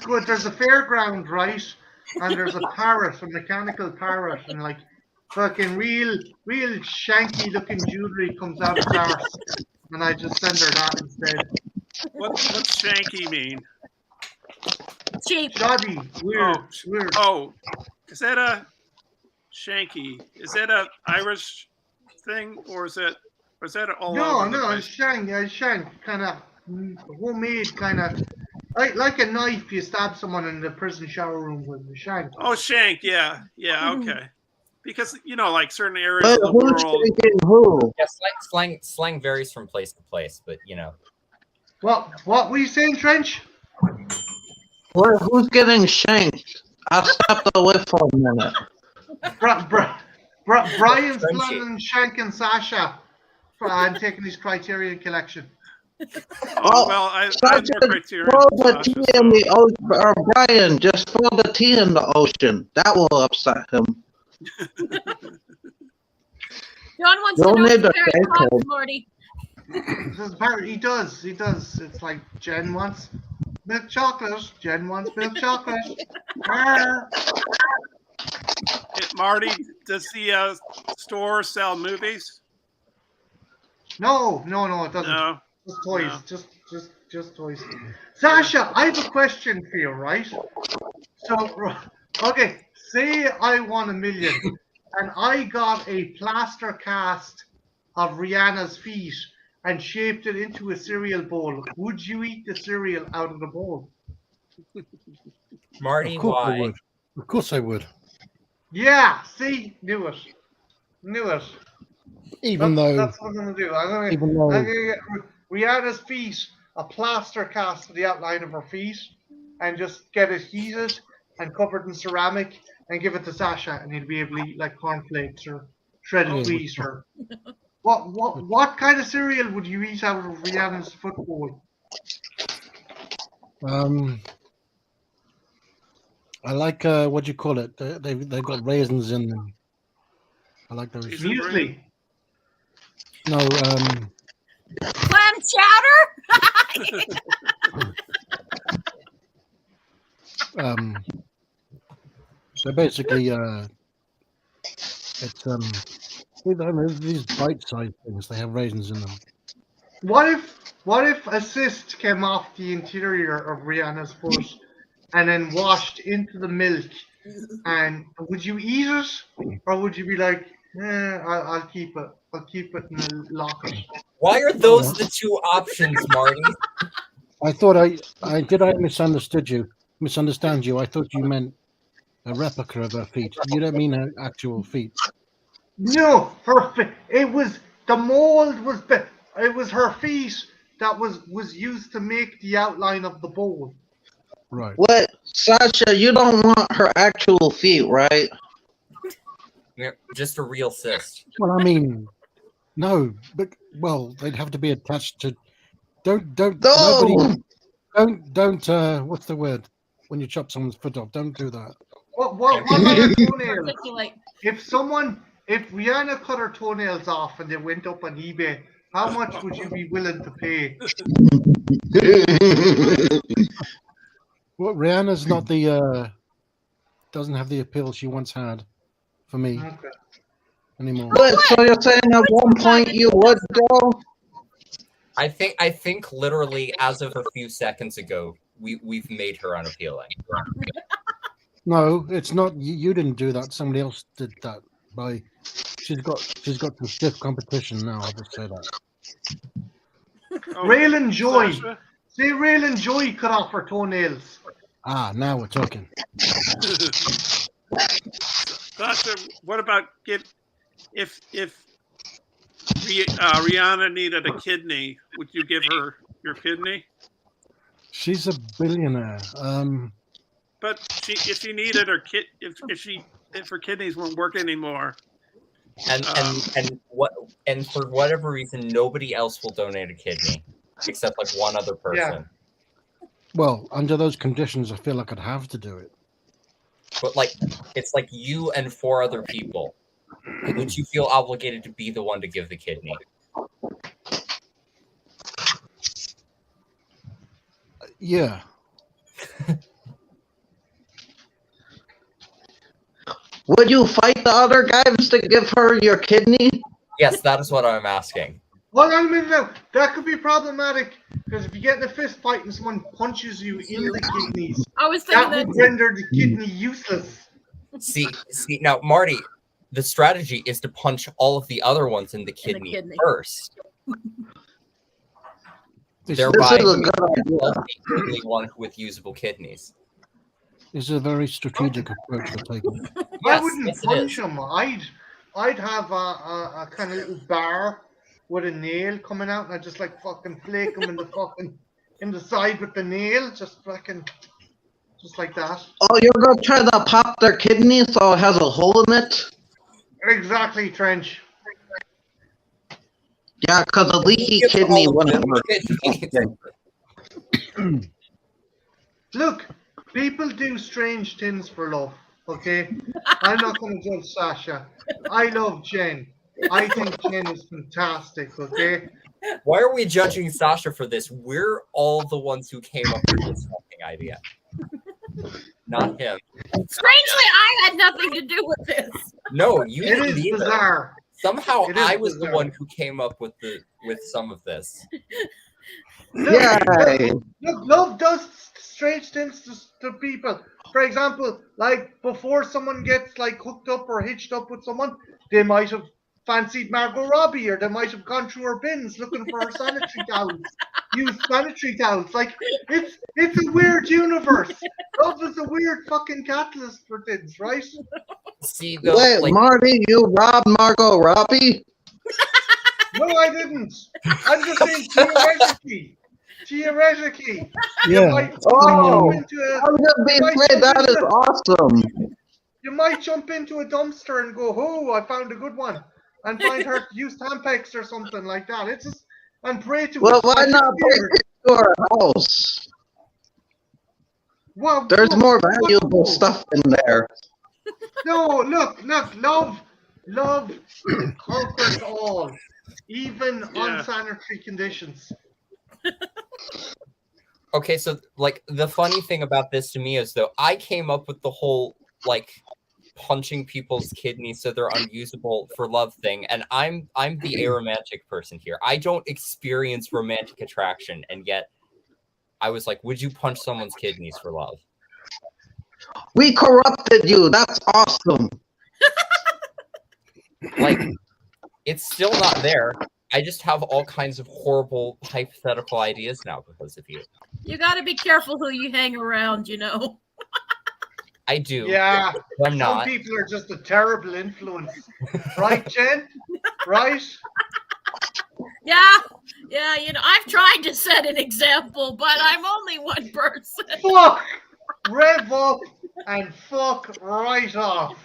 go. There's a fairground, right? And there's a parrot, a mechanical parrot, and like fucking real shanky looking jewelry comes out of the arse, and I just send her that instead. What's shanky mean? Cheap. Shoddy. Weird. Weird. Oh, is that a shanky? Is that a Irish thing, or is that all over the place? Shank, kind of homemade, kind of like a knife. You stab someone in the prison shower room with the shank. Oh, shank. Yeah. Okay. Because like certain areas But of the who's world. shanking who? Yeah, slang varies from place to place, but What were you saying, Trench? Who's getting shanked? I stepped away for a minute. Brian's Trenchy. planning shanking Sasha and taking his Criterion collection. Oh, well, I have more criteria. Throw the tea in the ocean, or Brian, just throw the tea in the ocean. That will upset him. John wants You'll to know need if a Barry shake talks, hole. Marty. He does. It's like Jen wants milk chocolate. Jen wants milk chocolate. Marty, does the store sell movies? No, it doesn't. No. Just toys. No. Just toys. Sasha, I have a question for you, right? So, okay, say I won $1 million and I got a plaster cast of Rihanna's feet and shaped it into a cereal bowl. Would you eat the cereal out of the bowl? Marty, Of course I why? would. Of course I would. Yeah, see, knew it. Even though That's what I'm gonna do. I'm even gonna though get Rihanna's feet, a plaster cast of the outline of her feet, and just get it heated and covered in ceramic, and give it to Sasha, and he'll be able to eat like cornflakes or shredded wheat or what kind of cereal would you eat out of Rihanna's foot bowl? I like what do you call it? They've got raisins in them. I like those. Muesli. No, Clam chowder? they're basically it's these bite-sized things. They have raisins in them. What if a cyst came off the interior of Rihanna's foot and then washed into the milk? And would you eat it, or would you be like, I'll keep it. I'll keep it in a locker. Why are those the two options, Marty? I thought I misunderstood you. Misunderstand you. I thought you meant a replica of her feet. You don't mean her actual feet. No, it was the mold was it was her feet that was used to make the outline of the bowl. Right. What, Sasha? You don't want her actual feet, right? Yeah, just a real cyst. Well, I mean, no, but they'd have to be attached to. Don't. No! Nobody, don't. What's the word when you chop someone's foot off? Don't do that. What about her toenails? Articulate. If Rihanna cut her toenails off and they went up on eBay, how much would you be willing to pay? Well, Rihanna's not the doesn't have the appeal she once had for me Okay. anymore. What? So you're saying at one point you would go? I think literally as of a few seconds ago, we've made her unappealing. No, it's not. You didn't do that. Somebody else did that. She's got some stiff competition now. I'll just say that. Raylan Joy. Sasha? Say Raylan Joy cut off her toenails. Ah, now we're talking. Sasha, what about if Rihanna needed a kidney, would you give her your kidney? She's a billionaire. But if she needed her if her kidneys weren't working anymore, And for whatever reason, nobody else will donate a kidney except like one other person. Yeah. Well, under those conditions, I feel like I'd have to do it. But like it's like you and 4 other people. Would you feel obligated to be the one to give the kidney? Yeah. Would you fight the other guys to give her your kidney? Yes, that is what I'm asking. Well, I mean, no, that could be problematic Because if you get in a fist fight and someone punches you in the kidneys, I was thinking that that. would render the kidney useless. See, now, Marty, the strategy is to punch all of the other ones in the kidney, kidney. first. This Thereby, is a good idea. the only one with usable kidneys. is a very strategic approach you're taking. I Yes, wouldn't yes, it punch is. him. I'd have a kind of little bar with a nail coming out, and I just like fucking flake him in the side with the nail, just like that. Oh, you're gonna try to pop their kidney so it has a hole in it? Exactly, Trench. Yeah, because a leaky Give kidney all of wouldn't them work. kidneys. Look, people do strange things for love. Okay, I'm not going to judge Sasha. I love Jen. I think Jen is fantastic. Okay. Why are we judging Sasha for this? We're all the ones who came up with this fucking idea. Not him. Strangely, I had nothing to do with this. No, you It didn't is either. bizarre. Somehow It is I was the bizarre. one who came up with some of this. Yay! Look, love does strange things to people. For example, like before someone gets like hooked up or hitched up with someone, they might have fancied Margot Robbie, or they might have gone through her bins looking for her sanitary towels. Use sanitary towels. Like it's a weird universe. Love is a weird fucking catalyst for things, right? See, though, Wait, like, Marty, you robbed Margot Robbie? No, I didn't. I'm just saying theoretically. Theoretically. You Yeah. might Oh, jump into a, I was gonna you might say jump that is into- awesome. you might jump into a dumpster and go, "Oh, I found a good one," and find her used Tampax or something like that. It's just and pray to Well, it. why Like, not it's take weird. it to our house? Well, There's look, more look, valuable look. stuff in there. No, look, love conquers all, even Yeah. unsanitary conditions. okay, so like the funny thing about this to me is though I came up with the whole like punching people's kidneys so they're unusable for love thing, and I'm the aromantic person here. I don't experience romantic attraction, and yet I was like, would you punch someone's kidneys for love? We corrupted you. That's awesome. Like, it's still not there. I just have all kinds of horrible hypothetical ideas now because of you. You got to be careful who you hang around, you know. I do. Yeah, but I'm some not. people are just a terrible influence, right, Jen? Right? Yeah, you know, I've tried to set an example, but I'm only one person. Fuck, rev up and fuck right off.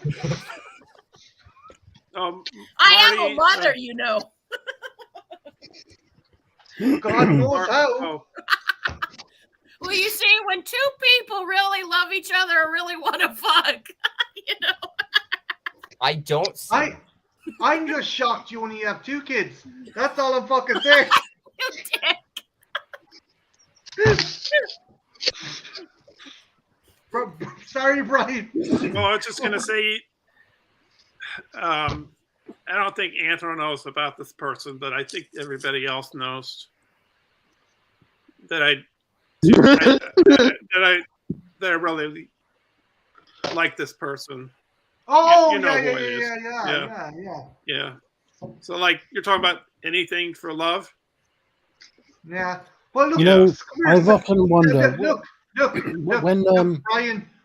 I am Marty, a mother, you know. God knows Mar- how. oh, Well, you see, when two people really love each other or really want to fuck, you know. I don't see. I'm just shocked you only have 2 kids. That's all I'm fucking saying. You dick. Sorry, Brian. well, I was just gonna say, I don't think Anthony knows about this person, but I think everybody else knows that I really like this person. Oh, You know yeah, who it is. Yeah. So, like, you're talking about anything for love? Yeah. Well, look, You know, come here, I've often wondered look, when look,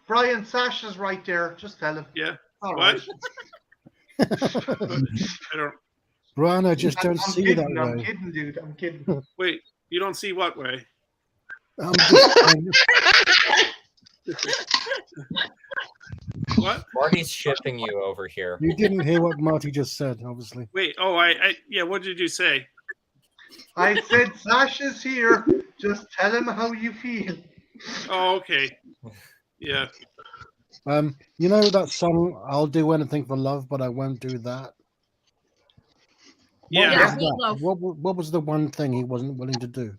Brian Sasha's right there. Just tell him. Yeah. All What? right. I don't. Brian, I just don't I'm see kidding, that I'm way. kidding, dude. I'm kidding. Wait, you don't see what way? I'm just saying, What? Marty's shipping you over here. you didn't hear what Marty just said, obviously. Wait. Oh, yeah. What did you say? I said Sasha's here. Just tell him how you feel. Oh, okay. Yeah. You know that song, I'll do anything for love, but I won't do that? Yeah. Yeah, What was that? Meatloaf. What was the one thing he wasn't willing to do?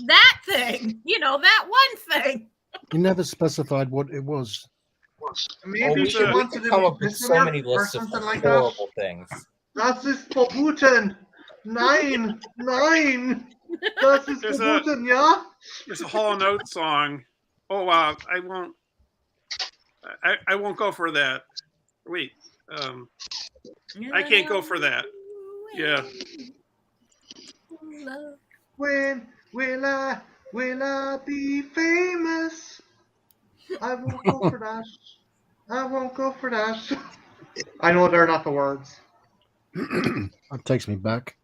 That thing, you know, that one thing. He never specified what it was. Maybe we she could wanted come to up be with so listener many or lists of something like that. horrible things. Das ist verboten. Nein. Das ist There's verboten, ja? There's a Hall & Oates song. Oh wow, I won't go for that. Wait, I can't go for that. Yeah. When will I be famous? I won't go for that. I won't go for that. I know they're not the words. That takes me back.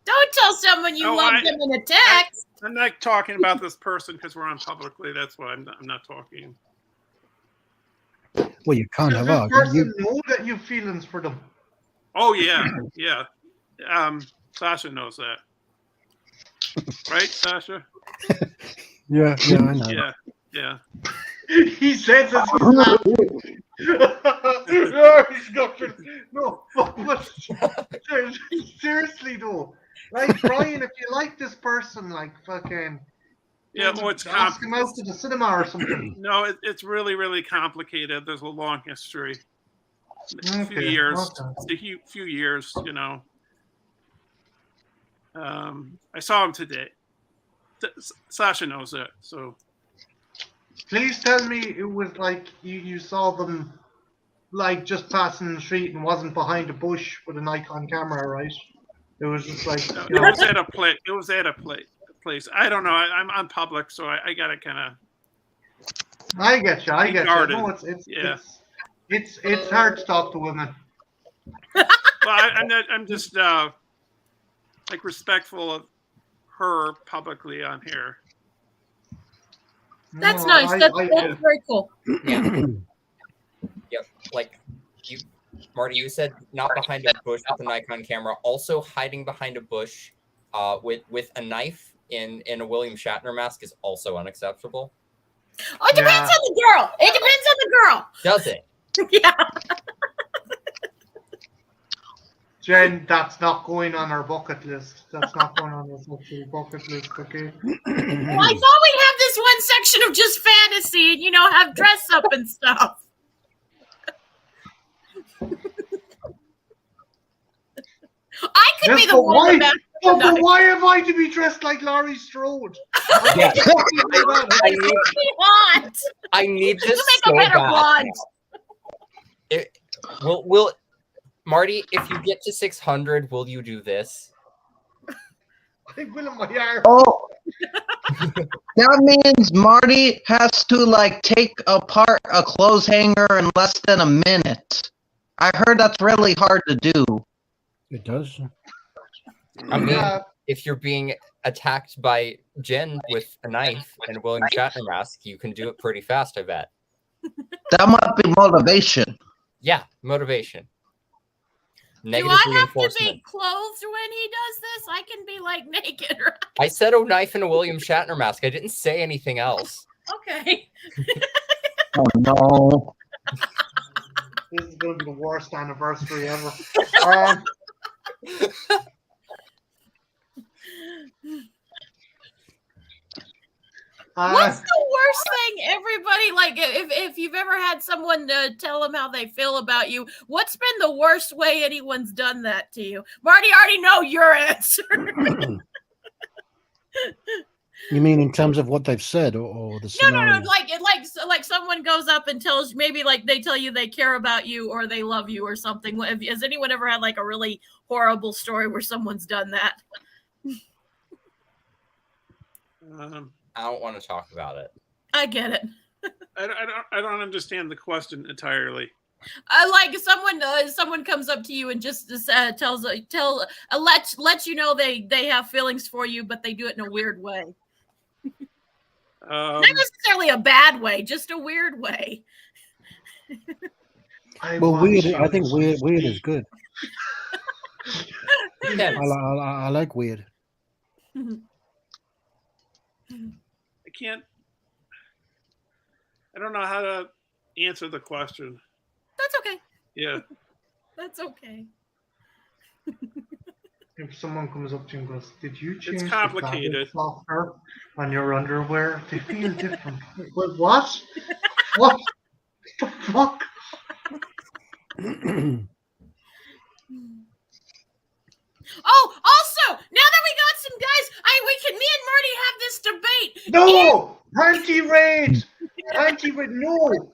Don't tell someone you Oh, love them in a text. I'm not talking about this person because we're on publicly. That's why I'm not talking. Well, you kind Does of this are. person know that you have feelings for them? Oh yeah, yeah. Sasha knows that, right, Sasha? Yeah, I know. Yeah. He says as he's laughing. No, he's not. No, but seriously though, like Brian, if you like this person, like fucking, Yeah, well, it's ask him out to the cinema or something. No, it's really, really complicated. There's a long history. A few Okay, years. okay. It's a few years, you know. I saw him today. Sasha knows that, so. Please tell me it was like you saw them like just passing the street and wasn't behind a bush with a Nikon camera, right? It was just like No, you it know, was at a place. It was at a place. I don't know. I'm on public, so I gotta kind of. I get you. Guarded. No, it's hard to talk to women. Well, I'm not. I'm just like respectful of her publicly on here. That's No, nice. That's very cool. Yeah. Yep. Like you, Marty, you said not behind a bush with a Nikon camera. Also, hiding behind a bush with a knife in a William Shatner mask is also unacceptable. Oh, it depends on the girl. It depends on the girl. Does it? Yeah. Jen, that's not going on our bucket list. That's not going on our sexual bucket list, okay? Well, I thought we'd have this one section of just fantasy and, have dress up and stuff. I could be the one that. But why am I to be dressed like Laurie Strode? Yeah. I need this you make so a better bad. blonde. Will Marty, if you get to 600, will you do this? I will in my arm. Oh, that means Marty has to take apart a clothes hanger in less than a minute. I heard that's really hard to do. It does. I mean, if you're being attacked by Jen with a knife and a William Shatner mask, you can do it pretty fast, I bet. That might be motivation. Yeah, motivation. Negative Do I have to reinforcement. be clothed when he does this? I can be naked, right? I said a knife and a William Shatner mask. I didn't say anything else. Okay. Oh no. This is going to be the worst anniversary ever. What's the worst thing everybody, if you've ever had someone tell them how they feel about you, what's been the worst way anyone's done that to you? Marty, I already know your answer. You mean in terms of what they've said or the scenario? No. Like someone goes up and tells, maybe they tell you they care about you or they love you or something. Has anyone ever had a really horrible story where someone's done that? I don't want to talk about it. I get it. I don't understand the question entirely. Someone comes up to you and just lets you know they have feelings for you, but they do it in a weird way. Not necessarily a bad way, just a weird way. Weird. I think weird is good. Yes. I like weird. I don't know how to answer the question. That's okay. Yeah. That's okay. If someone comes up to you and goes, "Did you change It's complicated. the fabric softener on your underwear? They feel different." What? What the fuck? Oh, also, now that we got some guys, me and Marty have this debate. No! Anti-raid! Anti-raid, no!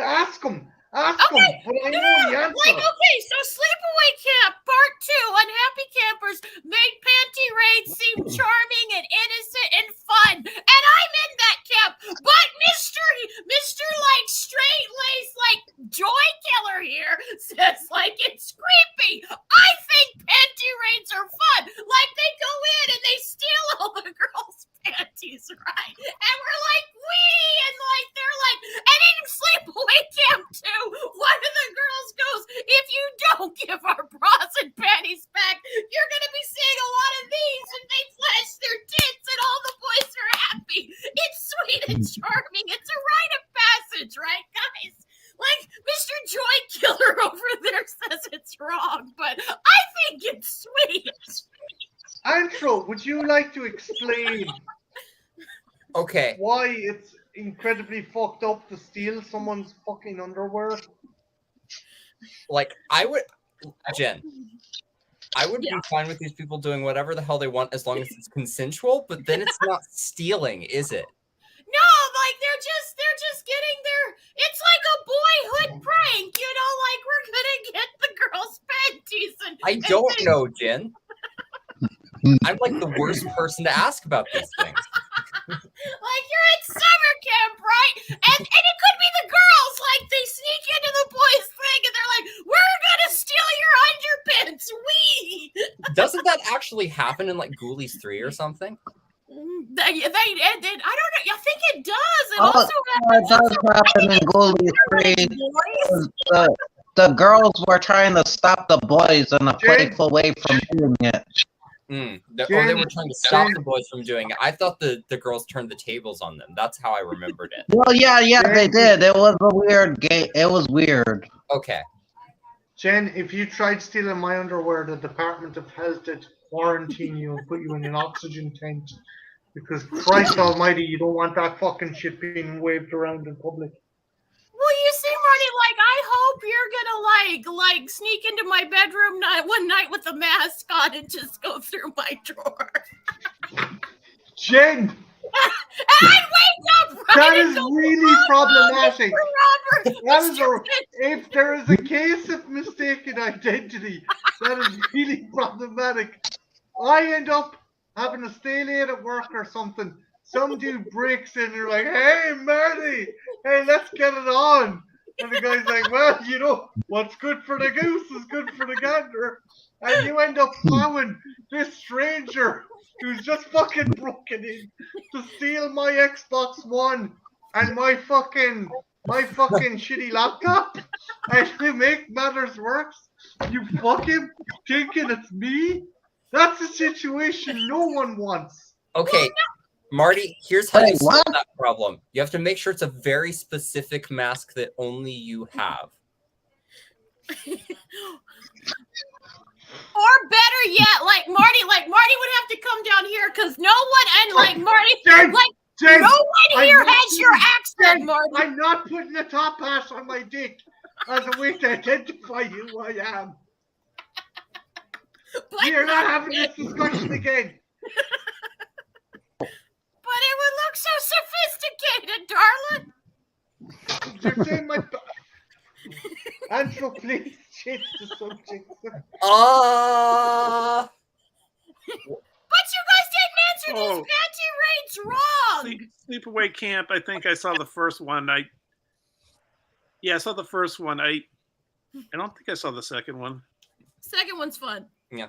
Ask him! Ask him! But I know the answer. Okay, so Sleepaway Camp Part 2, Unhappy Campers made Panty Raid seem charming and innocent and fun. And I'm in that camp. But Mr. like straight-laced like joy killer here says like it's creepy. I think Panty Raids are fun. Like they go in and they steal all the girls' panties, right? And we're like, and like they're like, and in Sleepaway Camp 2, one of the girls goes, if you don't give our bras and panties back, you're going to be seeing a lot of these. And they flash their tits and all the boys are happy. It's sweet and charming. It's a rite of passage, right, guys? Like Mr. Joy Killer over there says it's wrong, but I think it's sweet. Antro, would you like to explain why it's incredibly fucked up to steal someone's fucking underwear? Like, Jen, I would be fine with these people doing whatever the hell they want as long as it's consensual, but then it's not stealing, is it? No, like they're just getting it's like a boyhood prank, like we're gonna get the girls' panties and I don't know, Jen. I'm like the worst person to ask about these things. Like you're at summer camp, right? And it could be the girls, like they sneak into the boys' thing and they're like, we're gonna steal your underpants. Doesn't that actually happen in like Ghoulies 3 or something? They did. I don't know. I think it does. It It does happen in Ghoulies 3. The girls were trying to stop the boys in a playful way from doing it. They were trying to stop the boys from doing it. I thought the girls turned the tables on them. That's how I remembered it. Well, yeah, they did. It was a weird game. It was weird. Okay. Jen, if you tried stealing my underwear, the Department of Health did quarantine you and put you in an oxygen tent. Because Christ almighty, you don't want that fucking shit being waved around in public. Well, you see, Marty, like, I hope you're gonna like sneak into my bedroom one night with a mask on and just go through my drawer. Jen! And wake up right that is really problematic. If there is a case of mistaken identity, that is really problematic. I end up having to stay late at work or something. Some dude breaks in and you're like, hey, Marty, hey, let's get it on. And the guy's like, well, what's good for the goose is good for the gander. And you end up plowing this stranger who's just fucking broken in to steal my Xbox One and my fucking shitty laptop. And to make matters worse, you fucking thinking it's me? That's a situation no one wants. Okay, Marty, here's how you solve that problem. You have to make sure it's a very specific mask that only you have. Or better yet, like Marty would have to come down here because no one, and like Marty, Jen, no one here has your accent, Marty. I'm not putting a top hat on my dick as a way to identify who I am. We are not having this discussion again. But it would look so sophisticated, darling. You're saying my... Andrew, please change the subject. But you guys didn't answer these panty raids wrong. Sleepaway Camp, I think I saw the first one. I saw the first one. I don't think I saw the second one. Second one's fun. Yeah.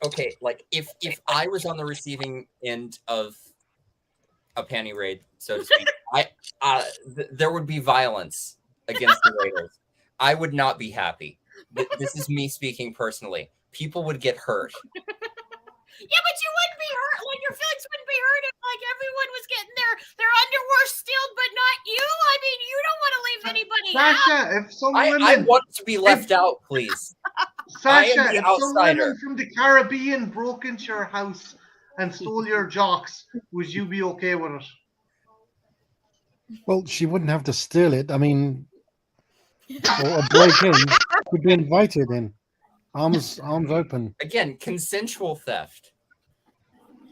Okay, like if I was on the receiving end of a panty raid, so to speak, there would be violence against the raiders. I would not be happy. This is me speaking personally. People would get hurt. Yeah, but you wouldn't be hurt. Like your feelings wouldn't be hurt if like everyone was getting their underwear stealed, but not you. I mean, you don't want to leave anybody Sasha, out. if some women... I want to be left out, please. Sasha, if some women from the Caribbean broke into your house and stole your jocks, would you be okay with it? Well, she wouldn't have to steal it. I mean, or break in. She'd be invited in. Arms open. Again, consensual theft.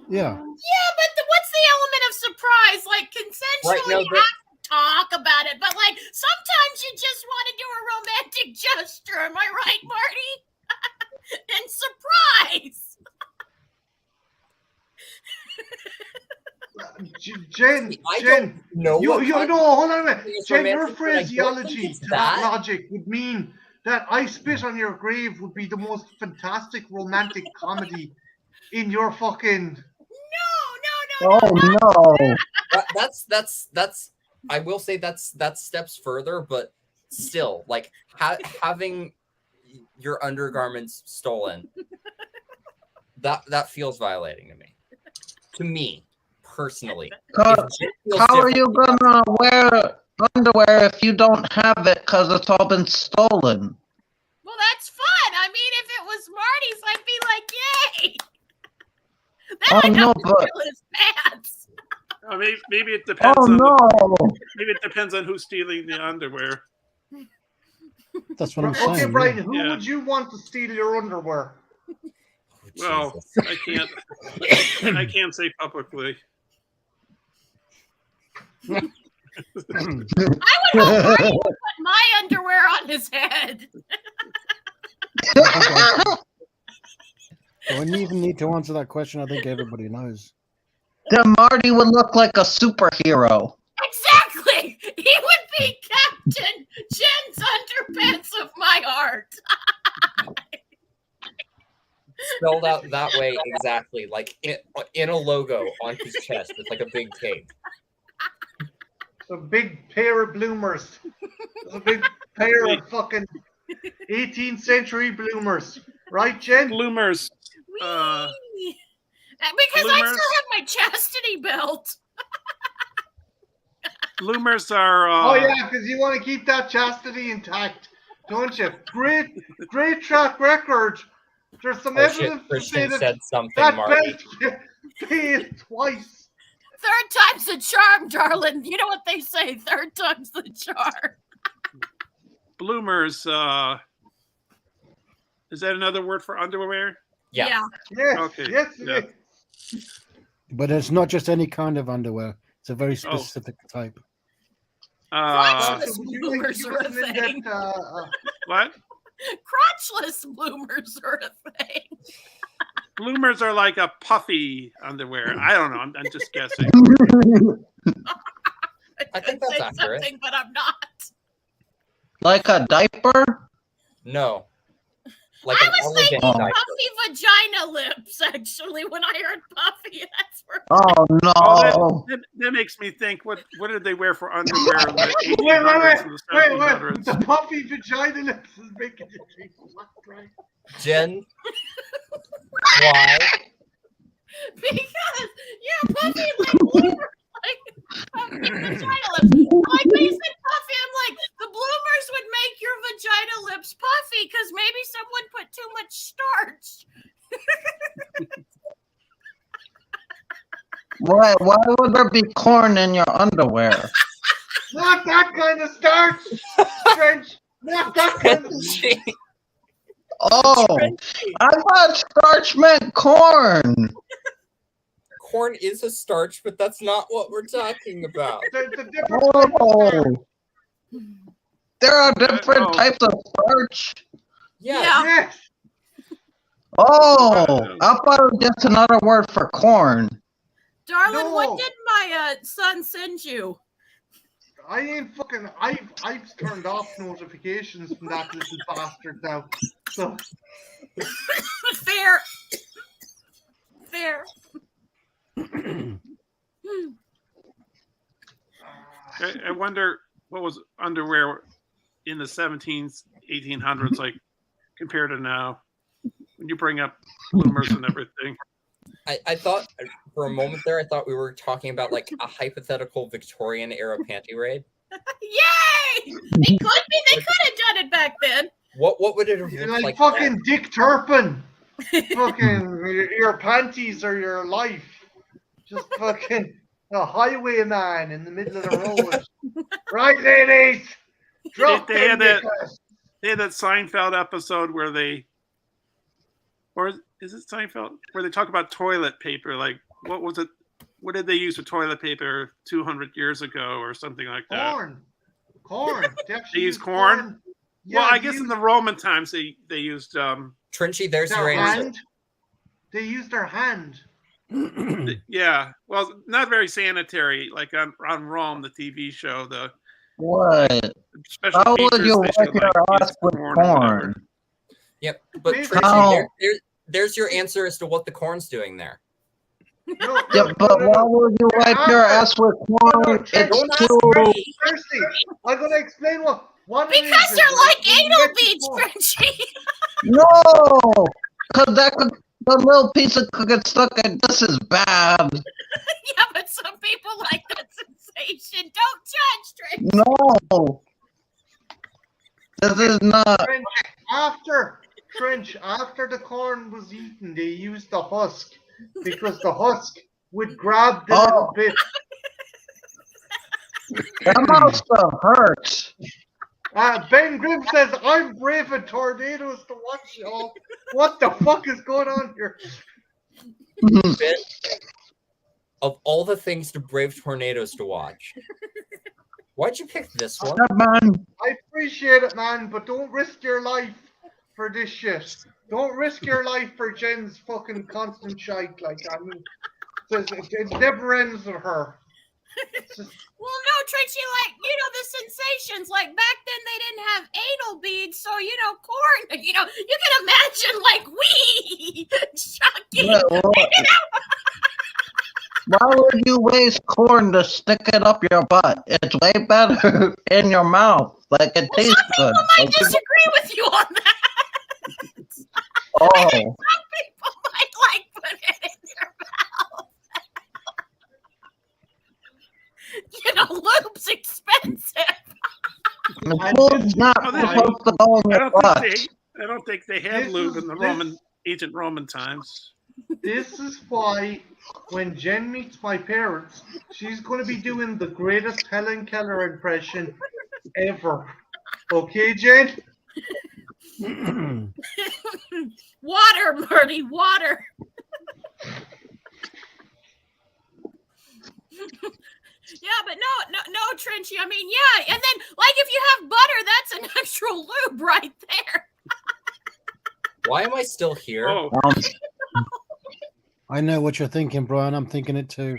Yeah. Yeah, but what's the element of surprise? Like consensually, Right, no, you have to talk about it, but like sometimes you just want to do a romantic gesture. Am I right, Marty? And surprise. Jen, I Jen, don't know. you know, hold on a minute. It's Jen, your romantic, but I don't think phraseology it's to that. that logic would mean that I Spit on Your Grave would be the most fantastic romantic comedy in your fucking. No. Oh no! That's. I will say that's steps further, but still, like having your undergarments stolen, that feels violating to me. To me, personally. How, It feels how are you different. gonna wear underwear if you don't have it because it's all been stolen? Well, that's fun. I mean, if it was Marty's, I'd be like, yay. Then Oh I'd no, have to but steal his pants. Maybe it depends oh on no! maybe it depends on who's stealing the underwear. That's what I'm Okay, saying. Brian, yeah. who Yeah. would you want to steal your underwear? Well, Jesus. I can't say publicly. I would hope Marty would put my underwear on his head. When you even need to answer that question, I think everybody knows. Then Marty would look like a superhero. Exactly. He would be Captain Jen's underpants of my heart. Spelled out that way exactly, like in a logo on his chest. It's like a big tape. A big pair of bloomers. A big pair of fucking 18th century bloomers. Right, Jen? Bloomers. Whee! Because I bloomers. still have my chastity belt. Bloomers are. Oh, yeah, because you want to keep that chastity intact, don't you? Great track record. There's some Oh shit, evidence to say Christian that said something, that Marty. belt failed twice. Third time's the charm, darling. You know what they say. Third time's the charm. Bloomers. Is that another word for underwear? Yeah. Yes, Okay, yes, it yeah. is. But it's not just any kind of underwear. It's a very specific type. Crotchless Would you like to bloomers give are us a an thing. in-depth, What? Crotchless bloomers are a thing. Bloomers are like a puffy underwear. I don't know. I'm just guessing. I think could that's say accurate. something, but I'm not. Like a diaper? No. Like I an was elegant thinking diaper. puffy vagina lips, actually, when I heard puffy. That's where Oh no! Oh, that makes me think. What did they wear for underwear in the 1800s and the wait. 1700s? The puffy vagina lips is making it taste what, right? Jen, why? because puffy like bloomers, like puffy vagina lips. Like when you said puffy, I'm like the bloomers would make your vagina lips puffy because maybe someone put too much starch. Why would there be corn in your underwear? Not that kind of starch, Trench. Not that kind of. Oh, I thought starch meant corn. Corn is a starch, but that's not what we're talking about. There's a different type of starch. Oh, there are different Oh. types of starch. Yeah. Yes. Oh, I thought it was just another word for corn. Darling, No. what did my son send you? I ain't fucking. I've turned off notifications from that little bastard now. So Fair. Fair. I wonder what was underwear in the 17th, 1800s like compared to now. When you bring up bloomers and everything. I thought for a moment there, I thought we were talking about like a hypothetical Victorian era panty raid. Yay! They could be. They could have done it back then. What would it have you're looked like like? fucking Dick Turpin. Fucking your panties are your life. Just fucking a highwayman in the middle of the road. Right, ladies. Drop They had them that- They had that Seinfeld episode where they or is it Seinfeld where they talk about toilet paper? Like, what was it? What did they use for toilet paper 200 years ago, or something like that? Corn. They use corn. Yeah, Well, I guess in the Roman times they used Trenchy, there's their your answer. hand. They used their hand. yeah. Well, not very sanitary. Like on Rome, the TV show, the What? special How would features you they wipe showed, your like, ass use with corn or whatever. corn? Yep, but How? Tracy, there's your answer as to what the corn's doing there. No, Yeah, but why would you wipe your ass with corn? It's Don't ask too. me. Seriously, I'm gonna explain what it is. Because they're like When you anal get to beads, corn- Frenchie. No, because the little piece of could stuck in. This is bad. Yeah, but some people like that sensation. Don't judge, Trench. No, this is not. After the corn was eaten, they used the husk because the husk would grab the little bit. That must have hurt. Ben Grimm says, I'm braving tornadoes to watch y'all. What the fuck is going on here? Ben, of all the things to brave tornadoes to watch, why'd you pick this one? Man. I appreciate it, man, but don't risk your life for this shit. Don't risk your life for Jen's fucking constant shite. Like, I mean, it never ends with her. Well, no, Trenchy, like, the sensations. Like, back then they didn't have anal beads, so, corn, you can imagine, like, we shocking. Why would you waste corn to stick it up your butt? It's way better in your mouth. Like, it tastes Some good. people might disagree with you on that. Oh. I think some people might put it in their mouth. Lube's expensive. Food's not supposed to go in your butt. I don't think they had lube in the ancient Roman times. This is why when Jen meets my parents, she's going to be doing the greatest Helen Keller impression ever. Okay, Jen? Water, Marty, water. Yeah, but no, Trenchy. I mean, yeah, and then like if you have butter, that's an actual lube right there. Why am I still here? Oh. I know what you're thinking, Brian. I'm thinking it too.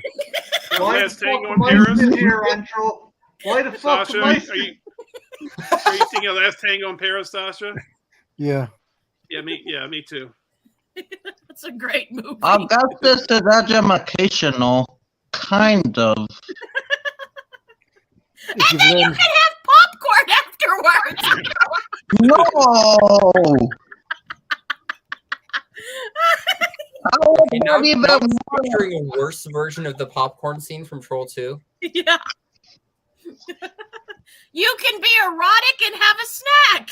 Why the fuck am I still here, Andrew? Why the fuck Sasha, am I are still you thinking of Last Tango in Paris, Sasha? Yeah. Yeah, me too. That's a great movie. Augustus is educational, kind of. And then you can have popcorn afterwards. No. Okay, now I'm picturing a worse version of the popcorn scene from Troll 2. Yeah. You can be erotic and have a snack.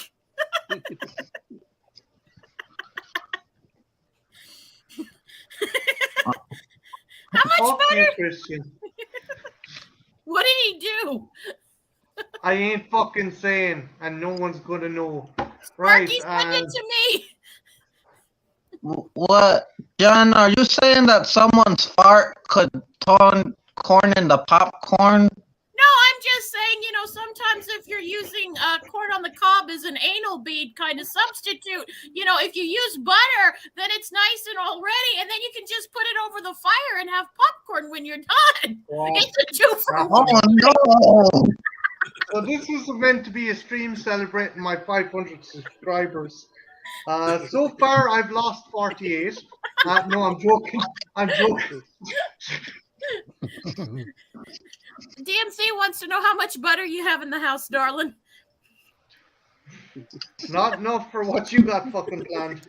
How much butter? Christian. What did he do? I ain't fucking saying, and no one's gonna know. Right? Marky, send it to me. What, John? Are you saying that someone's fart could turn corn into popcorn? No, I'm just saying, sometimes if you're using corn on the cob as an anal bead kind of substitute, if you use butter, then it's nice and all ready, and then you can just put it over the fire and have popcorn when you're done. It's a 2-for-1. Oh, no. So this was meant to be a stream celebrating my 500 subscribers. So far, I've lost 48. No, I'm joking. DMC wants to know how much butter you have in the house, darling. Not enough for what you got fucking planned.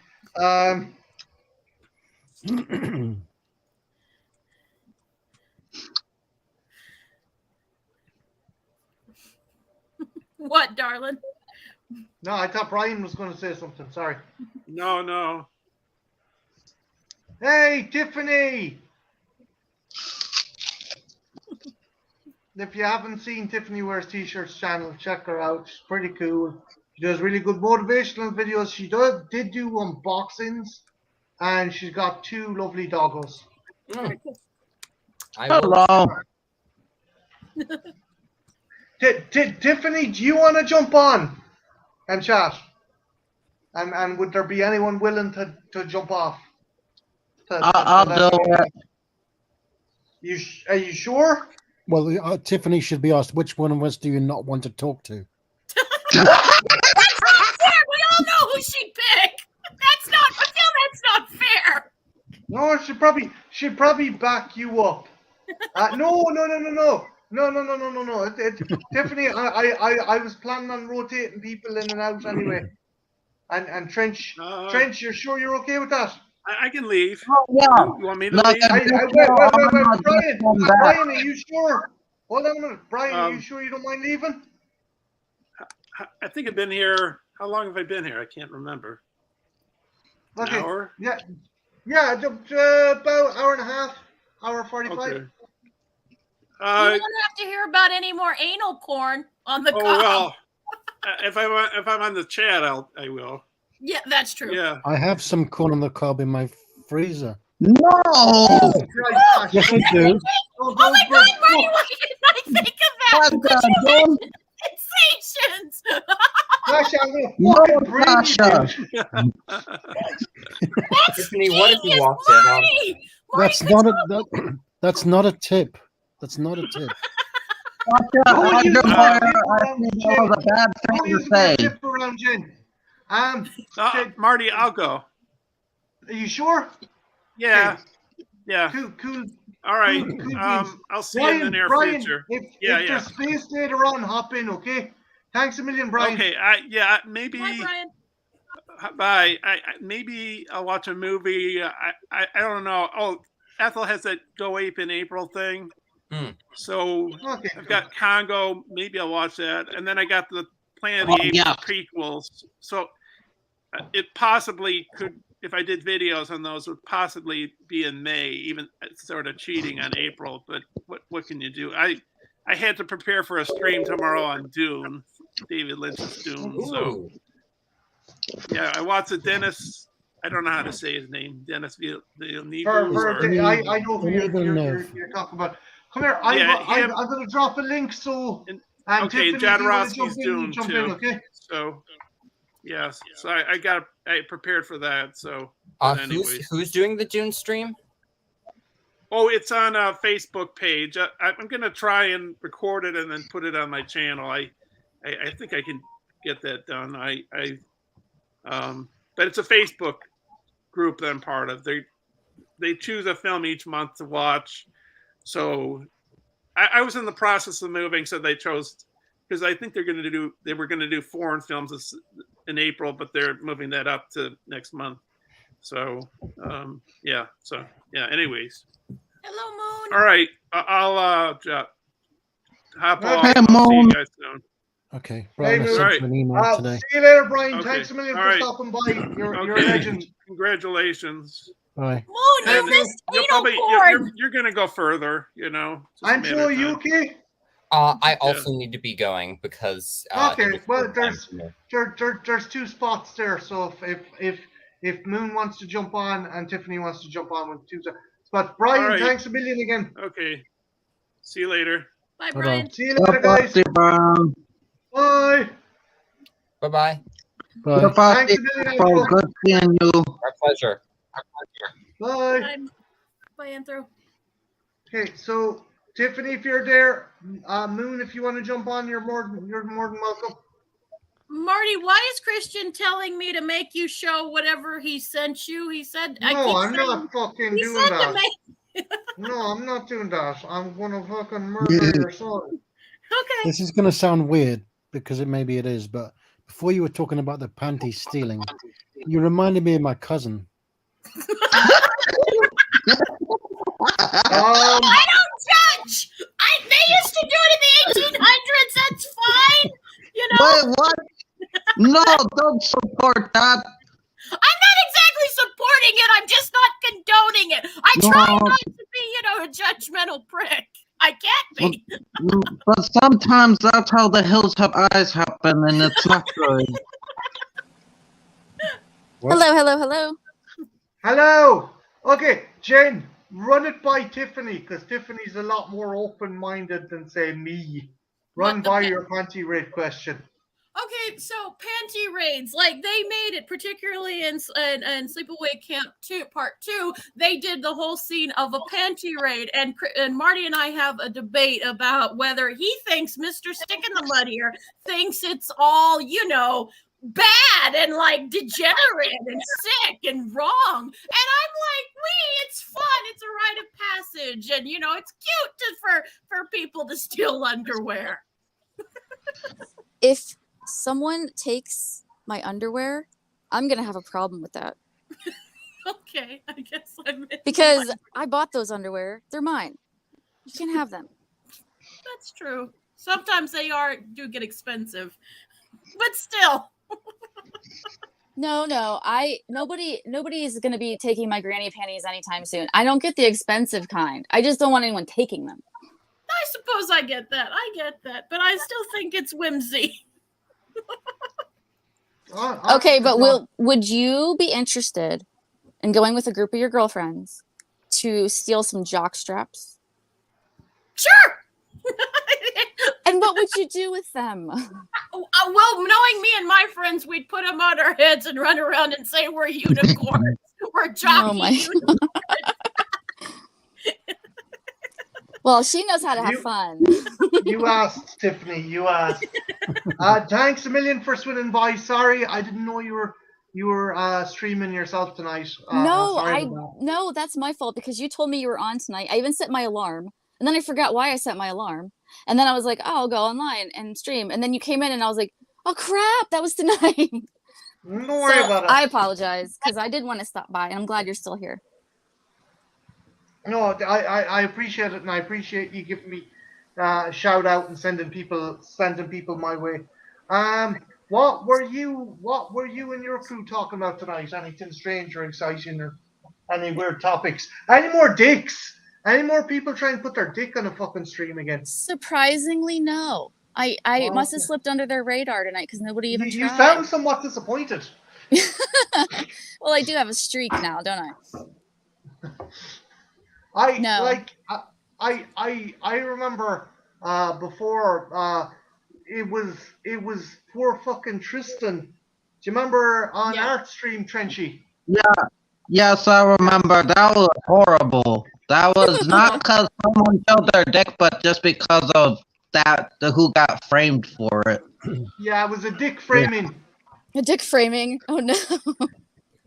What, darling? No, I thought Brian was going to say something. Sorry. No. Hey, Tiffany! If you haven't seen Tiffany Wears T-Shirts channel, check her out. She's pretty cool. She does really good motivational videos. She did do unboxings and she's got 2 lovely doggos. I will. Hello. Tiffany, do you want to jump on and chat? And would there be anyone willing to jump off? I'll do it. Are you sure? Well, Tiffany should be asked, which one of us do you not want to talk to? That's not fair. We all know who she'd pick. I feel that's not fair. No, she'd probably back you up. No. Tiffany, I was planning on rotating people in and out anyway. And Trench, you're sure you're okay with that? I can leave. Oh, yeah. You want me to Look, leave? Wait, Brian, are you sure? Hold on a minute. Brian, are you sure you don't mind leaving? I think I've been here. How long have I been here? I can't remember. Okay. An hour? Yeah, about hour and a half, hour 45. Okay. You don't have to hear about any more anal corn on the Oh cob. well, if I'm on the chat, I will. Yeah, that's true. Yeah. I have some corn on the cob in my freezer. No. Yes, I do. Oh my God, Marty, why didn't I think of that? Sensations. Gosh, I'm gonna No, fucking brain you, Sasha. dude. That's Tiffany, what if you genius, walked in on? Marty. That's not a tip. That's not a tip. I think that was a bad Don't thing to use the say. tip around Jen. Marty, I'll go. Are you sure? Yeah. Yeah. Cool. All right. Cool. I'll see you in the near future. If Yeah. there's space later on, hop in, okay? Thanks a million, Brian. Okay. Maybe. Bye, Brian. Bye. Maybe I'll watch a movie. I don't know. Oh, Ethel has that Go Ape in April thing. So Okay, I've got Congo. Maybe I'll watch that, and then I got the Planet of the Apes prequels. So it possibly could, if I did videos on those, would possibly be in May. Even it's sort of cheating on April, but what can you do? I had to prepare for a stream tomorrow on Dune, David Lynch's Dune. So yeah, I watched it. Dennis. I don't know how to say his name. Dennis Villeneuve. I know who you're talking about. Come here. I'm going to drop a link so. Okay, Jodorowsky's Dune jump too. in, okay? So, yes. So I prepared for that. So, who's doing the Dune stream? Oh, it's on a Facebook page. I'm going to try and record it and then put it on my channel. I think I can get that done. But it's a Facebook group that I'm part of. They choose a film each month to watch. So I was in the process of moving, so they chose, because I think they were going to do foreign films in April, but they're moving that up to next month. So anyways. Hello, Moon. All right, I'll hop off. Hey, I'll see you Moon. guys soon. Okay, Brian, I sent you an email today. See you later, Brian. Okay. Thanks a million All for right. stopping by. You're a Okay. legend. Congratulations. Bye. Moon, you And missed anal corn. you're going to go further, Just a And matter so, of you time. okay? I also need to be going because. Okay, well, there's 2 spots there. So if Moon wants to jump on and Tiffany wants to jump on with 2 spots. Brian, All right. thanks a million again. Okay. See you later. Bye, Hold Brian. on. See you later, guys. Bye. Bye-bye. Bye. Thanks a million. Anthro. Good seeing you. My pleasure. Bye. Bye. Bye, Anthro. Okay, so Tiffany, if you're there, Moon, if you want to jump on, you're more than welcome. Marty, why is Christian telling me to make you show whatever he sent you? He said, No, I'm not fucking he doing said that. to make. No, I'm not doing that. I'm gonna fucking murder your son. Okay. This is going to sound weird because maybe it is, but before you were talking about the panty stealing, you reminded me of my cousin. I don't judge. They used to do it in the 1800s. That's fine. You know. Wait, what? No, don't support that. I'm not exactly supporting it. I'm just not condoning it. I try not to be, a judgmental prick. I can't be. But sometimes that's how the hills have eyes happen, and it's not good. What? Hello. Hello. Okay, Jen, run it by Tiffany because Tiffany's a lot more open-minded than say me. Run What the by pa- your panty raid question. Okay, so panty raids, like they made it, particularly in Sleepaway Camp 2 Part 2. They did the whole scene of a panty raid, and Marty and I have a debate about whether he thinks Mr. Stick in the Mud here thinks it's all, you know, bad and like degenerate and sick and wrong. And I'm like, it's fun. It's a rite of passage, and you know, it's cute for people to steal underwear. If someone takes my underwear, I'm gonna have a problem with that Okay, I guess I'm because I bought those underwear. They're mine. You can have them. That's true. Sometimes they do get expensive, but still. No, nobody is gonna be taking my granny panties anytime soon. I don't get the expensive kind. I just don't want anyone taking them. I suppose I get that. But I still think it's whimsy. Okay, but would you be interested in going with a group of your girlfriends to steal some jock straps? Sure. And what would you do with them? Well, knowing me and my friends, we'd put them on our heads and run around and say we're unicorns. We're jockey unicorns. Well, she knows how to have fun. You asked, Tiffany. You asked. Thanks a million for swinging by. Sorry, I didn't know you were streaming yourself tonight. No, that's my fault because you told me you were on tonight. I even set my alarm, and then I forgot why I set my alarm. And then I was like, oh, I'll go online and stream. And then you came in, and I was like, oh crap, that was tonight. Don't worry about it. I apologize because I did want to stop by, and I'm glad you're still here. No, I appreciate it, and I appreciate you giving me shout out and sending people my way. What were you and your crew talking about tonight? Anything strange or exciting or any weird topics? Any more dicks? Any more people trying to put their dick on a fucking stream again? Surprisingly, no. I must have slipped under their radar tonight because nobody even tried. You sound somewhat disappointed. Well, I do have a streak now, don't I? I remember before it was poor fucking Tristan. Do you remember on Art Stream, Trenchy? Yeah. Yes, I remember. That was horrible. That was not because someone killed their dick, but just because of who got framed for it. Yeah, it was a dick framing. A dick framing? Oh no.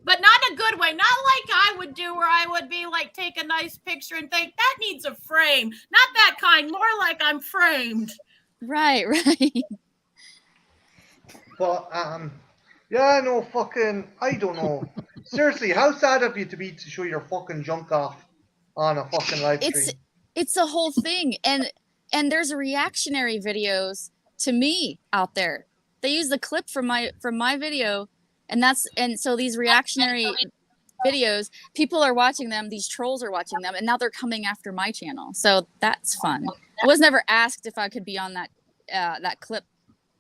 But not a good way. Not like I would do where I would be like, take a nice picture and think, that needs a frame. Not that kind. More like I'm framed. Right. But, yeah, no fucking, I don't know. Seriously, how sad of you to be to show your fucking junk off on a fucking live stream? It's a whole thing. And there's reactionary videos to me out there. They use the clip from my video. And so these reactionary videos, people are watching them, these trolls are watching them, and now they're coming after my channel. So that's fun. I was never asked if I could be on that clip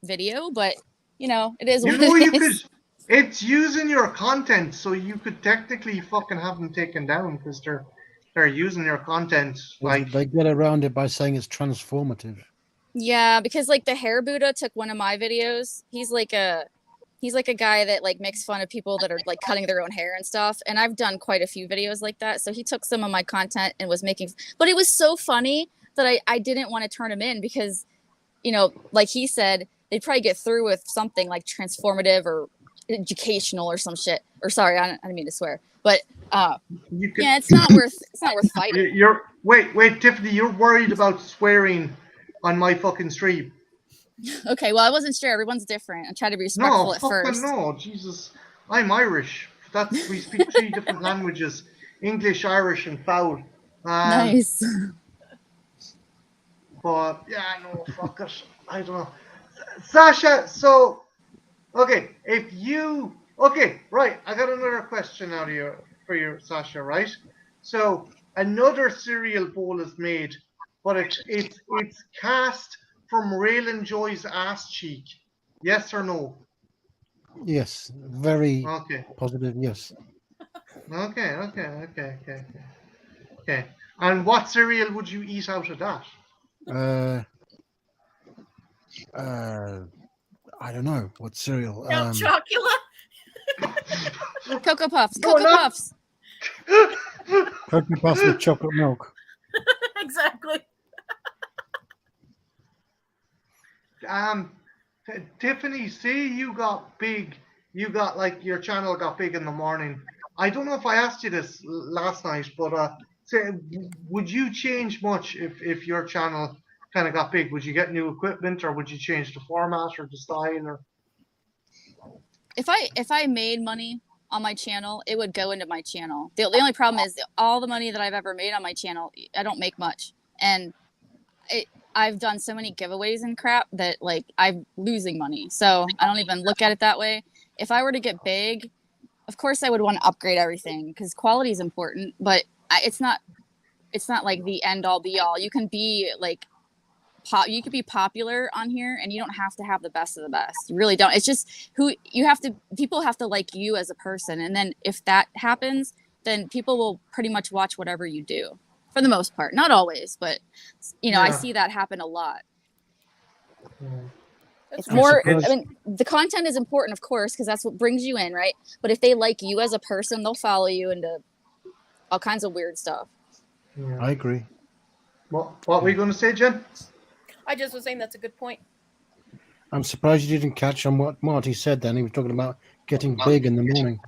video, but you know, it is what it is. It's using your content, so you could technically fucking have them taken down because they're using your content. Like they get around it by saying it's transformative. Yeah, because like the Hair Buddha took one of my videos. He's like a guy that like makes fun of people that are like cutting their own hair and stuff. And I've done quite a few videos like that. So he took some of my content and was but it was so funny that I didn't want to turn him in because, you know, like he said, they'd probably get through with something like transformative or educational or some shit. Or sorry, I didn't mean to swear, but it's not worth fighting. Wait, Tiffany, you're worried about swearing on my fucking stream. Okay, well, I wasn't sure. Everyone's different. I try to be respectful at first. No, Jesus. I'm Irish. We speak 3 different languages: English, Irish, and foul. Nice. But yeah, no, fuck it. I don't know. Sasha, so okay, right. I got another question out of for you, Sasha. Right. So another cereal bowl is made, but it's cast from Raylan Joy's ass cheek. Yes or no? Yes, very positive. Yes. Okay. And what cereal would you eat out of that? I don't know what cereal. Milk chocolate. Cocoa Puffs. No, Cocoa not- Puffs. Cocoa Puffs with chocolate milk. Exactly. Tiffany, say you got big, like your channel got big in the morning. I don't know if I asked you this last night, but say, would you change much if your channel kind of got big? Would you get new equipment, or would you change the format or the style? Or If I made money on my channel, it would go into my channel. The only problem is all the money that I've ever made on my channel, I don't make much, and I've done so many giveaways and crap that like I'm losing money. So I don't even look at it that way. If I were to get big, of course I would want to upgrade everything because quality is important, but it's not like the end all be all. You can be like you could be popular on here and you don't have to have the best of the best. You really don't. It's just people have to like you as a person. And then if that happens, then people will pretty much watch whatever you do. For the most part, not always, but I see that happen a lot. It's more. I mean, the content is important, of course, because that's what brings you in, right? But if they like you as a person, they'll follow you into all kinds of weird stuff. Yeah. I agree. What were you going to say, Jen? I just was saying that's a good point. I'm surprised you didn't catch on what Marty said. Then he was talking about getting big in the morning.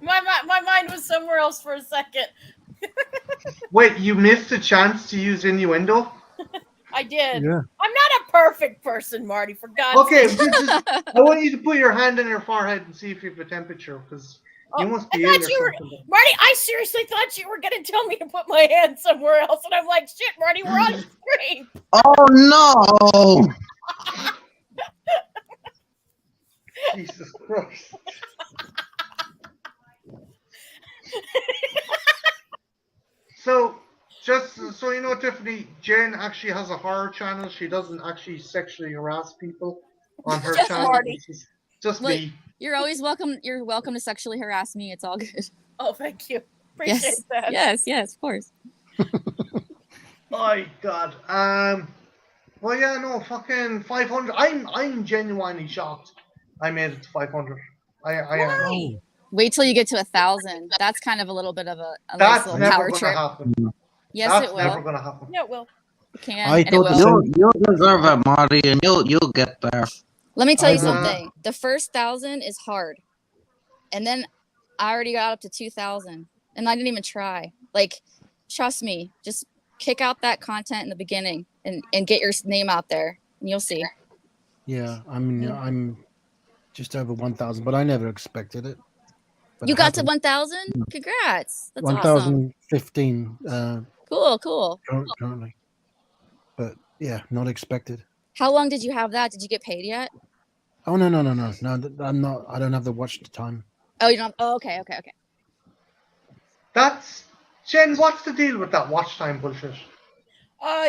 My mind was somewhere else for a second. Wait, you missed a chance to use innuendo? I did. Yeah. I'm not a perfect person, Marty, for God's Okay, sake. I want you to put your hand on your forehead and see if you have a temperature, because you must be ill or something. Marty, I seriously thought you were going to tell me to put my hand somewhere else, and I'm like, shit, Marty, we're on screen. Oh no! Jesus Christ. So, just so you know, Tiffany, Jen actually has a horror channel. She doesn't actually sexually harass people on her Just channel. Marty. Just Look, me. You're always welcome. You're welcome to sexually harass me. It's all good. Oh, thank you. Appreciate Yes. that. Yes, of course. My God. Well, yeah, no, fucking 500. I'm genuinely shocked. I made it to 500. I am. Wait till you get to 1,000. That's kind of a little bit of a nice That's little never power going to trip. happen. Yes, That's it will. never going to happen. Yeah, it will. It can. I And it thought will. You'll deserve it, Marty, and you'll get there. Let me tell you Uh, something. The first 1,000 is hard, and then I already got up to 2,000, and I didn't even try. Like, trust me, just kick out that content in the beginning and get your name out there, and you'll see. Yeah, I mean, I'm just over 1,000, but I never expected it. But You it got to happened. 1,000? Congrats! That's awesome. 1,015 Cool. currently. But yeah, not expected. How long did you have that? Did you get paid yet? Oh no! I'm not. I don't have the watch time. Oh, you don't. Oh, okay. That's Jen. What's the deal with that watch time bullshit?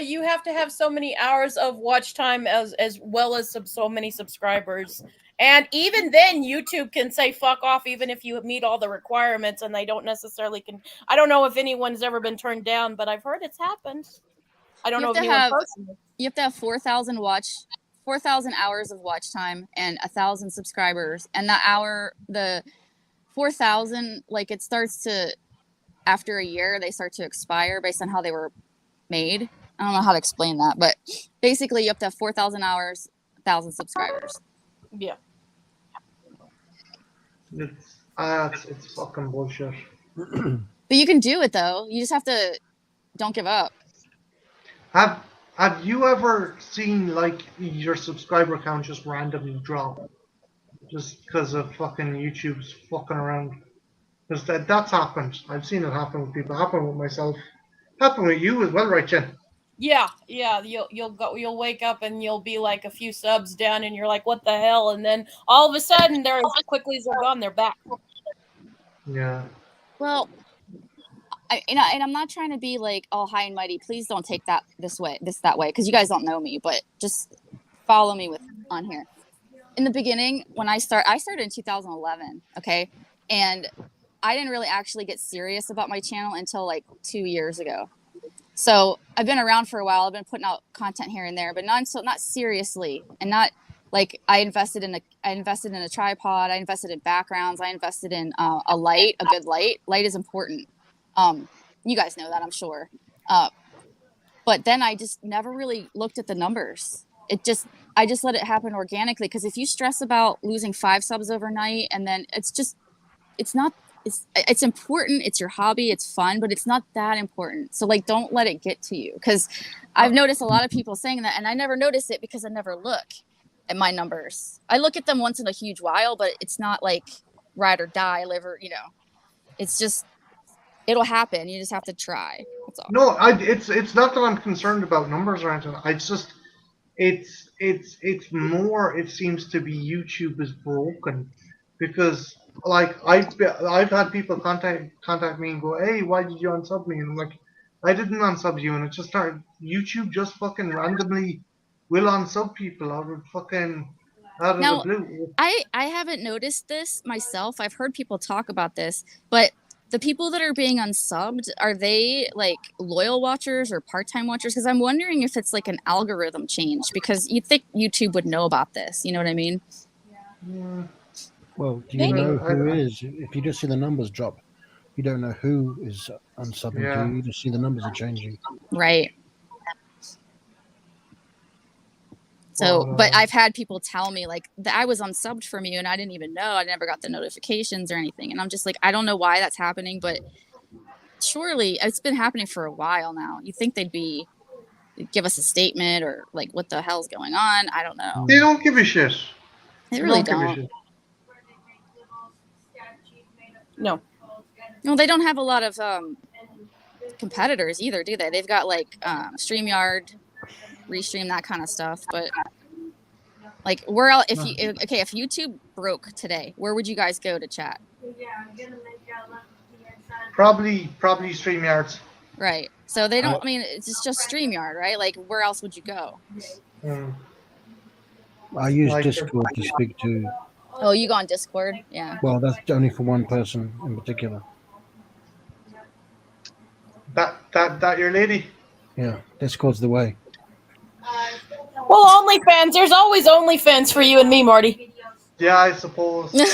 You have to have so many hours of watch time as well as so many subscribers. And even then, YouTube can say fuck off even if you meet all the requirements, and they don't necessarily can. I don't know if anyone's ever been turned down, but I've heard it's happened. I don't know if anyone personally. You have to have 4,000 hours of watch time and 1,000 subscribers. And the 4,000, like it starts to, after a year, they start to expire based on how they were made. I don't know how to explain that, but basically you have to have 4,000 hours, 1,000 subscribers. Yeah. It's fucking bullshit. But you can do it though. You just have to don't give up. Have you ever seen like your subscriber count just randomly drop just because of fucking YouTube's fucking around? Because that's happened. I've seen it happen with people. Happen with myself. Happen with you as well, right, Jen? Yeah. You'll wake up and you'll be like a few subs down, and you're like, what the hell? And then all of a sudden, they're as quickly as they're gone, they're back. Yeah. Well, and I'm not trying to be like all high and mighty. Please don't take that that way, because you guys don't know me. But just follow me on here. In the beginning, when I started in 2011. Okay, And I didn't really actually get serious about my channel until like 2 years ago. So I've been around for a while. I've been putting out content here and there, but not seriously, and not like I invested in a tripod. I invested in backgrounds. I invested in a light, a good light. Light is important. You guys know that, I'm sure. But then I just never really looked at the numbers. I just let it happen organically, because if you stress about losing 5 subs overnight, and then it's important, it's your hobby, it's fun, but it's not that important. So like, don't let it get to you, because I've noticed a lot of people saying that, and I never notice it because I never look at my numbers. I look at them once in a huge while, but it's not like ride or die, live or, it's just, it'll happen. You just have to try. That's all. No, it's not that I'm concerned about numbers or anything. I just it's more, it seems to be YouTube is broken, because like I've had people contact me and go, hey, why did you unsub me? And I'm like, I didn't unsub you, and it just started, YouTube just fucking randomly will unsub people out of Now, the blue. I haven't noticed this myself. I've heard people talk about this, but the people that are being unsubbed, are they like loyal watchers or part-time watchers? Because I'm wondering if it's like an algorithm change, because you'd think YouTube would know about this. You know what I mean? Yeah. Well, do you know who is? If you just see the numbers drop, you don't know who is unsubbing Yeah. to you. You just see the numbers are changing. Right. So, but I've had people tell me like that I was unsubbed from you and I didn't even know. I never got the notifications or anything. And I'm just like, I don't know why that's happening, but surely it's been happening for a while now. You think they'd give us a statement or like what the hell's going on? I don't know. They don't give a shit. They really give a don't. shit. No, they don't have a lot of competitors either, do they? They've got like StreamYard, Restream, that kind of stuff. But like, where else? If YouTube broke today, where would you guys go to chat? Probably StreamYards. Right. So they don't. I mean, it's just StreamYard, right? Like, where else would you go? I use Discord to speak to. Oh, you go on Discord? Yeah. Well, that's only for one person in particular. That your lady? Yeah, Discord's the way. Well, OnlyFans. There's always OnlyFans for you and me, Marty. Yeah, I suppose. Yeah,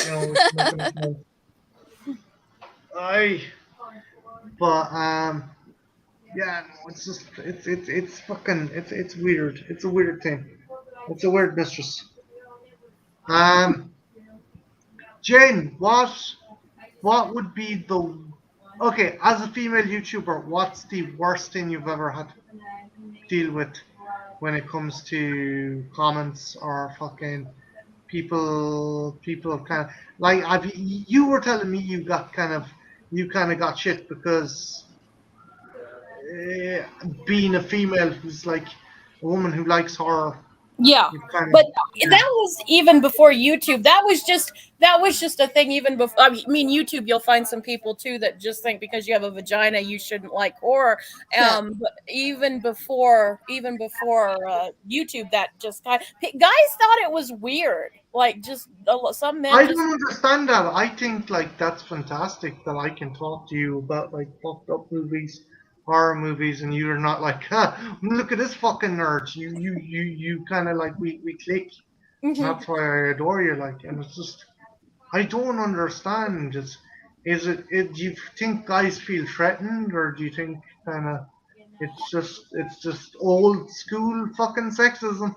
no, it's just it's fucking it's weird. It's a weird thing. It's a weird mistress. Jane, what would be the as a female YouTuber, what's the worst thing you've ever had to deal with when it comes to comments or fucking people kind of like you were telling me you kind of got shit because being a female who's like a woman who likes horror. Yeah, but that was even before YouTube. That was just a thing even before. I mean, YouTube, you'll find some people too that just think because you have a vagina you shouldn't like horror. But even before YouTube, that just guys thought it was weird. Like just some men. I don't understand that. I think like that's fantastic that I can talk to you about like fucked up movies, horror movies, and you're not like, look at this fucking nerd. You kind of like we click. Mm-hmm. That's why I adore you. Like, and it's just I don't understand. Do you think guys feel threatened, or do you think kind of it's just old school fucking sexism?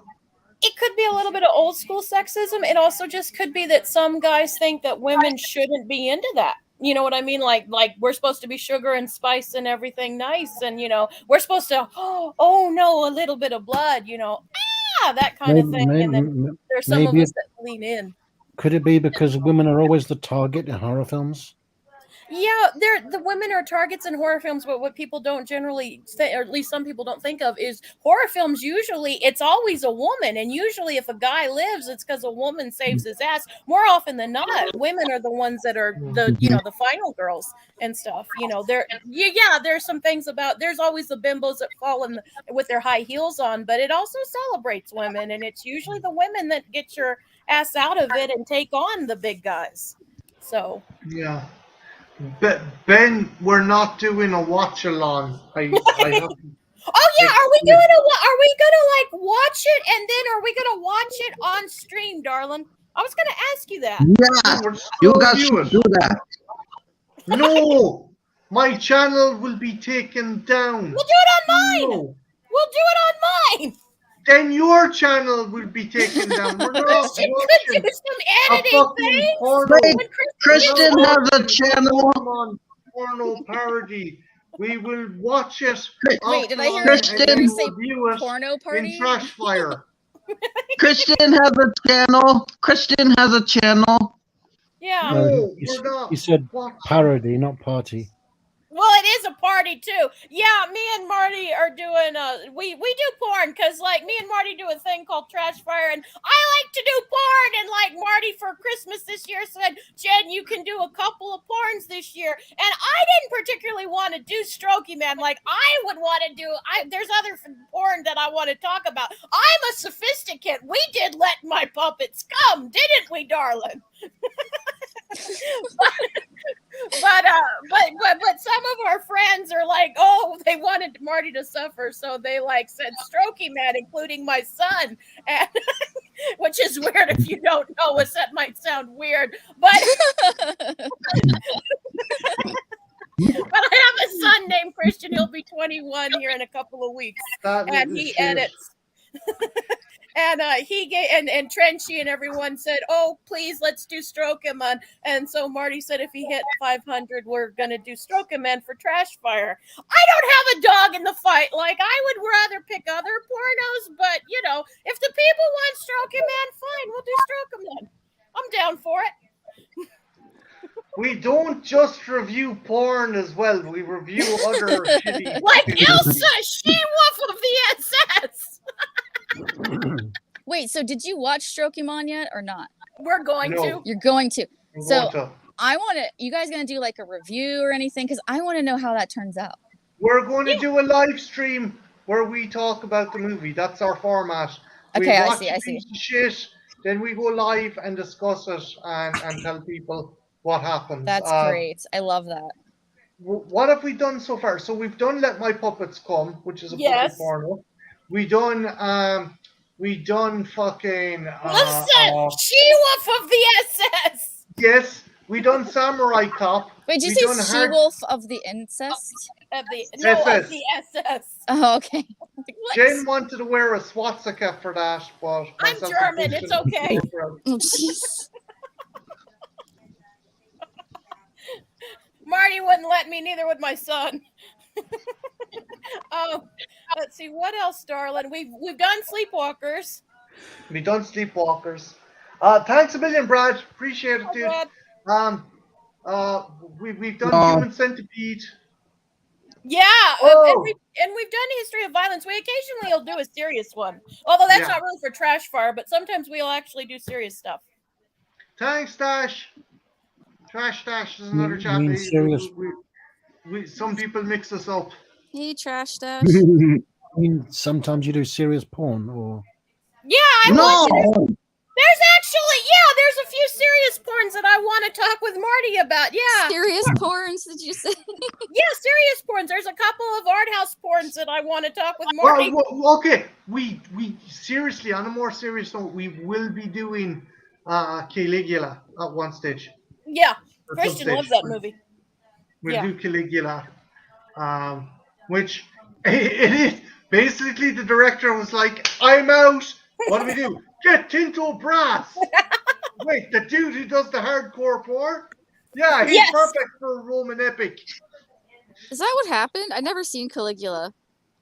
It could be a little bit of old school sexism. It also just could be that some guys think that women shouldn't be into that. You know what I mean? Like we're supposed to be sugar and spice and everything nice, and we're supposed to. Oh no, a little bit of blood. That kind of thing. And then there's some of us that lean in. Could it be because women are always the target in horror films? Yeah, the women are targets in horror films, but what people don't generally say, or at least some people don't think of, is horror films usually it's always a woman, and usually if a guy lives, it's because a woman saves his ass. More often than not, women are the ones that are the final girls and stuff. There's some things about there's always the bimbos that fall with their high heels on, but it also celebrates women, and it's usually the women that get your ass out of it and take on the big guys. So Yeah. Ben, we're not doing a watch along. I have oh yeah, are we gonna like watch it and then are we gonna watch it on stream, darling? I was gonna ask you that. Yeah, we're just you gonna guys review should it. do that. No, my channel will be taken down. We'll do it on mine. No. We'll do it on mine. Then your channel will be taken down. We're not Christian could watching do some a editing fucking things. porno. Wait, When Christian We're not has a watching channel. Pokemon porno parody. We will watch it. Wait, did I hear offline and Christian then say review it porno in party? Trash Fire. Christian has a channel. Christian has a channel. Yeah. No, he, we're not he said watching. parody, not party. Well, it is a party too. Yeah, me and Marty are doing we do porn because like me and Marty do a thing called Trash Fire, and I like to do porn. And like Marty for Christmas this year said, Jen, you can do a couple of porns this year. And I didn't particularly want to do Strokey Man. Like I would want to do. There's other porn that I want to talk about. I'm a sophisticate. We did Let My Puppets Come, didn't we, darling? But some of our friends are like, oh, they wanted Marty to suffer, so they like said Strokey Man, including my son, and which is weird if you don't know us. That might sound weird, but but I have a son named Christian. He'll be 21 here in a couple of weeks, and he edits. And he gave and Trenchy and everyone said, "Oh, please, let's do Strokeman." And so Marty said, "If he hit 500, we're gonna do Strokeman for Trash Fire." I don't have a dog in the fight. Like I would rather pick other pornos, but you know, if the people want Strokeman, fine, we'll do Strokeman. I'm down for it. We don't just review porn as well. We review other shitty. Like Elsa, She-Wolf of the SS. Wait, so did you watch Strokemon yet or not? We're going to. You're going to. We're So going to. I want to. You guys gonna do like a review or anything? Because I want to know how that turns out. We're going to do a live stream where we talk about the movie. That's our format. Okay, we I watch see. I a see. piece of shit, then we go live and discuss it and tell people what happened. That's great. I love that. What have we done so far? So we've done Let My Puppets Come, which is a puppet porno. We done fucking Listen, She-Wolf of the SS. Yes, we done Samurai Cop. Wait, did we you say She-Wolf of the Incest? Of the SS. SS. Oh, okay. Like, what? Jen wanted to wear a swastika for that, but I'm German. It's okay. Oh, jeez. Marty wouldn't let me, neither would my son. Let's see, what else, darling? We've done Sleepwalkers. We done Sleepwalkers. Thanks a million, Brad. Appreciate it, dude. We've done Human Centipede. Yeah, Oh. and we've done History of Violence. We occasionally will do a serious one, although that's not really for Trash Fire. But sometimes we'll actually do serious stuff. Thanks, Dash. Trash Dash is another chat. Serious. Some people mix us up. Hey, Trash Dash. I mean, sometimes you do serious porn, or Yeah, No. There's a few serious porns that I want to talk with Marty about. Yeah. Serious porns, did you say? Yeah, serious porns. There's a couple of art house porns that I want to talk with Marty. Well, okay, we seriously, on a more serious note, we will be doing Caligula at one stage. Yeah, At Christian some loves stage. that movie. We'll do Caligula, which it is basically the director was like, "I'm out. What do we do? Get Tinto Brass." Wait, the dude who does the hardcore porn? Yeah, he's perfect for a Roman epic. Is that what happened? I've never seen Caligula.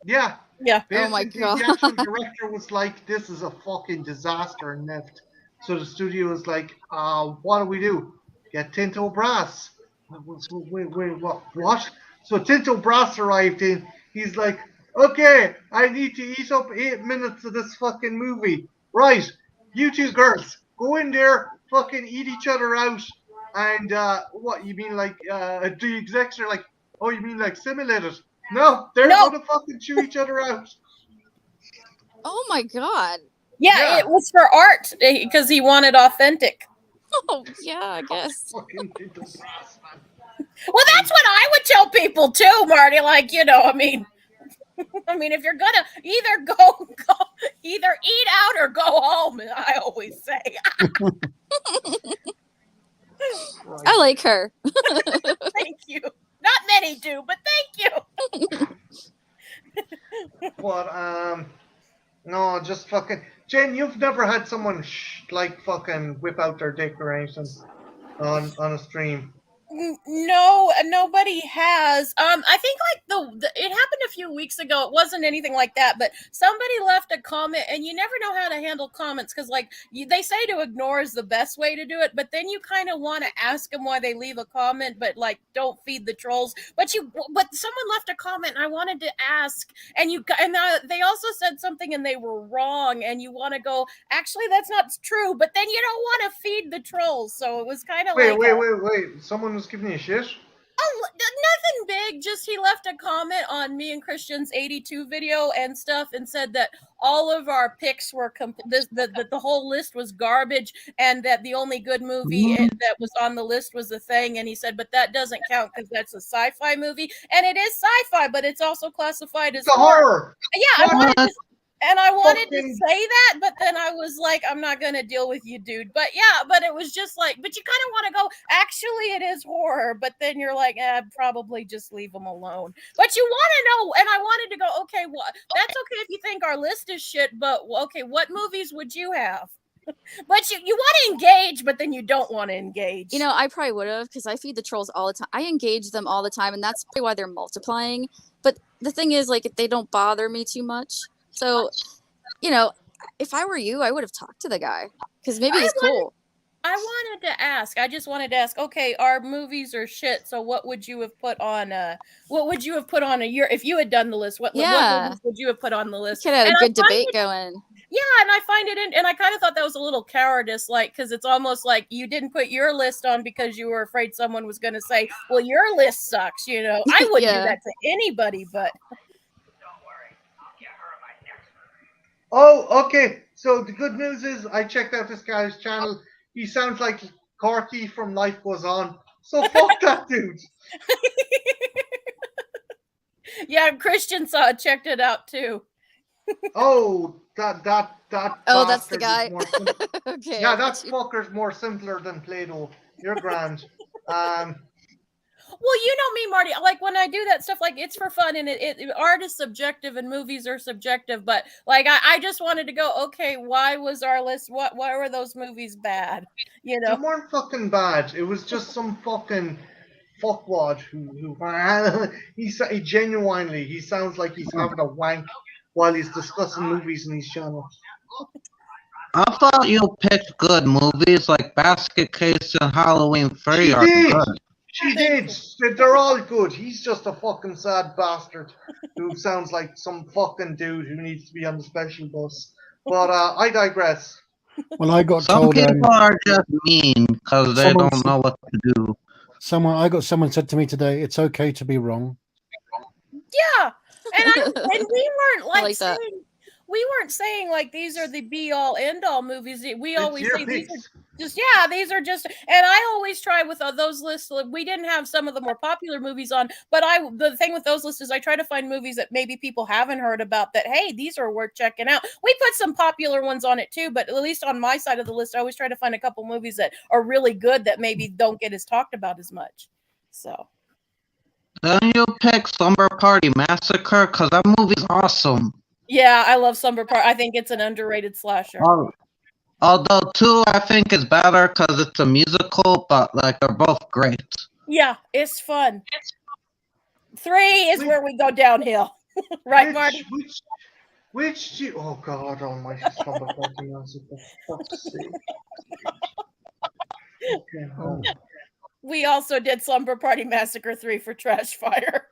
Yeah. Yeah. Oh my God. The actual director was like, "This is a fucking disaster," and left. So the studio was like, "What do we do? Get Tinto Brass." Wait, what? So Tinto Brass arrived in. He's like, "Okay, I need to eat up 8 minutes of this fucking movie. Right, you two girls, go in there, fucking eat each other out." And what, you mean like, the execs are like, "Oh, you mean like simulated?" No, they're gonna fucking chew each other out. Oh my God. Yeah, it was for art because he wanted authentic. Oh, yeah, I guess. Fucking did the brass, man. Well, that's what I would tell people too, Marty. Like, I mean, if you're gonna either eat out or go home, I always say. I like her. Thank you. Not many do, but thank you. But no, just fucking Jen. You've never had someone like fucking whip out their dick or anything on a stream. No, nobody has. I think like it happened a few weeks ago. It wasn't anything like that, but somebody left a comment, and you never know how to handle comments because, like, they say to ignore is the best way to do it, but then you kind of want to ask them why they leave a comment, but like don't feed the trolls. But someone left a comment, and I wanted to ask, and they also said something, and they were wrong, and you want to go, actually, that's not true, but then you don't want to feed the trolls, so it was kind of Wait. Someone was giving you shit? Oh, nothing big. Just he left a comment on me and Christian's 82 video and stuff, and said that all of our picks were that the whole list was garbage, and that the only good movie that was on the list was The Thing. And he said, but that doesn't count because that's a sci-fi movie, and it is sci-fi, but it's also classified as horror. Yeah, I wanted to say that, but then I was like, I'm not going to deal with you, dude. But yeah, but it was just like, but you kind of want to go, actually, it is horror. But then you're like, probably just leave them alone. But you want to know, and I wanted to go, okay, well, that's okay if you think our list is shit, but okay, what movies would you have? But you want to engage, but then you don't want to engage. I probably would have, because I feed the trolls all the time. I engage them all the time, and that's probably why they're multiplying. But the thing is, like, they don't bother me too much. So, if I were you, I would have talked to the guy because maybe he's cool. I wanted to ask. I just wanted to ask. Okay, our movies are shit. So, what would you have put on? What would you have put on if you had done the list? What movies would you have put on the list? Could have a good debate going. Yeah, and I find it and I kind of thought that was a little cowardice, like, because it's almost like you didn't put your list on because you were afraid someone was going to say, "Well, your list sucks." I wouldn't do that to anybody, but. Oh, okay. So the good news is I checked out this guy's channel. He sounds like Corky from Life Goes On. So fuck that dude. Yeah, Christian checked it out too. Oh, that. Oh, that's the guy. Okay. Yeah, that fucker's more simpler than Play-Doh. You're grand. Well, you know me, Marty. Like when I do that stuff, like it's for fun, and art is subjective, and movies are subjective. But like, I just wanted to go, okay, why was our list? Why were those movies bad? They weren't fucking bad. It was just some fucking fuckwad who he genuinely he sounds like he's having a wank while he's discussing movies in his channel. I thought you picked good movies like Basket Case and Halloween 3 are good. She did. They're all good. He's just a fucking sad bastard who sounds like some fucking dude who needs to be on the special bus. But I digress. Well, I got some told people are just mean because they don't know what to do. Someone said to me today, "It's okay to be wrong." Yeah, and we weren't like saying. We weren't saying like these are the be all end all movies. We always say these are just, and I always try with those lists. We didn't have some of the more popular movies on, but the thing with those lists is I try to find movies that maybe people haven't heard about that, hey, these are worth checking out. We put some popular ones on it too, but at least on my side of the list, I always try to find a couple movies that are really good that maybe don't get as talked about as much. So. Then you pick Slumber Party Massacre because that movie's awesome. Yeah, I love Slumber Party. I think it's an underrated slasher. Although 2, I think, is better because it's a musical, but like they're both great. Yeah, it's fun. 3 is where we go downhill, right, Marty? Oh God Almighty, Slumber Party Massacre. Fuck's sake. Okay, We also did Slumber Party Massacre 3 for Trash Fire.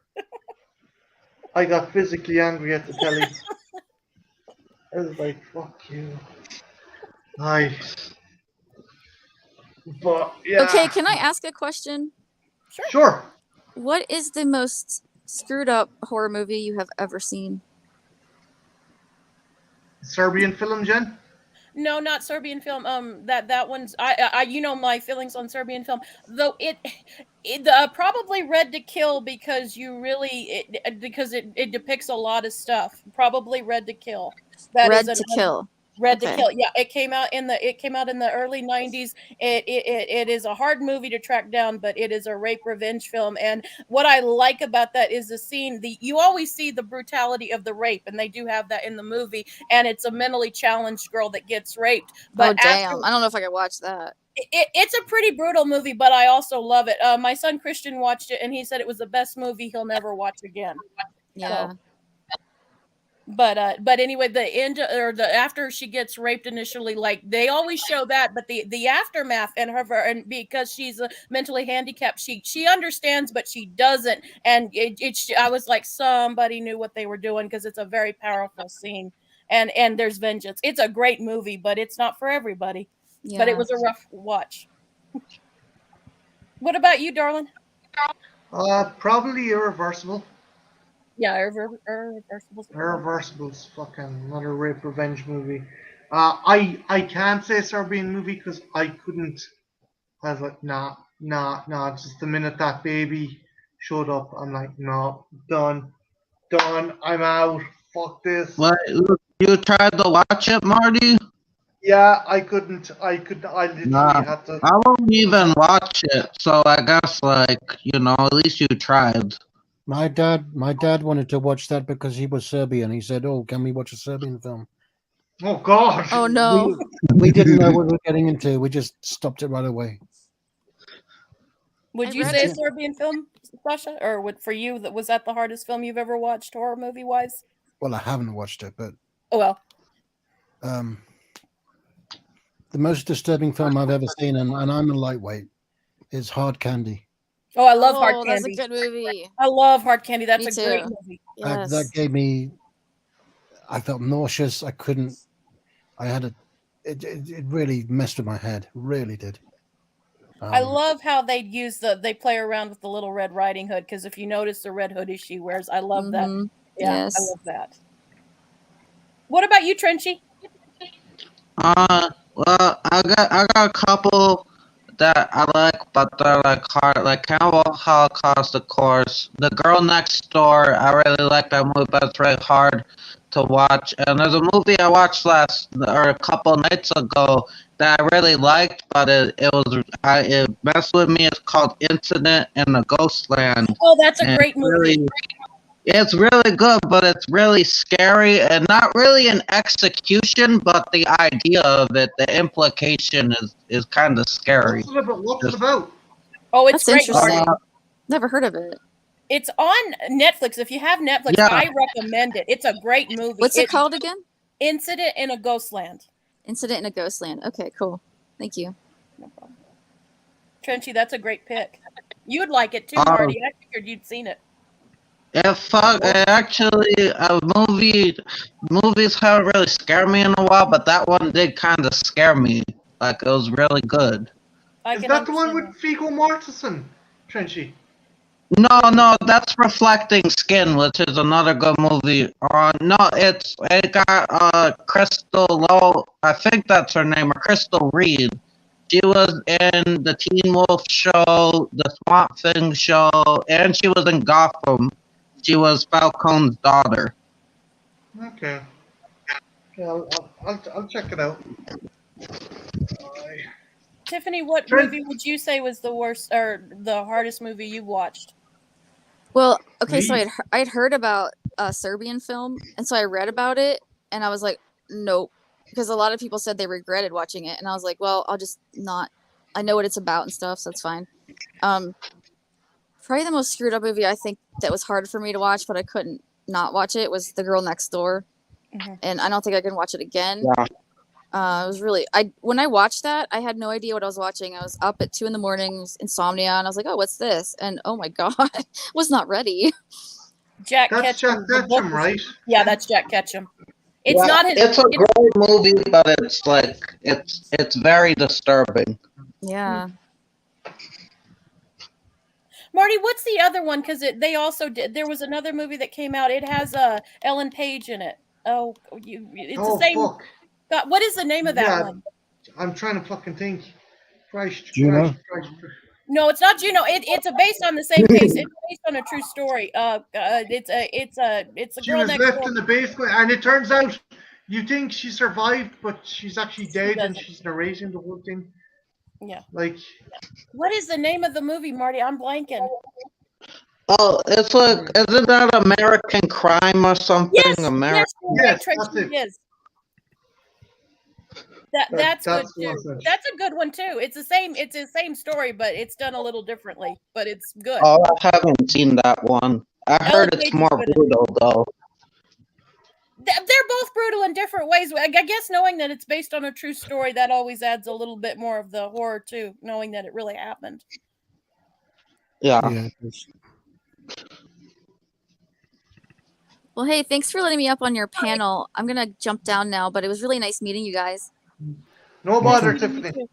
I got physically angry at the telly. I was like, fuck you. But, yeah. Okay, can I ask a question? Sure. What is the most screwed up horror movie you have ever seen? Serbian film, Jen? No, not Serbian film. That one's I you know my feelings on Serbian film, though it probably Red to Kill because it depicts a lot of stuff. Probably Red to Kill. That Red is to Kill. Red to Okay. Kill. Yeah, it came out in the early 90s. It is a hard movie to track down, but it is a rape revenge film. And what I like about that is the scene. You always see the brutality of the rape, and they do have that in the movie. And it's a mentally challenged girl that gets raped. But Oh damn! I don't know if I could watch that. It's a pretty brutal movie, but I also love it. My son Christian watched it, and he said it was the best movie he'll never watch again. Yeah. So, but anyway, the end or the after she gets raped initially, like they always show that, but the aftermath and and because she's mentally handicapped, she understands, but she doesn't, and I was like, somebody knew what they were doing because it's a very powerful scene, and there's vengeance. It's a great movie, but it's not for everybody. Yeah. But it was a rough watch. What about you, darling? Probably Irreversible. Yeah, Irreversible. Irreversible's fucking another rape revenge movie. I can't say Serbian movie because I couldn't. I was like, nah. Just the minute that baby showed up, I'm like, no, done. I'm out. Fuck this. What? You tried to watch it, Marty? Yeah, I couldn't. I literally Nah, had to. I won't even watch it. So I guess, at least you tried. My dad wanted to watch that because he was Serbian. He said, "Oh, can we watch a Serbian film?" Oh God. Oh no! We didn't know what we were getting into. We just stopped it right away. Would you say a Serbian film, Sasha, or for you was that the hardest film you've ever watched, horror movie wise? Well, I haven't watched it, but oh well. The most disturbing film I've ever seen, and I'm a lightweight, is Hard Candy. Oh, I love Hard Candy. That's a good movie. I love Hard Candy. That's Me a great too. movie. Yes. That gave me. I felt nauseous. I couldn't. I had a. It really messed with my head. Really did. I love how they play around with the little Red Riding Hood because if you notice the red hoodie she wears, I love that. Yeah, Yes. I love that. What about you, Trenchy? Well, I got a couple that I like, but they're like hard, like Cannibal Holocaust, of course. The Girl Next Door, I really like that movie, but it's really hard to watch. And there's a movie I watched a couple nights ago that I really liked, but it messed with me. It's called Incident in the Ghostland. Oh, that's a great movie. It's really good, but it's really scary and not really an execution, but the idea of it, the implication is kind of scary. What's it about? Oh, it's That's great. interesting. Never heard of it. It's on Netflix. If you have Netflix, Yeah. I recommend it. It's a great movie. What's it called again? Incident in a Ghostland. Incident in a Ghostland. Okay, cool. Thank you. No problem. Trenchy, that's a great pick. You'd like it too, Marty. I figured you'd seen it. Movies haven't really scared me in a while, but that one did kind of scare me. Like, it was really good. Is that the one with Viggo Mortensen, Trenchy? No, that's Reflecting Skin, which is another good movie. It got Crystal Lowe, I think that's her name, or Crystal Reed. She was in the Teen Wolf show, the Swamp Thing show, and she was in Gotham. She was Falcone's daughter. Okay. Yeah, I'll check it out. Tiffany, what movie would you say was the worst or the hardest movie you watched? Well, okay, so I'd heard about a Serbian film, and so I read about it, and I was like, nope, because a lot of people said they regretted watching it, and I was like, well, I'll just not. I know what it's about and stuff, so it's fine. Probably the most screwed up movie I think that was hard for me to watch, but I couldn't not watch it was The Girl Next Door, and I don't think I can watch it again. Yeah. It was really when I watched that, I had no idea what I was watching. I was up at 2 a.m, insomnia, and I was like, "Oh, what's this?" And oh my god, was not ready. Jack Ketchum. Ketchum, Jack Ketchum, right? Yeah, that's Jack Ketchum. It's not his. It's a great movie, but it's very disturbing. Yeah. Marty, what's the other one? Because they also did. There was another movie that came out. It has Ellen Page in it. Oh, it's the same. Fuck. God, what is the name of that Yeah. one? I'm trying to fucking think. Christ. Juno? No, it's not Juno. It's a based on the same case. It's based on a true story. It's a She girl was next left door. in the basement, and it turns out you think she survived, but she's actually dead, and doesn't. she's narrating the whole thing. Yeah. Like, What is the name of the movie, Marty? I'm blanking. Oh, it's like, isn't that American Crime or something? Yes, you're right, Yes, Tracy, that's it. it is. That's good that's the too. message. That's a good one too. It's the same story, but it's done a little differently. But it's good. Oh, I haven't seen that one. I heard it's Paige is more good in it. brutal though. They're both brutal in different ways. I guess knowing that it's based on a true story, that always adds a little bit more of the horror too, knowing that it really happened. Yeah. Yeah. Well, hey, thanks for letting me up on your panel. I'm gonna jump down now, but it was really nice meeting you guys. No Me bother, too. Tiffany. You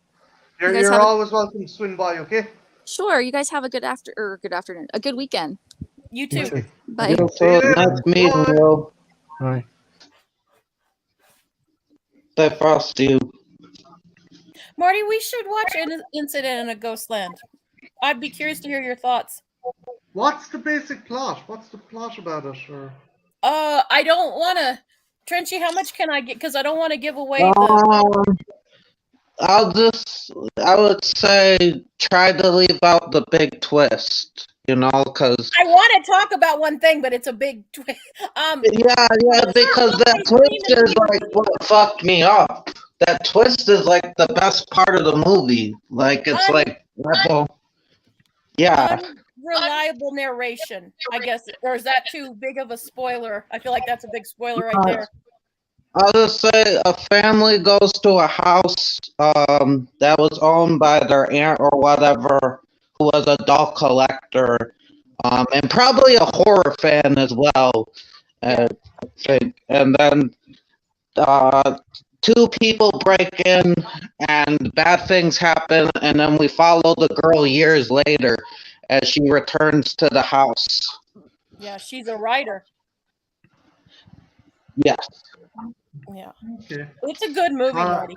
You're, guys you're have a- always welcome to swing by, okay? Sure, you guys have a good afternoon, a good weekend. You Me too. too. Bye. You See you too. later. Nice meeting Bye. you. Right. Stay frost you. Marty, we should watch an incident in a ghost land. I'd be curious to hear your thoughts. What's the basic plot? What's the plot about it? Or I don't want to. Trenchy, how much can I get? Because I don't want to give away the. I would say try to leave out the big twist, because I want to talk about one thing, but it's a big twist. yeah, because that twist is like what fucked me up. That twist is like the best part of the movie. Like it's like level. Yeah. Unreliable narration, I guess. Or is that too big of a spoiler? I feel like that's a big spoiler right there. I'll just say a family goes to a house that was owned by their aunt or whatever, who was a doll collector, and probably a horror fan as well. I think. And then two people break in, and bad things happen, and then we follow the girl years later as she returns to the house. Yeah, she's a writer. Yes. Yeah. okay. It's a good movie, Marty.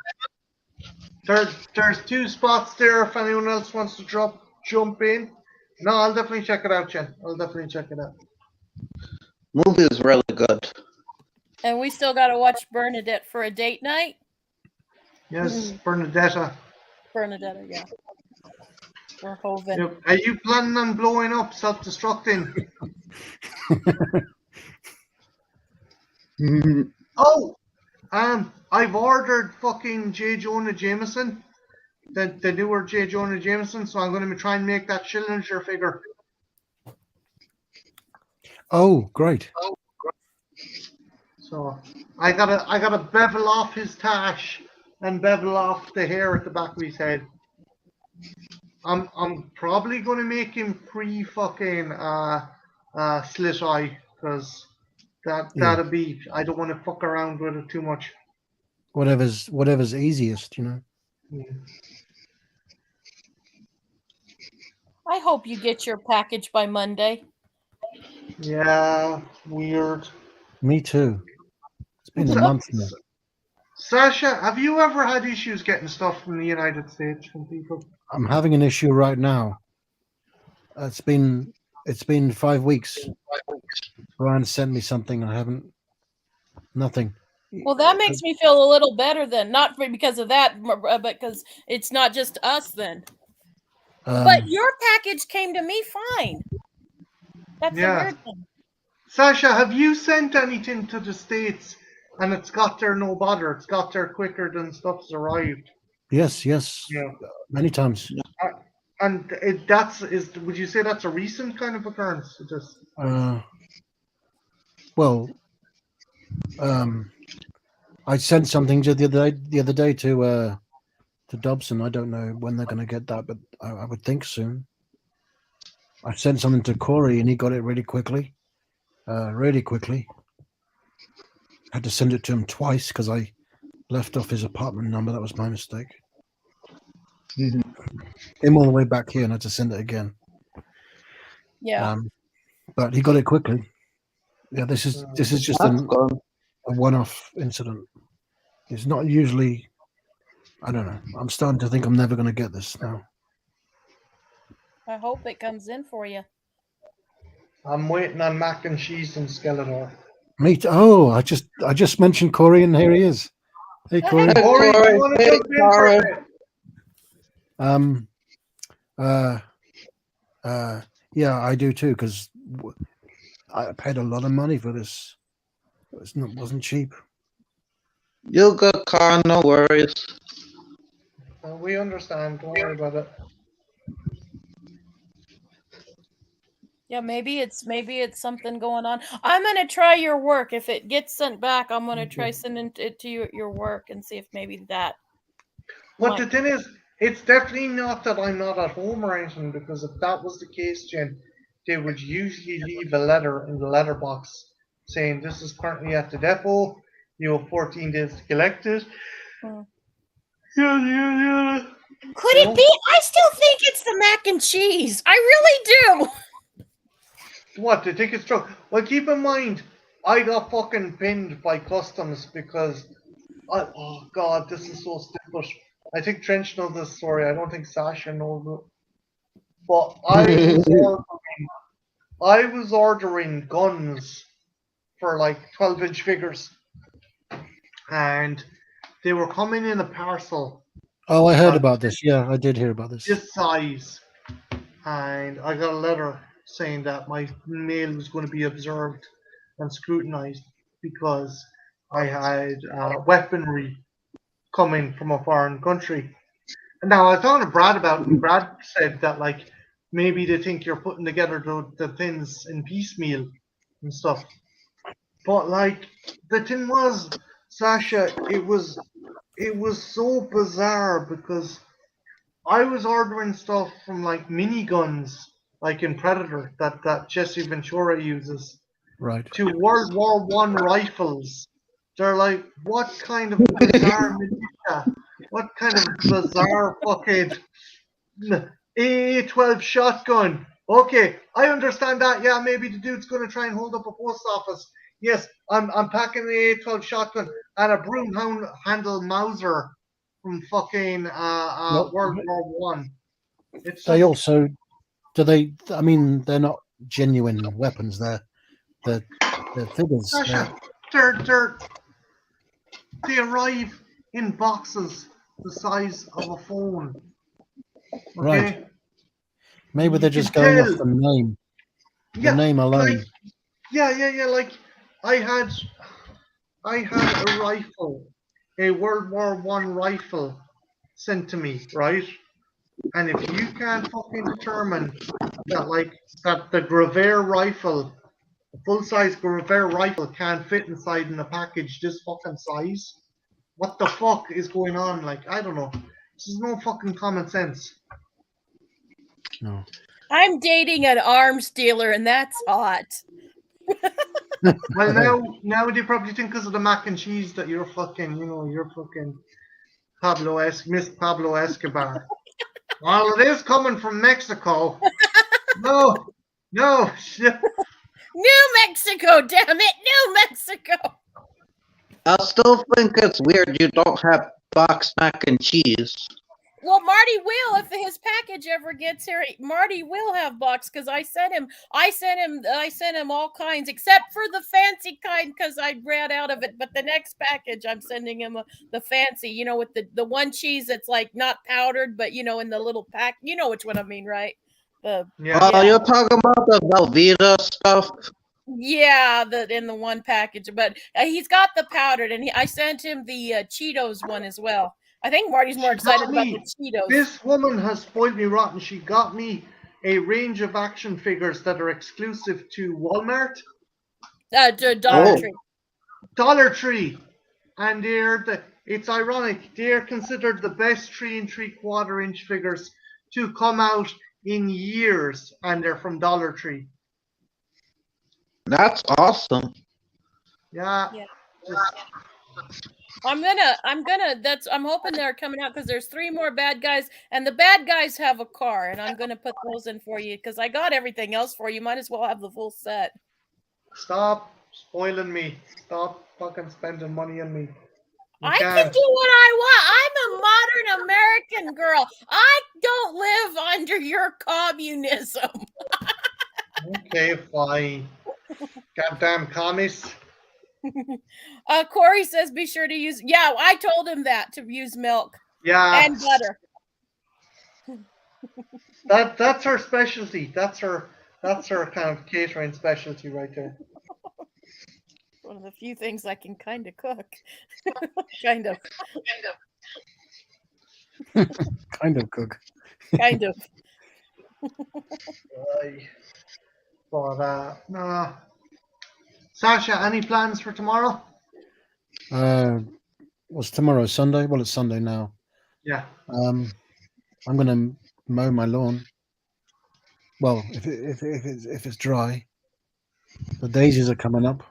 There's two spots there if anyone else wants to jump in. No, I'll definitely check it out, Jen. I'll definitely check it out. Movie is really good. And we still got to watch Bernadette for a date night. Yes, Bernadetta. Bernadetta, yeah. Or Hoven. Yep. Are you planning on blowing up, self-destructing? Oh, I've ordered fucking J. Jonah Jameson, the newer J. Jonah Jameson, so I'm going to try and make that Schillinger figure. Oh, great. So I gotta bevel off his tash and bevel off the hair at the back of his head. I'm probably going to make him pre-fucking slit eye, because that'll be, I don't want to fuck around with it too much. Whatever's easiest, Yeah. I hope you get your package by Monday. Yeah, weird. Me too. It's been a month now. Sasha, have you ever had issues getting stuff from the United States from people? I'm having an issue right now. It's been 5 weeks. Brian sent me something. I haven't. Nothing. Well, that makes me feel a little better then. Not because of that, but because it's not just us then. But your package came to me fine. That's the weird thing. Sasha, have you sent anything to the States and it's got there no bother? It's got there quicker than stuff's arrived. Yes. Yeah. Many times. And would you say that's a recent kind of occurrence? I sent something the other day to Dobson. I don't know when they're going to get that, but I would think soon. I sent something to Corey, and he got it really quickly. Had to send it to him twice because I left off his apartment number. That was my mistake. Came all the way back here and had to send it again. Yeah. But he got it quickly. Yeah, this is just a one-off incident. It's not usually. I don't know. I'm starting to think I'm never going to get this now. I hope it comes in for you. I'm waiting on mac and cheese and Skeletor. Oh, I just mentioned Corey, and here he is. Hey, Corey. Hey, Corey, do you Corey. want to Hey, jump in for a Corey. bit? Yeah, I do too, because I paid a lot of money for this. Wasn't cheap. You good, Carl? No worries. We understand. Don't worry about it. Yeah, maybe it's something going on. I'm gonna try your work. If it gets sent back, I'm gonna try sending it to you at your work and see if maybe that. But the thing is, it's definitely not that I'm not at home or anything, because if that was the case, Jen, they would usually leave a letter in the letterbox saying this is currently at the depot. You have 14 days to collect it. Yeah. Could it be? I still think it's the mac and cheese. I really do. What, the ticket's truck? Well, keep in mind, I got fucking pinned by customs because, oh god, this is so stupid. I think Trench knows this story. I don't think Sasha knows it. But I was ordering guns for like 12-inch figures, and they were coming in a parcel. Oh, I heard about this. Yeah, I did hear about this. This size, and I got a letter saying that my mail was going to be observed and scrutinized because I had weaponry coming from a foreign country. And now I was talking to Brad about it, and Brad said that like maybe they think you're putting together the things in piecemeal and stuff. But like the thing was, Sasha, it was so bizarre because I was ordering stuff from like miniguns, like in Predator, that Jesse Ventura uses, Right. to World War One rifles. They're like, what kind of bizarre militia? What kind of bizarre fucking AA-12 shotgun? Okay, I understand that. Yeah, maybe the dude's gonna try and hold up a post office. Yes, I'm packing an AA-12 shotgun and a broom handle Mauser from fucking World War One. It's They just, also do they? I mean, they're not genuine weapons. They're figures. Sasha, they arrive in boxes the size of a phone. Okay? Right. Maybe they're You just can going tell. off the name. The Yeah, name alone. like, yeah. Like I had a rifle, a World War One rifle sent to me, right? And if you can't fucking determine that the Gravair rifle, the full size Gravair rifle can't fit inside in a package this fucking size, what the fuck is going on? Like, I don't know. This is no fucking common sense. No. I'm dating an arms dealer, and that's hot. Well, now they probably think because of the mac and cheese that you're fucking, you're fucking Miss Pablo Escobar. Well, it is coming from Mexico. No, shit. New Mexico, damn it, New Mexico. I still think it's weird you don't have box mac and cheese. Well, Marty will if his package ever gets here. Marty will have box because I sent him all kinds except for the fancy kind because I ran out of it. But the next package, I'm sending him the fancy, with the one cheese that's like not powdered, but in the little pack. You know which one I mean, right? You're talking about the Velveeta stuff. Yeah, in the one package, but he's got the powdered, and I sent him the Cheetos one as well. I think Marty's more excited about the Cheetos. This woman has spoiled me rotten. She got me a range of action figures that are exclusive to Walmart. Dollar Tree. Dollar Tree. And it's ironic, they're considered the best 3 3/4-inch figures to come out in years, and they're from Dollar Tree. That's awesome. Yeah. I'm hoping they're coming out because there's 3 more bad guys, and the bad guys have a car, and I'm gonna put those in for you because I got everything else for you. Might as well have the full set. Stop spoiling me. Stop fucking spending money on me. I can do what I want. I'm a modern American girl. I don't live under your communism. Okay, fine. Goddamn commies. Corey says be sure to use. Yeah, I told him that to use milk Yeah. and butter. That's her specialty. That's her kind of catering specialty right there. One of the few things I can kind of cook. Kind of. Kind of cook. Kind of. But nah. Sasha, any plans for tomorrow? What's tomorrow? Sunday? Well, it's Sunday now. Yeah. I'm gonna mow my lawn. Well, if it's dry, the daisies are coming up.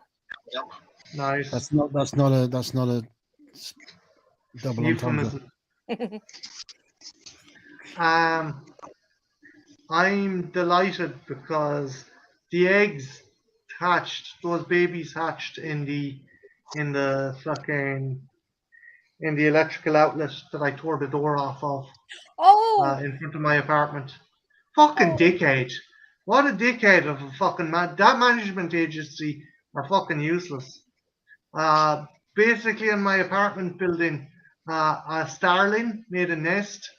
Nice. That's not a double entendre. I'm delighted because the eggs hatched, those babies hatched in the electrical outlet that I tore the door off of in front of my apartment. Fucking dickhead. What a dickhead of a fucking man. That management agency are fucking useless. Basically in my apartment building, a starling made a nest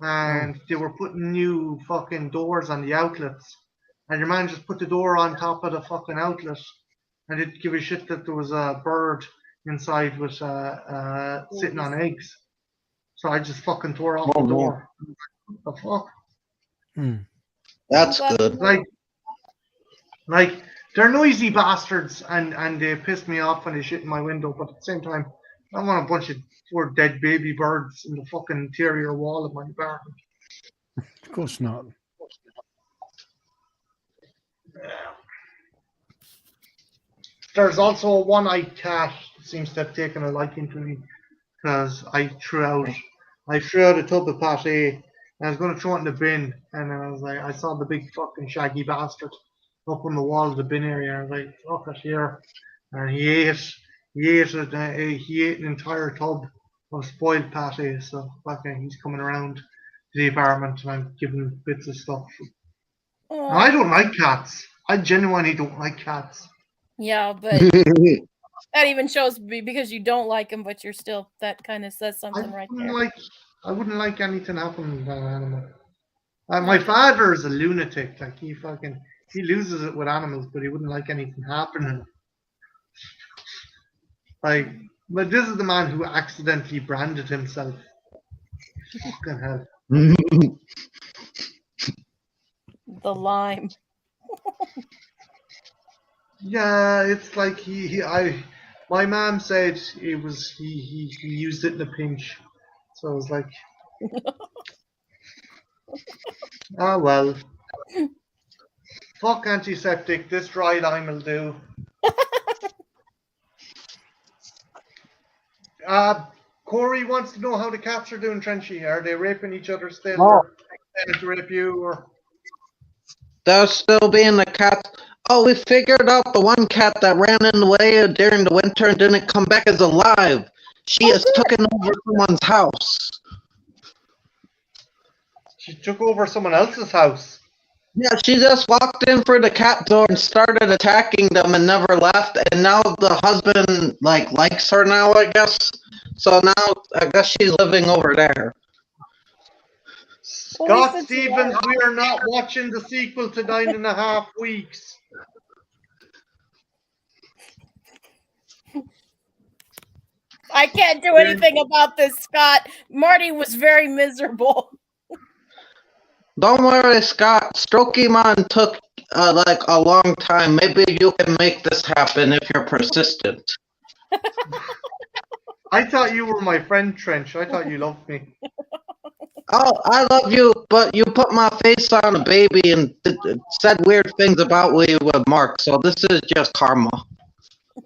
and they were putting new fucking doors on the outlets. And your man just put the door on top of the fucking outlet and didn't give a shit that there was a bird inside with sitting on eggs. So I just fucking tore off the door. What the fuck? That's good. Like they're noisy bastards and they piss me off when they shit in my window, but at the same time, I don't want a bunch of poor dead baby birds in the fucking interior wall of my apartment. Of course not. There's also a one-eyed cat that seems to have taken a liking to me because I threw out a tub of pate and I was going to throw it in the bin and then I was like, I saw the big fucking shaggy bastard up on the wall of the bin area and I was like, fuck it here. And he ate an entire tub of spoiled pate, so fucking he's coming around to the apartment and I'm giving him bits of stuff. Now, I don't like cats. I genuinely don't like cats. Yeah, but that even shows me because you don't like them, but you're still, that kind of says something right there. I wouldn't like anything happening to an animal. My father is a lunatic. Like he loses it with animals, but he wouldn't like anything happening. But this is the man who accidentally branded himself. Fucking hell. The lime. Yeah, it's like my mom said he used it in a pinch. So I was like, well. Fuck antiseptic, this dry lime will do. Corey wants to know how the cats are doing, Trenchy. Are they raping each other still? Or trying to rape you? Or They're still being the cats. Oh, we figured out the one cat that ran in the way during the winter and didn't come back as alive. She has taken over someone's house. She took over someone else's house. Yeah, she just walked in for the cat door and started attacking them and never left. And now the husband likes her now, I guess. So now I guess she's living over there. Scott Stevens, we are not watching the sequel to 9.5 Weeks. I can't do anything about this, Scott. Marty was very miserable. Don't worry, Scott. Strokemon took a long time. Maybe you can make this happen if you're persistent. I thought you were my friend, Trench. I thought you loved me. Oh, I love you, but you put my face on a baby and said weird things about me with Mark, so this is just karma.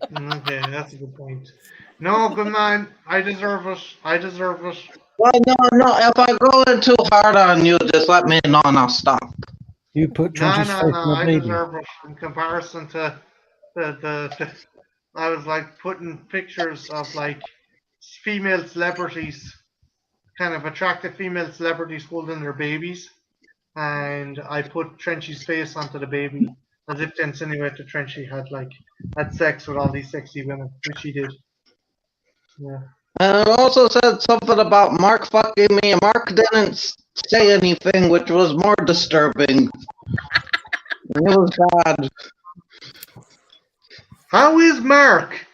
Okay, that's a good point. No, good man. I deserve it. Well, no. If I go in too hard on you, just let me know and I'll stop. You put Trench's face on a I baby. deserve it in comparison to the I was like putting pictures of like female celebrities, kind of attractive female celebrities holding their babies, and I put Trenchy's face onto the baby as if to insinuate that Trenchy had sex with all these sexy women, which he did. Yeah. And it also said something about Mark fucking me, and Mark didn't say anything, which was more disturbing. It was bad. How is Mark?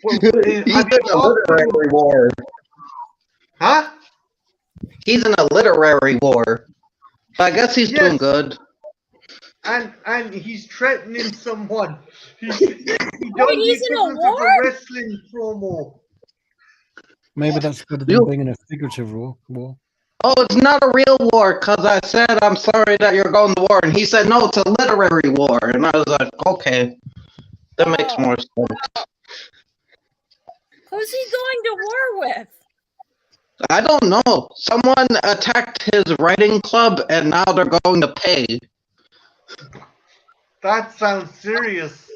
He's in a literary war. Huh? He's in a literary war. I guess he's doing good. And he's threatening someone. He's in a war? a wrestling promo. Maybe that's better than being in a figurative war. Oh, it's not a real war, because I said, I'm sorry that you're going to war. And he said, no, it's a literary war. And I was like, okay, that makes more sense. Who's he going to war with? I don't know. Someone attacked his writing club, and now they're going to pay. That sounds serious.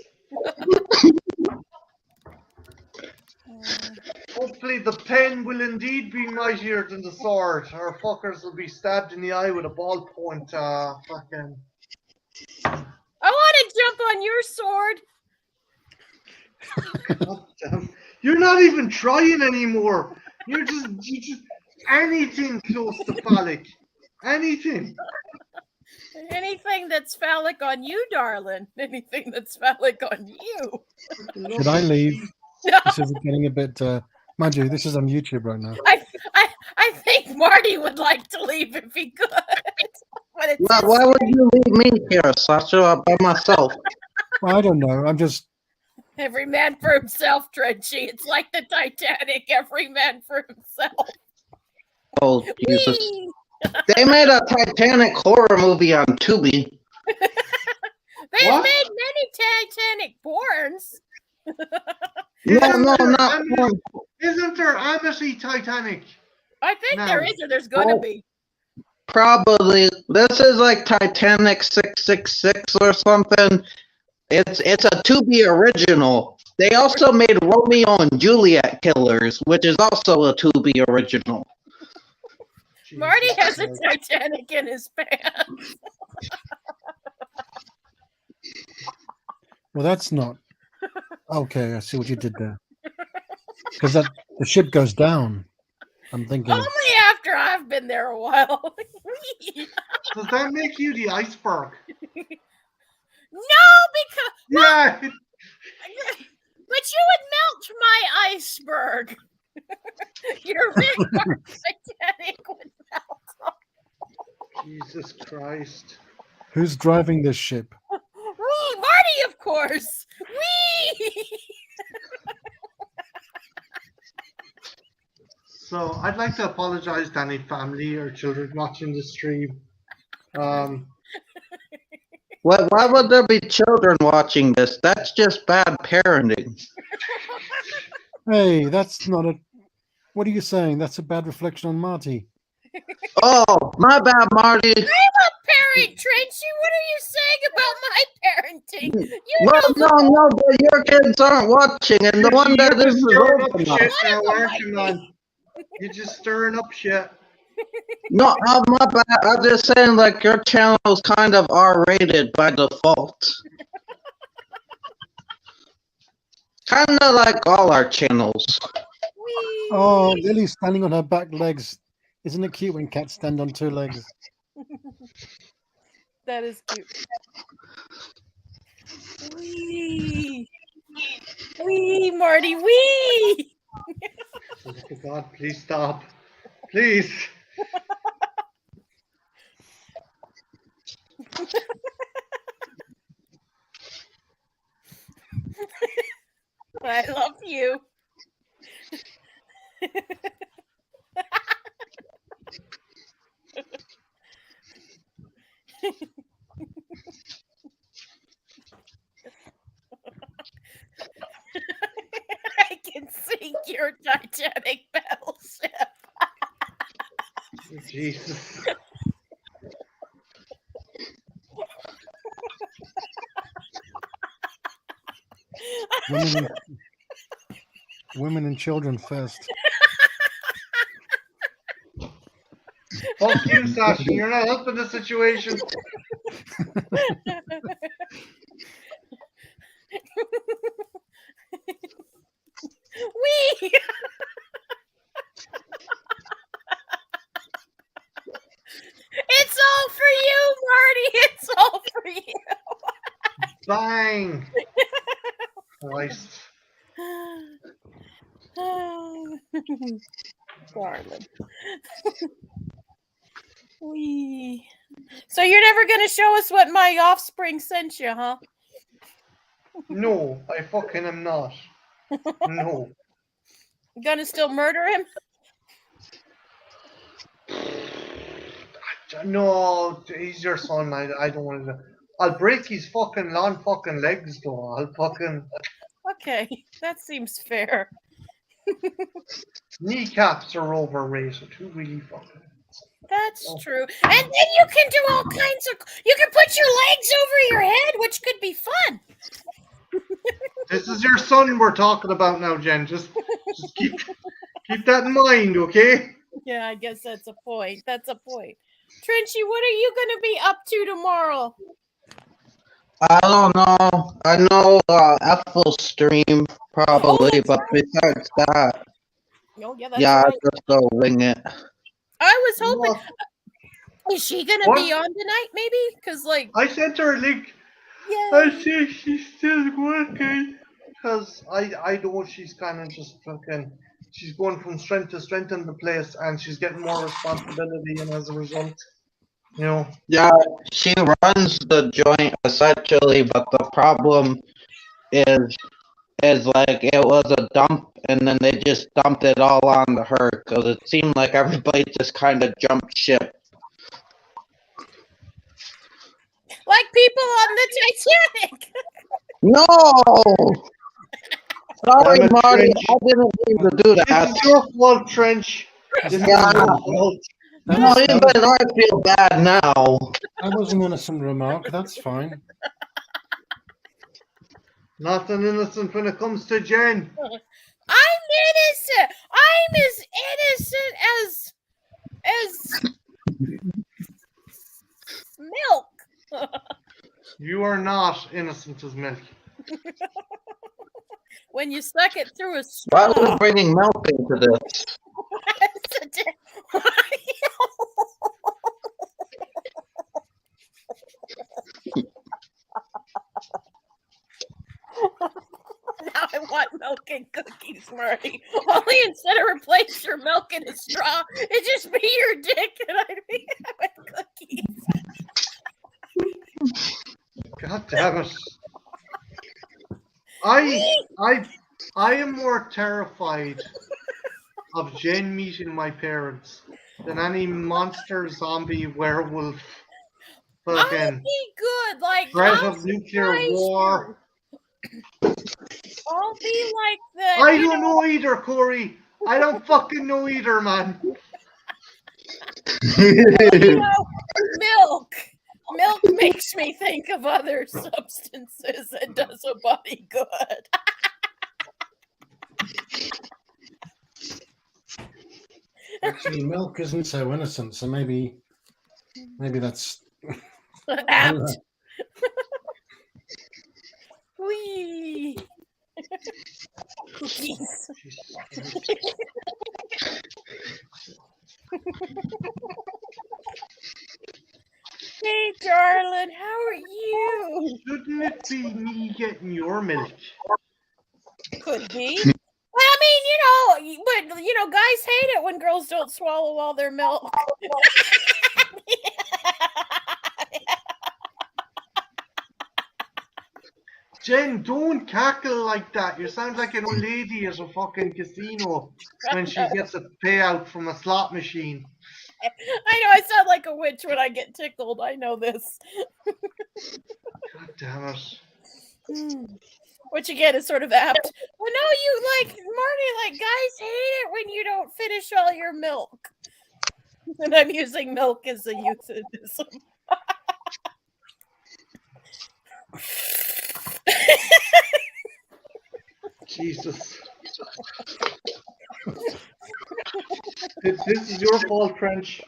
Hopefully the pen will indeed be mightier than the sword, or fuckers will be stabbed in the eye with a ballpoint. Fucking. I want to jump on your sword. You're not even trying anymore. You just anything close to phallic. Anything. Anything that's phallic on you, darling. Anything that's phallic on you. Should I leave? No. This is getting a bit. Mind you, this is on YouTube right now. I think Marty would like to leave if he could. But Why would you leave me here, Sasha, by myself? I don't know. I'm just. Every man for himself, Trenchy. It's like the Titanic. Every man for himself. Oh, Jesus. They made a Titanic horror movie on Tubi. They've made many Titanic porns. No, not porn. Isn't there Amity Titanic? I think there is, or there's going to be. Probably. This is like Titanic 666 or something. It's a Tubi original. They also made Romeo and Juliet Killers, which is also a Tubi original. Marty has a Titanic in his pants. Well, that's not. Okay, I see what you did there. Because the ship goes down. I'm thinking. Only after I've been there a while. Does that make you the iceberg? No, because yeah. But you would melt my iceberg. Your big Titanic would melt. Jesus Christ. Who's driving this ship? Wee, Marty, of course. Wee. So I'd like to apologize to any family or children watching the stream. Why would there be children watching this? That's just bad parenting. Hey, that's not a. What are you saying? That's a bad reflection on Marty. Oh, my bad, Marty. I'm a parent, Trenchy. What are you saying about my parenting? No, but your kids aren't watching, and the one that is You're just stirring up shit. No, my bad. I'm just saying, like, your channel is kind of R-rated by default. Kind of like all our channels. Oh, Lily's standing on her back legs. Isn't it cute when cats stand on two legs? That is cute. Wee. Wee, Marty, wee. Oh, God, please stop. Please. I love you. I can sink your Titanic battleship. Jesus. women and children first. Fuck you, Sasha. You're not helping the situation. Wee! It's all for you, Marty. It's all for you. Bang. Christ. Darling. Wee. So you're never going to show us what my offspring sent you, huh? No, I fucking am not. No. You gonna still murder him? No, he's your son. I don't want to. I'll break his fucking long fucking legs though. I'll fucking Okay, that seems fair. kneecaps are overrated. Who really fucking? That's true. And then you can do all kinds of. You can put your legs over your head, which could be fun. This is your son we're talking about now, Jen. Just keep that in mind, okay? Yeah, I guess that's a point. That's a point. Trenchy, what are you going to be up to tomorrow? I don't know. I know F will stream probably, but besides that, Oh, yeah, that's yeah, right. I just go wing it. I was hoping. Well, Is she going to be on tonight, maybe? Because, like. I sent her a link. Yeah. I see she's still working. Because I know she's kind of just fucking. She's going from strength to strength in the place, and she's getting more responsibility, and as a result, you know. Yeah, she runs the joint essentially, but the problem is like it was a dump, and then they just dumped it all onto her because it seemed like everybody just kind of jumped ship. Like people on the Titanic. No! Sorry, Damn it, Marty, Trench. I didn't mean to do that. This is your fault, Trench. This is Yeah. your fault. No, even I feel bad now. That was an innocent remark. That's fine. Nothing innocent when it comes to Jen. I'm innocent. I'm as innocent as milk. You are not innocent as milk. When you suck it through a Why straw. are we bringing milk into this? Now I want milk and cookies, Marty. Only instead of replace your milk in a straw, it just be your dick and I'd be having cookies. God damn it. I am more terrified of Jen meeting my parents than any monster, zombie, werewolf, I'll fucking be good. Like threat I'll of nuclear surprise war. you. I'll be like the. I don't know either, Corey. I don't fucking know either, man. Milk. Milk makes me think of other substances and does a body good. Actually, milk isn't so innocent, so maybe that's Apt. Whee. Cookies. Hey, darling, how are you? Shouldn't it be me getting your milk? Could be. Well, I mean, but guys hate it when girls don't swallow all their milk. Jen, don't cackle like that. You sound like an old lady at a fucking casino when she gets a payout from a slot machine. I know I sound like a witch when I get tickled. I know this. God damn it. Which again is sort of apt. Well, no, you Marty, guys hate it when you don't finish all your milk. And I'm using milk as a euphemism. Jesus. This is your fault, Trench.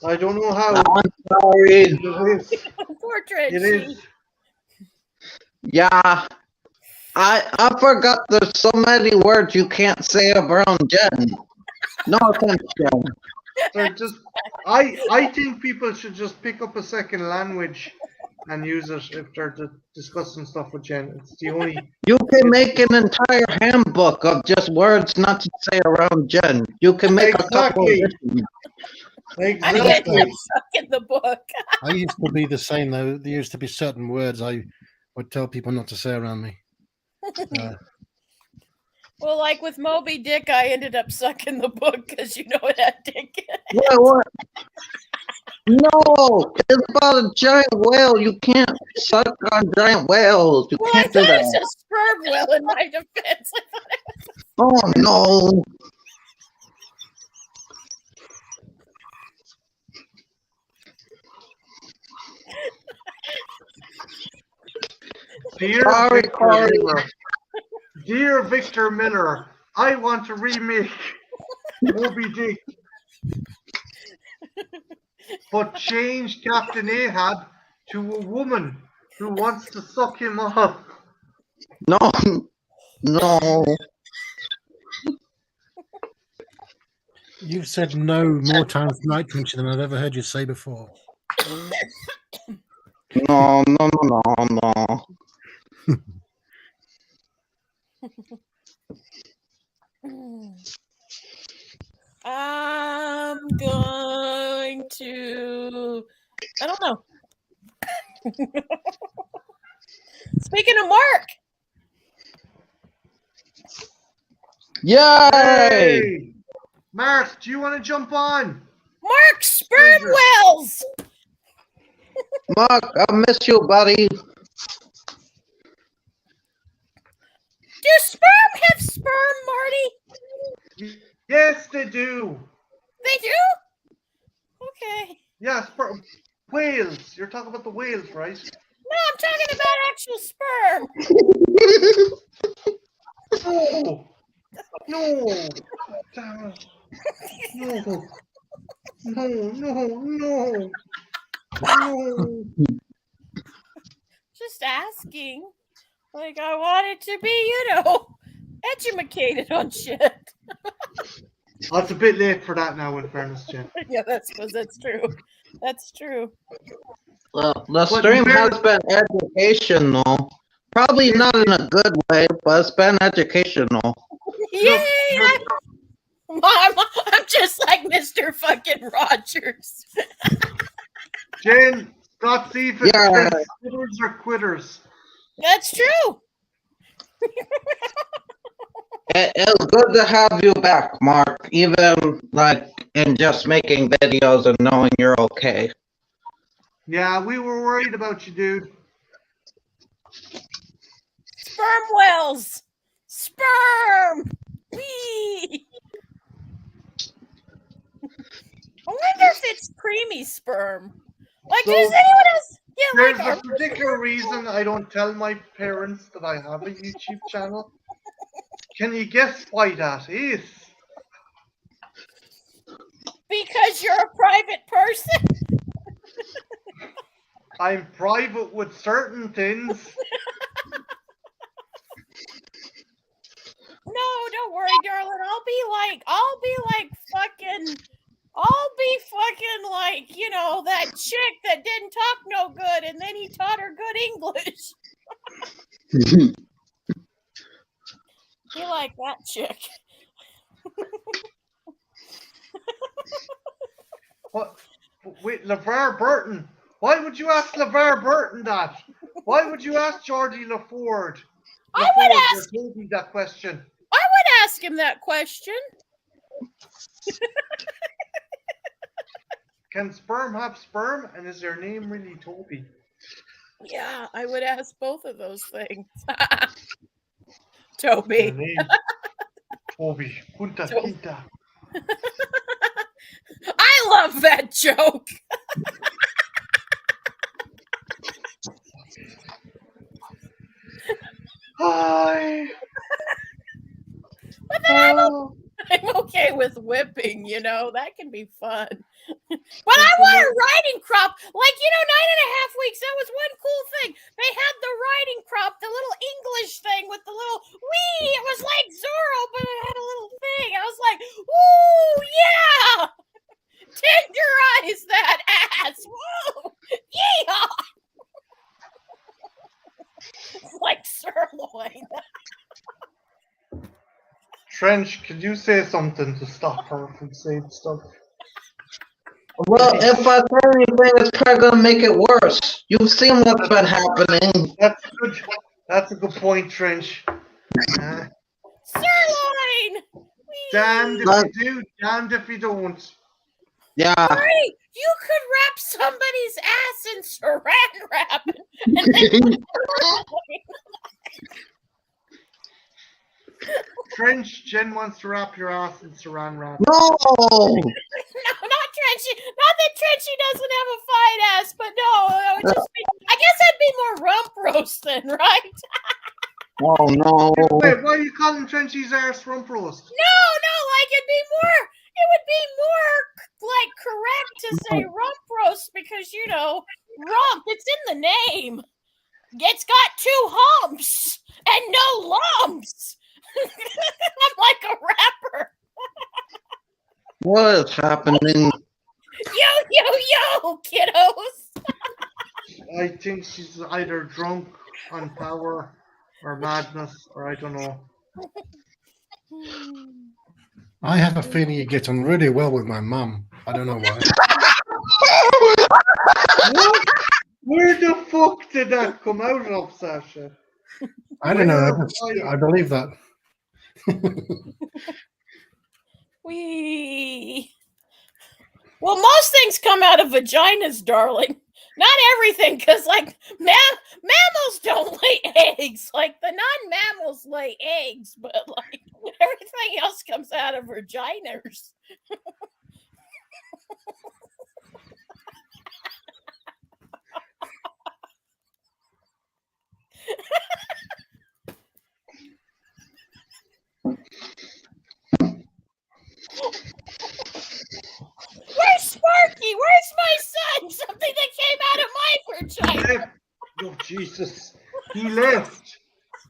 I don't know how. I'm sorry. It is. Portrait. It is. Yeah. I forgot there's so many words you can't say around Jen. No offense, Jen. They're just. I think people should just pick up a second language and use it if they're discussing stuff with Jen. It's the only. You can make an entire handbook of just words not to say around Jen. You can make a couple of Exactly. editions. I get Exactly. stuck in the book. I used to be the same though. There used to be certain words I would tell people not to say around me. Well, like with Moby Dick, I ended up sucking the book because you know it had dick in it. What? No, it's about a giant whale. You can't suck on giant whales. You Well, I can't do thought it was that. a sperm whale in my defense. I thought it was Oh no. Dear Sorry, Victor Corey. Miller. Dear Victor Miller, I want to remake Moby Dick, but change Captain Ahab to a woman who wants to suck him off. No. No. You've said no more times tonight, Twinchy, than I've ever heard you say before. No, no, no, no, no. I'm going to. I don't know. Speaking of Mark, Yay! Hey! Mark, do you want to jump on? Mark Sperm Wells. Mark, I miss you, buddy. Do sperm have sperm, Marty? Yes, they do. They do? Okay. Yes, whales. You're talking about the whales, right? No, I'm talking about actual sperm. No. No. Damn it. No. No. Just asking. Like, I want it to be, you know, educated on shit. Oh, it's a bit late for that now, in fairness, Jen. Yeah, that's true. That's true. Well, the stream has been educational. Probably not in a good way, but it's been educational. Yay! I'm just like Mr. fucking Rogers. Jen, Scott Stevens Yeah. says quitters are quitters. That's true. It's good to have you back, Mark. Even like in just making videos and knowing you're okay. Yeah, we were worried about you, dude. Sperm whales. Sperm. Wee. I wonder if it's creamy sperm. Like, So, does anyone else get There's like a particular reason I don't tell my parents that I have a YouTube channel. Can you guess why that is? because you're a private person? I'm private with certain things. No, don't worry, darling. I'll be fucking like, you know, that chick that didn't talk no good and then he taught her good English. Be like that chick. What? Wait, LeVar Burton. Why would you ask LeVar Burton that? Why would you ask Geordie LaFord? I would ask Toby that question. I would ask him that question. Can sperm have sperm? And is their name really Toby? Yeah, I would ask both of those things. Their Toby. name Toby. Punta Toby. Quinta. I love that joke. Hi. But then I'm okay away with whipping, that can be fun. But I want a riding crop. Like, 9.5 weeks, that was one cool thing. They had the riding crop, the little English thing with the little wee. It was like Zorro, but it had a little thing. I was like, ooh, yeah. Tenderize that ass. Whoa. Yeehaw. Like sirloin. Trench, could you say something to stop her from saying stuff? Well, if I say anything, it's probably gonna make it worse. You've seen what's been happening. That's good. That's a good point, Trench. Sirloin. Damned if you do, damned if you don't. Yeah. Marty, you could wrap somebody's ass in saran wrap. And Trench, Jen wants to wrap your ass in saran wrap. No. No, not Trenchy. Not that Trenchy doesn't have a fine ass, but no, it would just be, I guess that'd be more rump roast then, right? Oh no. Wait, why are you calling Trenchy's arse rump roast? No, like it would be more like correct to say rump roast because rump, it's in the name. It's got 2 humps and no lumps. I'm like a rapper. What is happening? Yo, kiddos. I think she's either drunk on power or madness, or I don't know. I have a feeling you get on really well with my mum. I don't know why. What? Where the fuck did that come out of, Sasha? I don't know. I believe that. Wee. Well, most things come out of vaginas, darling. Not everything, because mammals don't lay eggs. Like the non-mammals lay eggs, but like everything else comes out of vaginas. Where's Sparky? Where's my son? Something that came out of my vagina. Oh, Jesus. He left.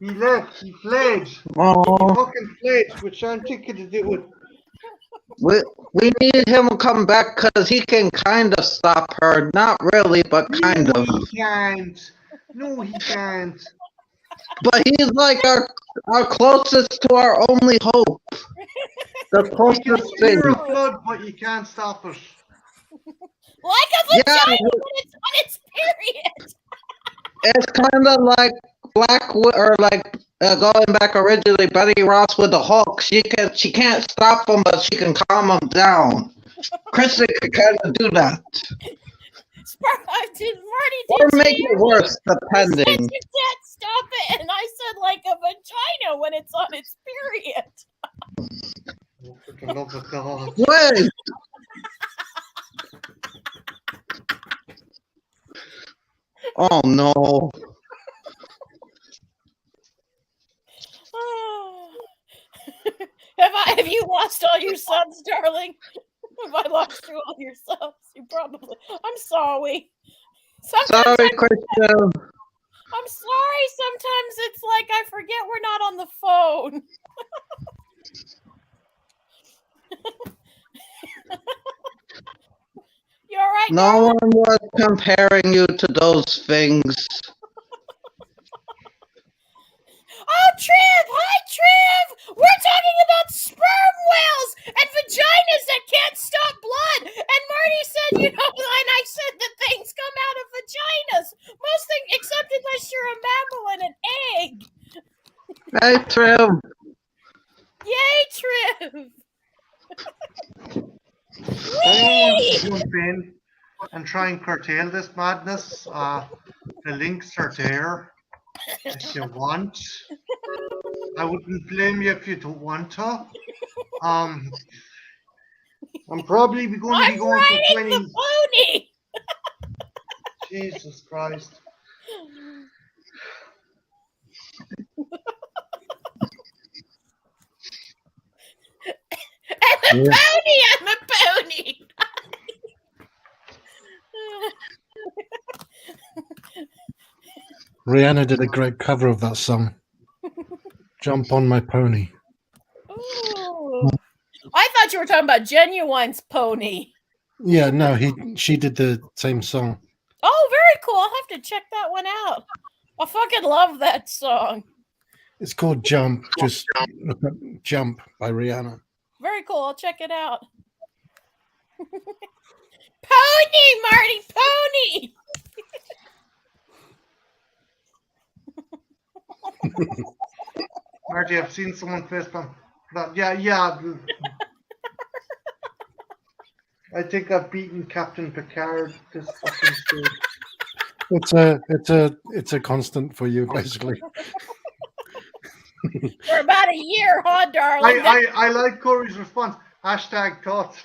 He fled. Oh. He fucking fled, which I'm thinking to do with. We need him to come back because he can kind of stop her. Not really, but kind of. No, he can't. No, he can't. But he's like our closest to our only hope. The You can closest thing. steer a flood, but you can't stop it. Like a vagina when it's on its period. It's kind of like Blackwood, or like going back originally, Betty Ross with the Hulk. She can't stop him, but she can calm him down. Kristen could kind of do that. Marty Or make it worse, depending. You can't stop it, and I said like a vagina when it's on its period. Oh, for the love of God. Wait. Oh no. Have you lost all your subs, darling? Have I lost you all your subs? You probably. I'm sorry. Sorry, Christian. I'm sorry. Sometimes it's like I forget we're not on the phone. You all right? No one was comparing you to those things. Oh, Triv! Hi, Triv! We're talking about sperm whales and vaginas that can't stop blood. And Marty said, and I said that things come out of vaginas. Most things, except unless you're a mammal and an egg. Hey, Triv. Yay, Triv! I want to jump in and try and curtail this madness. The links are there if you want. I wouldn't blame you if you don't want to. I'm probably going to be going for 20. The pony. Jesus Christ. And Yeah. Pony, I'm a pony. Rihanna did a great cover of that song. Jump on my pony. Ooh. I thought you were talking about Genuine's pony. Yeah, no, she did the same song. Oh, very cool. I'll have to check that one out. I fucking love that song. It's called Jump. Just look up Jump by Rihanna. Very cool. I'll check it out. Pony, Marty, pony. Marty, I've seen someone facepalm. Yeah. I think I've beaten Captain Picard this fucking stage. It's a constant for you, basically. For about a year, huh, darling? I like Corey's response. Hashtag thoughts.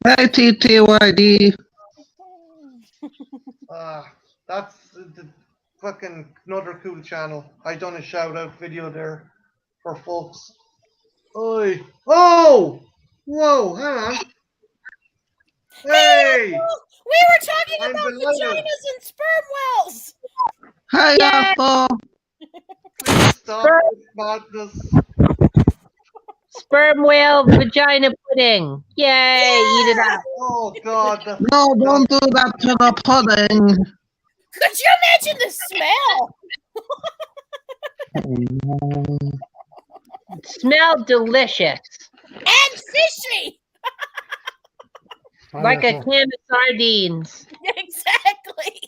Hey, TTYD. That's the fucking another cool channel. I done a shout out video there for folks. Oi. Oh! Whoa, hang on. Hey! We were talking I'm about delighted. vaginas and sperm wells. Hi, Yeah. Apple. Please stop this madness. Sperm whale vagina pudding. Yay, eat it up. Oh god. No, don't do that to the pudding. Could you imagine the smell? Smell delicious. And fishy. Like a can of sardines. Exactly.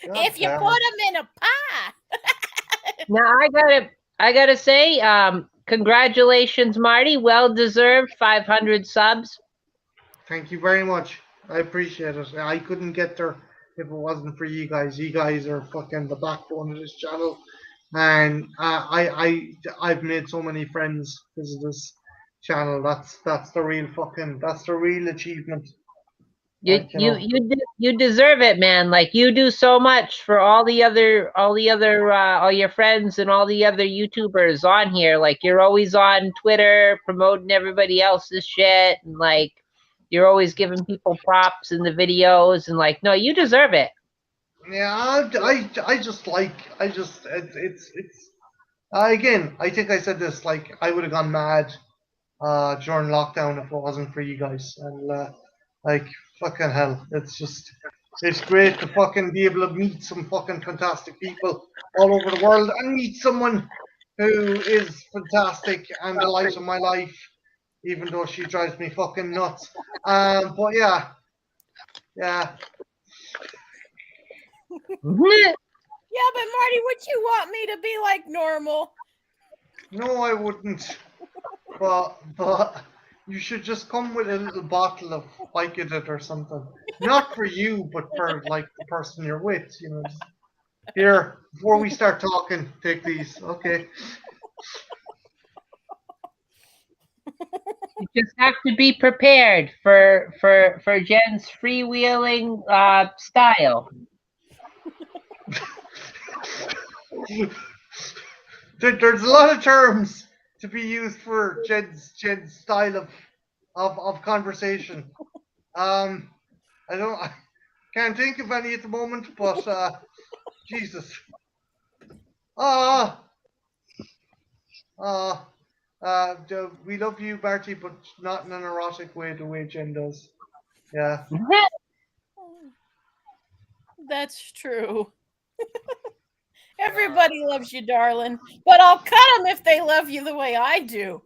If you put them in a pie. Now I gotta say, congratulations, Marty. Well deserved 500 subs. Thank you very much. I appreciate it. I couldn't get there if it wasn't for you guys. You guys are fucking the backbone of this channel, and I've made so many friends because of this channel. That's the real achievement. You deserve it, man. Like you do so much for all your friends and all the other YouTubers on here. Like you're always on Twitter promoting everybody else's shit, and like you're always giving people props in the videos, and like, no, you deserve it. Yeah, again, I think I said this, like I would have gone mad during lockdown if it wasn't for you guys, and like fucking hell, it's great to fucking be able to meet some fucking fantastic people all over the world and meet someone who is fantastic and the light of my life, even though she drives me fucking nuts. But yeah. Yeah, but Marty, would you want me to be like normal? No, I wouldn't. But you should just come with a little bottle of Vicodin or something. Not for you, but for like the person you're with. You know. Here, before we start talking, take these. Okay. You just have to be prepared for Jen's freewheeling style. There's a lot of terms to be used for Jed's style of conversation. I can't think of any at the moment, but Jesus. We love you, Barty, but not in an erotic way the way Jen does. Yeah. That's true. Everybody loves you, darling. But I'll cut them if they love you the way I do.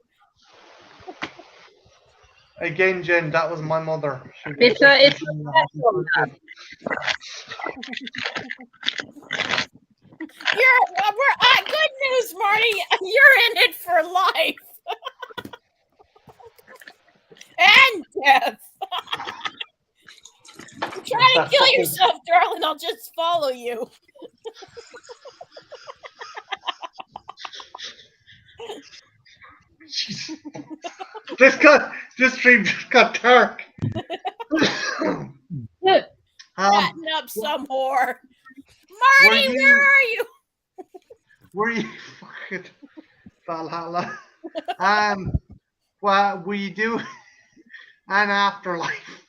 Again, Jen, that was my mother. It's a special love. Good news, Marty. You're in it for life. And death. Try to kill yourself, darling. I'll just follow you. This stream just got dark. Fatten up some more. Marty, where are you? were you fucking Valhalla? Well, we do an afterlife.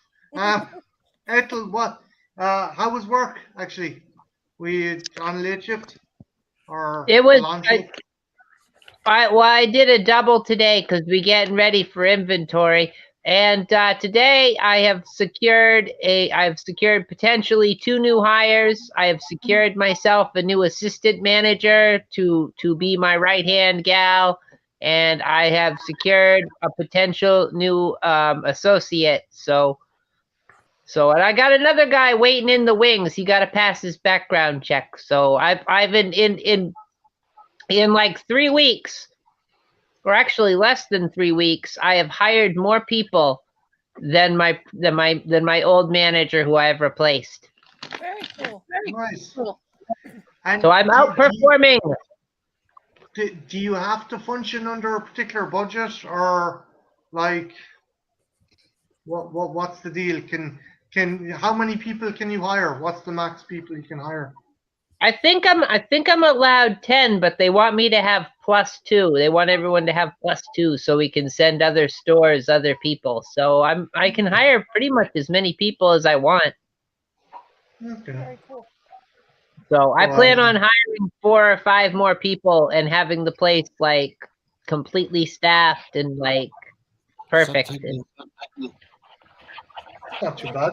Ethel, what? How was work actually? Were you on a late shift or It a was. long shift? I did a double today because we getting ready for inventory. And today I've secured potentially 2 new hires. I have secured myself a new assistant manager to be my right hand gal, and I have secured a potential new associate. So and I got another guy waiting in the wings. He got to pass his background check. So I've in like 3 weeks, or actually less than 3 weeks, I have hired more people than my old manager who I have replaced. Very cool. Nice. Cool. And So I'm outperforming. Do you have to function under a particular budget, or like what's the deal? Can how many people can you hire? What's the max people you can hire? I think I'm allowed 10, but they want me to have +2. They want everyone to have +2 so we can send other stores other people. So I can hire pretty much as many people as I want. Okay. Very cool. So I plan on hiring 4 or 5 more people and having the place like completely staffed and like perfect. Not too bad.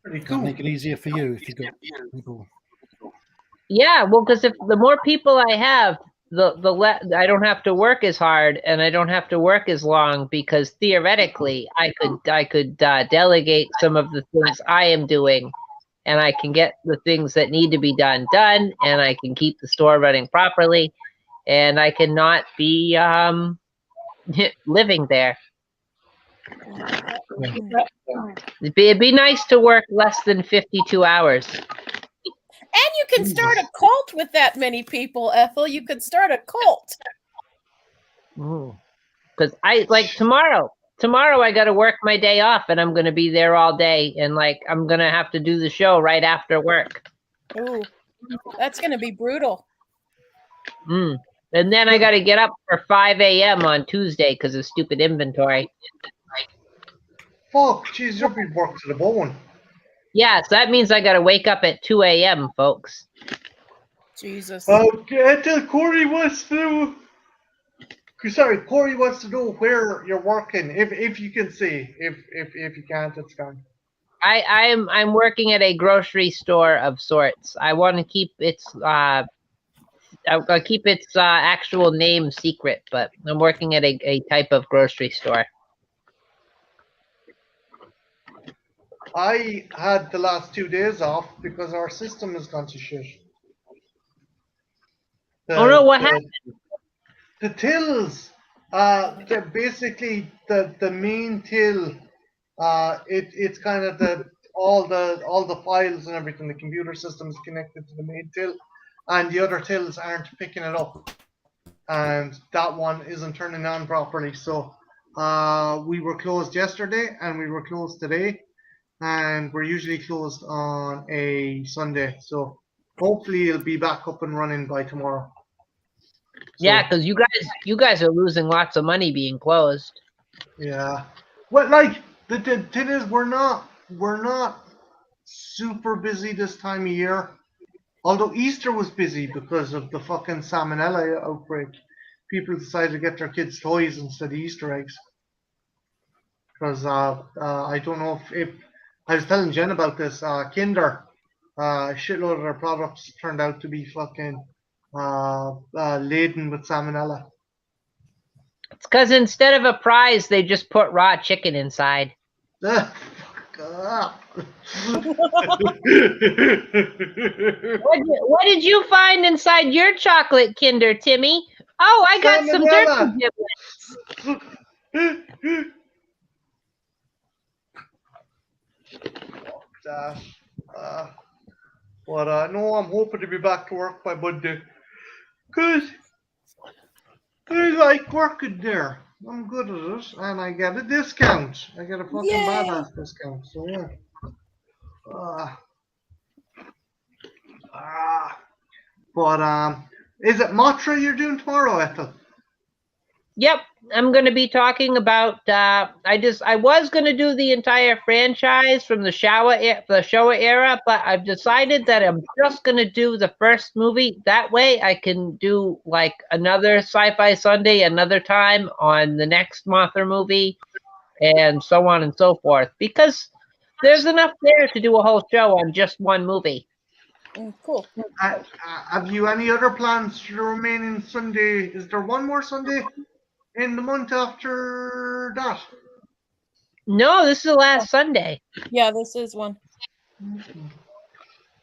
Pretty Does cool. that make it easier for you if you got people? Yeah, well, because if the more people I have, I don't have to work as hard and I don't have to work as long, because theoretically I could delegate some of the things I am doing, and I can get the things that need to be done, and I can keep the store running properly, and I cannot be living there. It'd be nice to work less than 52 hours. And you can start a cult with that many people, Ethel. You could start a cult. Because I like tomorrow I got to work my day off, and I'm going to be there all day, and like I'm going to have to do the show right after work. Ooh, that's going to be brutal. And then I got to get up for 5 a.m. on Tuesday because of stupid inventory. Fuck, jeez, you'll be worked to the bone. Yeah, so that means I got to wake up at 2 a.m., folks. Jesus. Until Corey wants to. Sorry, Corey wants to know where you're working. If you can see, if you can't, it's gone. I'm working at a grocery store of sorts. I want to keep its I'll keep its actual name secret, but I'm working at a type of grocery store. I had the last 2 days off because our system has gone to shit. Oh no, what happened? The tills. Basically the main till. It's kind of all the files and everything. The computer system is connected to the main till, and the other tills aren't picking it up, and that one isn't turning on properly. So we were closed yesterday and we were closed today, and we're usually closed on a Sunday. So hopefully it'll be back up and running by tomorrow. So, yeah, because you guys are losing lots of money being closed. Yeah. Well, like the thing is, we're not super busy this time of year. Although Easter was busy because of the fucking salmonella outbreak. People decided to get their kids toys instead of Easter eggs. Because I don't know if I was telling Jen about this. Kinder, a shitload of their products turned out to be fucking laden with salmonella. It's because instead of a prize, they just put raw chicken inside. Fuck up. What did you find inside your chocolate Kinder, Timmy? Oh, I got some turkey giblets. But no, I'm hoping to be back to work by Monday. Because I like working there. I'm good at it, and I get a discount. I get a fucking badass discount. So yeah. But Is it Motra you're doing tomorrow, Ethel? Yep, I'm going to be talking about. I was going to do the entire franchise from the Showa era, but I've decided that I'm just going to do the first movie. That way, I can do like another Sci-Fi Sunday another time on the next Mothra movie, and so on and so forth. Because there's enough there to do a whole show on just one movie. Cool. Have you any other plans for the remaining Sunday? Is there one more Sunday in the month after that? No, this is the last Sunday. Yeah, this is one.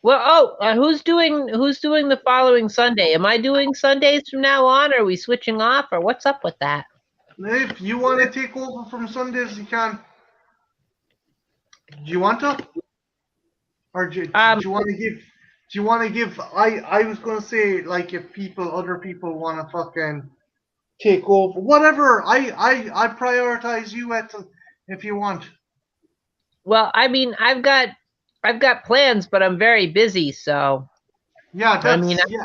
Well, who's doing the following Sunday? Am I doing Sundays from now on? Or are we switching off, or what's up with that? If you want to take over from Sundays, you can. Do you want to? Or do you want to give? Do you want to give? I was gonna say, like, if other people want to fucking take over, whatever. I prioritize you, Ethel, if you want. Well, I mean, I've got plans, but I'm very busy, so. Yeah,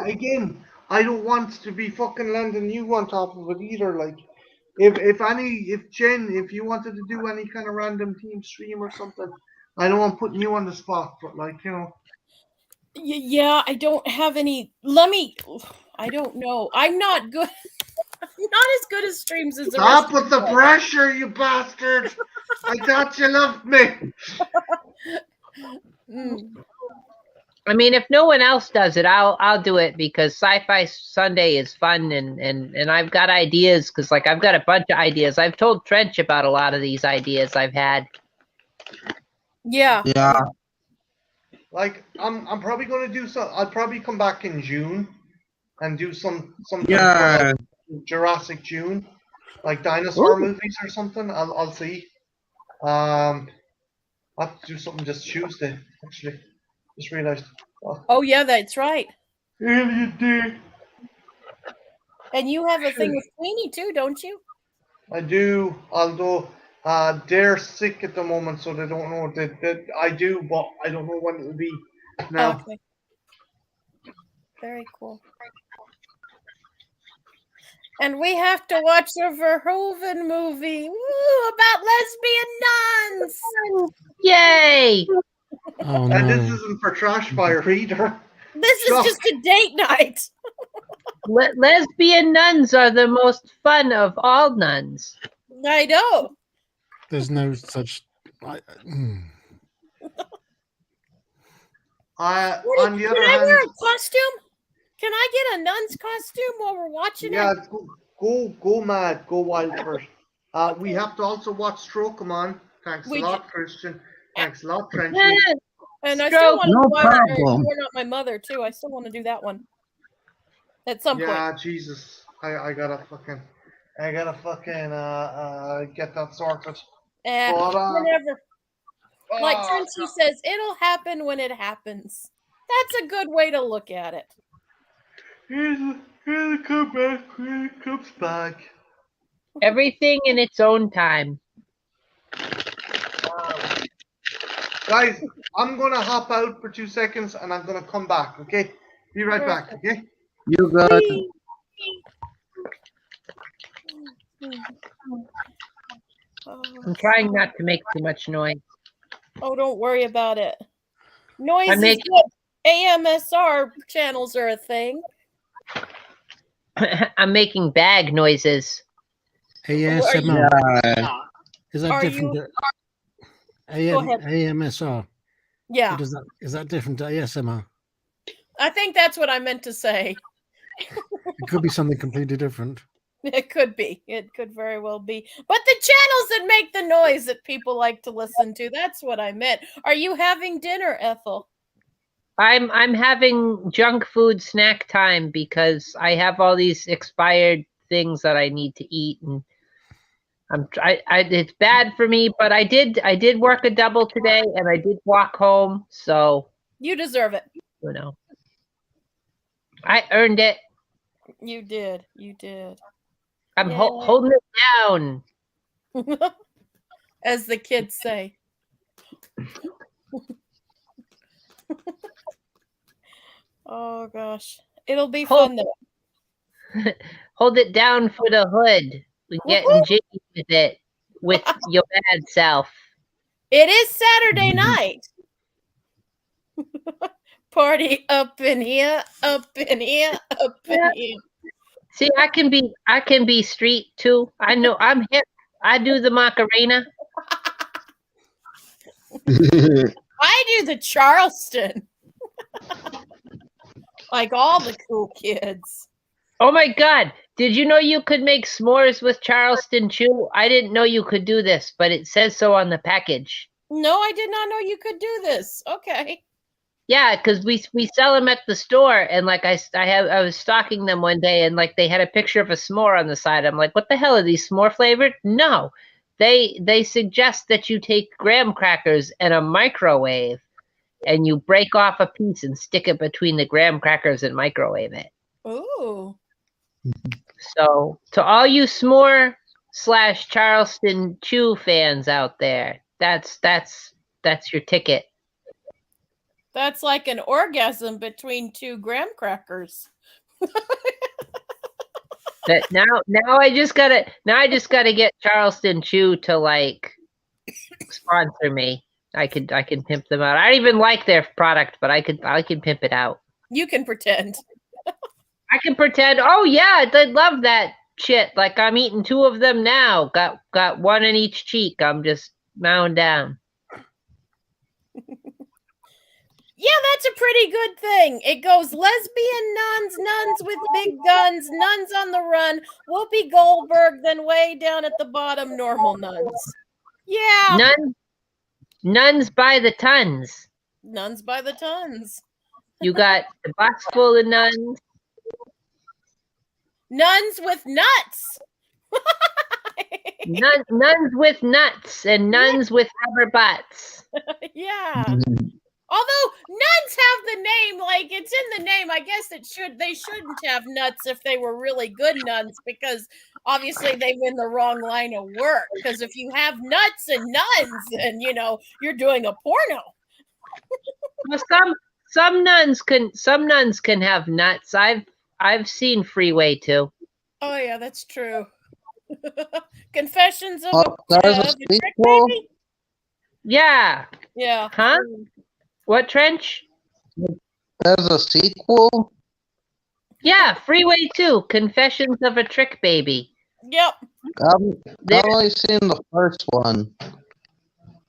again, I don't want to be fucking landing you on top of it either. Like, if Jen, if you wanted to do any kind of random team stream or something, I don't want putting you on the spot, but like, you know. Yeah, I don't have any. I don't know. I'm not good. I'm not as good as streams as the Stop rest with of the you. pressure, you bastard! I thought you loved me. I mean, if no one else does it, I'll do it because Sci-Fi Sunday is fun and I've got ideas because like I've got a bunch of ideas. I've told Trench about a lot of these ideas I've had. Yeah. Yeah. Like, I'm probably gonna do some. I'll probably come back in June and do something for Yeah. like Jurassic June, like dinosaur movies or something. I'll see. I'll have to do something this Tuesday. Actually, just realized. Oh yeah, that's right. You do. And you have a thing with Queenie too, don't you? I do, although they're sick at the moment, so they don't know that I do, but I don't know when it'll be now. Okay. Very cool. And we have to watch a Verhoeven movie about lesbian nuns. Yay! Oh And this no. isn't for Trash Fire either. This is just a date night. Lesbian nuns are the most fun of all nuns. I know. There's no such. On the Can other I hand, wear a costume? Can I get a nun's costume while we're watching yeah, it? go mad, go wild first. We have to also watch Strokeman. Thanks a lot, Christian. Thanks a lot, Trenchy. And I still want to No watch problem. You're Not My Mother too. I still want to do that one at some point. Yeah, Jesus, I gotta fucking get that sorted. Whenever. Like Oh, Trenchy says, it'll happen when it happens. That's a good way to look at it. Here's a comeback when it comes back. Everything in its own time. Guys, I'm gonna hop out for 2 seconds and I'm gonna come back, okay? Be right back, okay? You good? I'm trying not to make too much noise. Oh, don't worry about it. Noise I'm is good. AMSR channels are a thing. I'm making bag noises. ASMR. Yeah. Is that Are different? you- To Go ahead. AMSR. Yeah, Is that different to ASMR? I think that's what I meant to say. It could be something completely different. It could be. It could very well be. But the channels that make the noise that people like to listen to, that's what I meant. Are you having dinner, Ethel? I'm having junk food snack time because I have all these expired things that I need to eat, and it's bad for me. But I did work a double today, and I did walk home, so You deserve it. you know, I earned it. You did. You did. I'm Yay. holding it down. As the kids say. Oh gosh. It'll be fun though. Hold it down for the hood. We're getting jiggy with it, with your bad self. It is Saturday night. Party up in here, up in here, up in here. See, I can be street too. I know I'm hip. I do the Macarena. I do the Charleston. Like all the cool kids. Oh my God. Did you know you could make s'mores with Charleston Chew? I didn't know you could do this, but it says so on the package. No, I did not know you could do this. Okay. Yeah, because we sell them at the store, and like I was stalking them one day, and like they had a picture of a s'more on the side. I'm like, what the hell are these s'more flavored? No, they suggest that you take graham crackers and a microwave, and you break off a piece and stick it between the graham crackers and microwave it. Ooh. So to all you s'more / Charleston Chew fans out there, that's your ticket. That's like an orgasm between two graham crackers. That now I just gotta get Charleston Chew to like sponsor me. I can pimp them out. I don't even like their product, but I can pimp it out. You can pretend. I can pretend. Oh yeah, they love that shit. Like I'm eating 2 of them now. Got one in each cheek. I'm just mowing down. Yeah, that's a pretty good thing. It goes lesbian nuns, nuns with big guns, nuns on the run, Whoopi Goldberg, then way down at the bottom, normal nuns. Yeah. Nuns by the tons. Nuns by the tons. You got the box full of nuns. Nuns with nuts. Nuns with nuts and nuns with rubber butts. Yeah. Although nuns have the name, like it's in the name, I guess they shouldn't have nuts if they were really good nuns, because obviously they're in the wrong line of work. Because if you have nuts and nuns, then you're doing a porno. Well, some nuns can have nuts. I've seen Freeway too. Oh yeah, that's true. Confessions of there's a a trick sequel? baby? Yeah. Yeah. Huh? What, Trench? There's a sequel? Yeah, Freeway 2, Confessions of a Trick Baby. Yep. I've only seen the first one.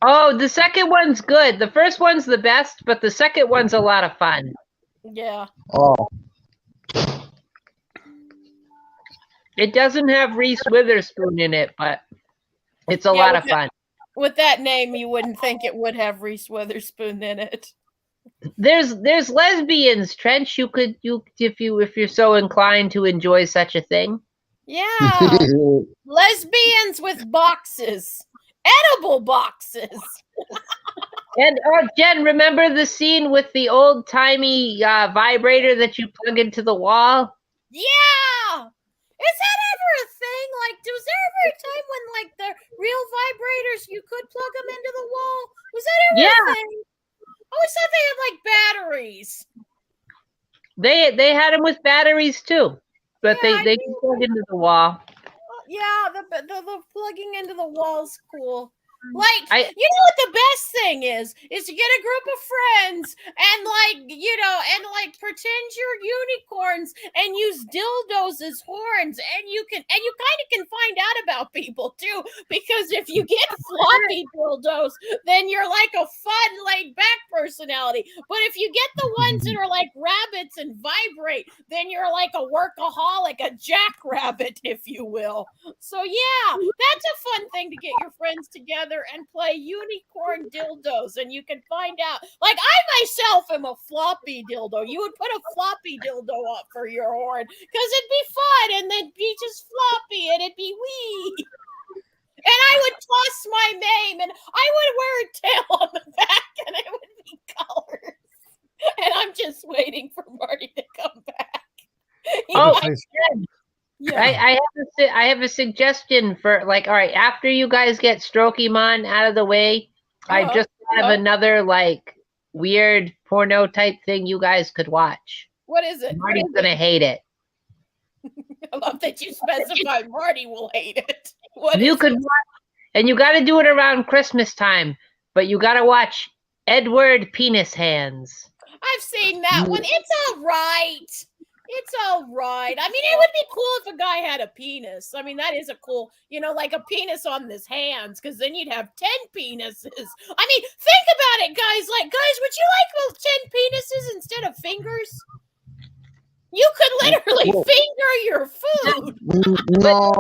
Oh, the second one's good. The first one's the best, but the second one's a lot of fun. Yeah. Oh. It doesn't have Reese Witherspoon in it, but it's a lot of fun. With that name, you wouldn't think it would have Reese Witherspoon in it. There's lesbians, Trench. If you're so inclined to enjoy such a thing. Yeah. Lesbians with boxes. Edible boxes. And Jen, remember the scene with the old-timey vibrator that you plug into the wall? Yeah. Is that ever a thing? Like, was there ever a time when, like, the real vibrators, you could plug them into the wall? Was that ever a thing? I always thought they had, like, batteries. They had them with batteries, too. But they can plug into the wall. Yeah, the plugging into the wall's cool. Like, you know what the best thing is to get a group of friends and pretend you're unicorns and use dildos as horns, and you kind of can find out about people too, because if you get floppy dildos, then you're like a fun laid back personality. But if you get the ones that are like rabbits and vibrate, then you're like a workaholic, a jackrabbit, if you will. So yeah, that's a fun thing to get your friends together and play unicorn dildos, and you can find out. Like, I myself am a floppy dildo. You would put a floppy dildo up for your horn because it'd be fun, and then be just floppy, and it'd be wee. And I would toss my mane, and I would wear a tail on the back, and it would be colors. And I'm just waiting for Marty to come back. Yeah. I have a suggestion for, like, all right, after you guys get Strokemon out of the way, I just have another like weird porno type thing you guys could watch. What is it? Marty's gonna hate it. I love that you specified Marty will hate it. What You is could it? watch, and you got to do it around Christmas time, but you got to watch Edward Penis Hands. I've seen that one. It's all right. It's all right. I mean, it would be cool if a guy had a penis. I mean, that is a cool, like a penis on his hands, because then you'd have 10 penises. I mean, think about it, guys. Like, guys, would you like 10 penises instead of fingers? You could literally finger your food. No,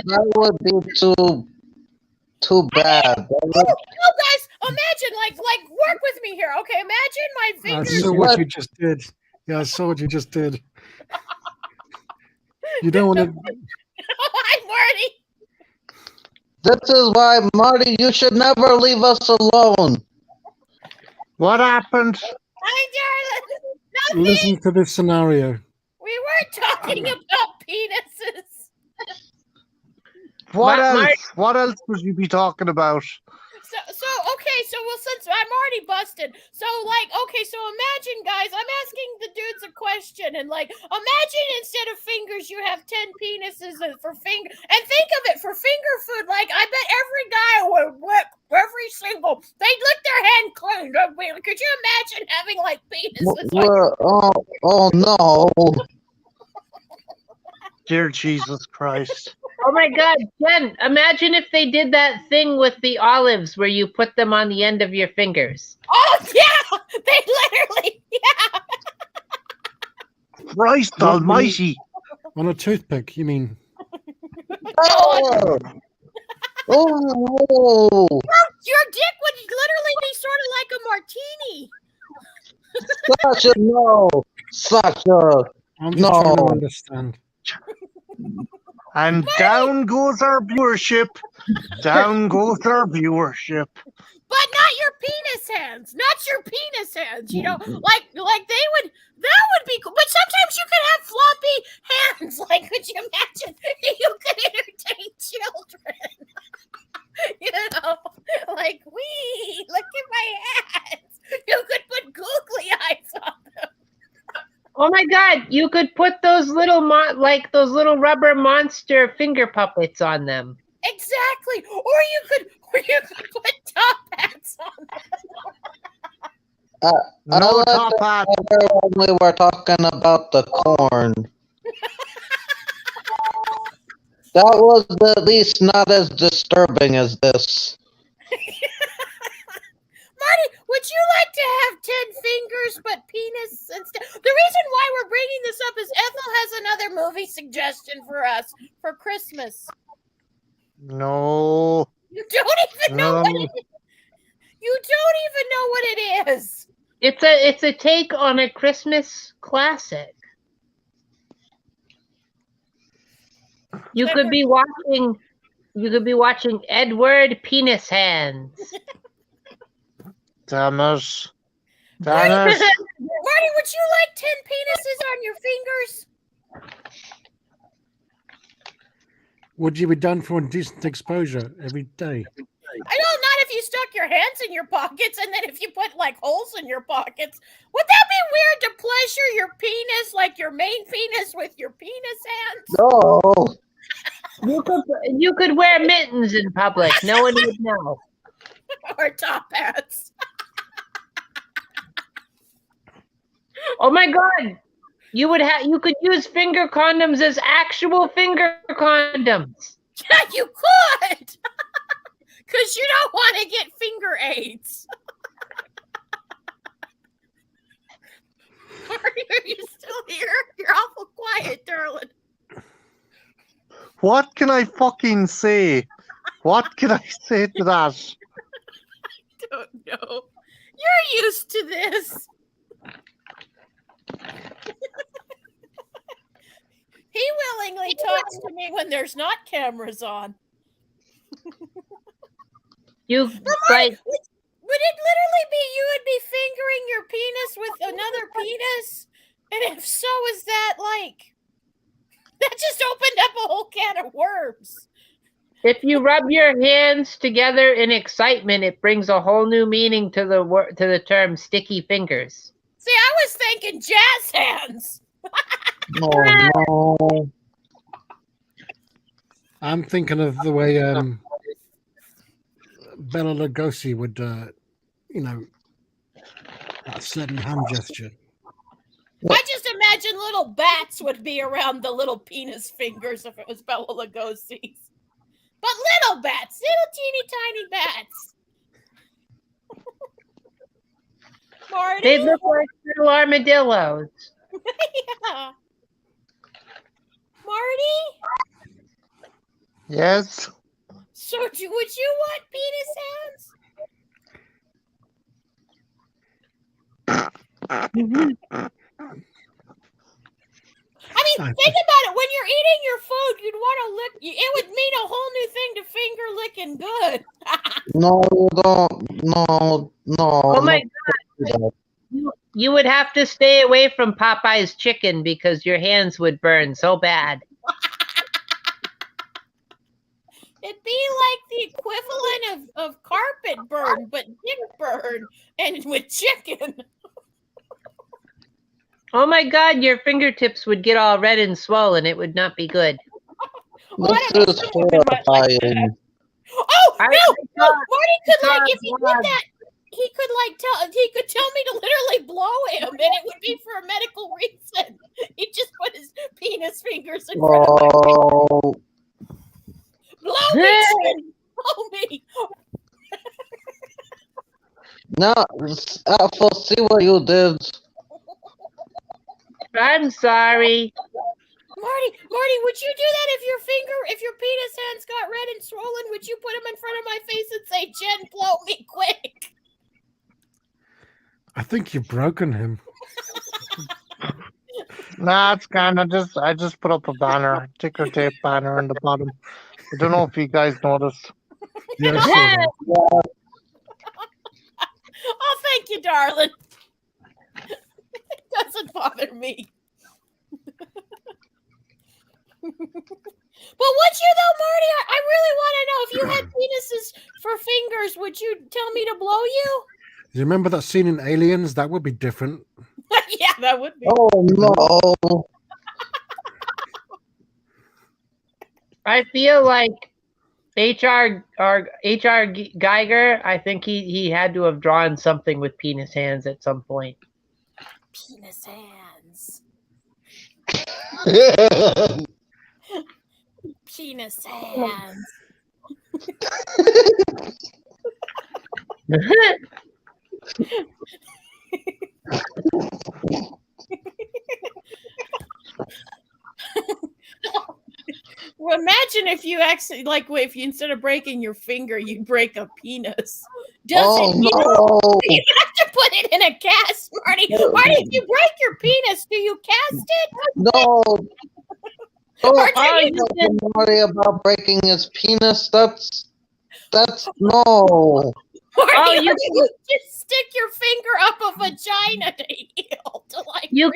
that would be too bad. Guys, imagine, like, work with me here. Okay, imagine my I fingers. saw what you just did. Yeah, I saw what you just did. You don't want to. Hi, Marty. This is why, Marty, you should never leave us alone. What happened? Hi, darling. Listen to this scenario. We weren't talking about penises. What else? What else would you be talking about? So okay, so since I'm already busted, so imagine, guys, I'm asking the dudes a question, and imagine instead of fingers you have 10 penises for finger, and think of it for finger food. Like, I bet every guy would lick every single. They'd lick their hand clean. Could you imagine having penises? Oh no! Dear Jesus Christ. Oh my God, Jen, imagine if they did that thing with the olives where you put them on the end of your fingers. Oh, yeah! They literally, yeah! Christ almighty. On a toothpick, you mean? Oh! Oh! Your dick would literally be sort of like a martini. Sasha, no! Sasha, I'm just trying to no! understand. And down goes our viewership. Down goes our viewership. But not your penis hands. Not your penis hands. Like they would. That would be cool. But sometimes you could have floppy hands. Like, could you imagine? You could entertain children. Wee, look at my hands. You could put googly eyes on them. Oh my God, you could put those little those little rubber monster finger puppets on them. Exactly. Or you could put top hats on them. No top hat. When we were talking about the corn. That was at least not as disturbing as this. Marty, would you like to have 10 fingers but penis instead? The reason why we're bringing this up is Ethel has another movie suggestion for us for Christmas. No. You don't even know what it is. You don't even know what it is. It's a take on a Christmas classic. You could be watching Edward Penis Hands. Damn it. Marty, Damn it. would you like 10 penises on your fingers? Would you be done for decent exposure every day? I know, not if you stuck your hands in your pockets and then if you put holes in your pockets. Would that be weird to pleasure your penis, like your main penis with your penis hands? No! You could wear mittens in public. No one would know. Or top hats. Oh my God! You could use finger condoms as actual finger condoms. Yeah, you could. Because you don't want to get finger AIDS. Marty, are you still here? You're awful quiet, darling. What can I fucking say? What can I say to that? I don't know. You're used to this. He willingly talks to me when there's not cameras on. You Would it literally be you would be fingering your penis with another penis? And if so, is that that just opened up a whole can of worms. If you rub your hands together in excitement, it brings a whole new meaning to the term sticky fingers. See, I was thinking jazz hands. Oh no. I'm thinking of the way Bela Lugosi would, that certain hand gesture. I just imagine little bats would be around the little penis fingers if it was Bela Lugosi's. But little bats, little teeny tiny bats. Marty? They look like little armadillos. Yeah. Marty? Yes. So would you want penis hands? I mean, think about it. When you're eating your food, you'd want to lick. It would mean a whole new thing to finger licking good. No, you don't. No. Oh my God. You would have to stay away from Popeye's chicken because your hands would burn so bad. It'd be like the equivalent of carpet burn, but dick burn, and with chicken. Oh my God, your fingertips would get all red and swollen. It would not be good. This is horrifying. Oh no! Marty could if he did that, he could tell me to literally blow him, and it would be for a medical reason. He'd just put his penis fingers in front of my face. Blow me, Jen! Blow me! No, Apple, see what you did. I'm sorry. Marty, would you do that if your penis hands got red and swollen? Would you put them in front of my face and say, Jen, blow me quick? I think you've broken him. Nah, it's kind of I just put up a banner, ticker tape banner in the bottom. I don't know if you guys noticed. Yeah, I saw that. Oh, thank you, darling. It doesn't bother me. But would you though, Marty? I really want to know if you had penises for fingers, would you tell me to blow you? Do you remember that scene in Aliens? That would be different. Yeah, that would be. Oh no. I feel like H.R. Geiger, I think he had to have drawn something with penis hands at some point. Penis hands. Penis hands. Well, imagine if you actually, if you instead of breaking your finger, you break a penis. You have to put it in a cast, Marty. Marty, if you break your penis, do you cast it? No. Or Don't worry about breaking his penis. That's no. Marty, you just stick your finger up a vagina to heal. You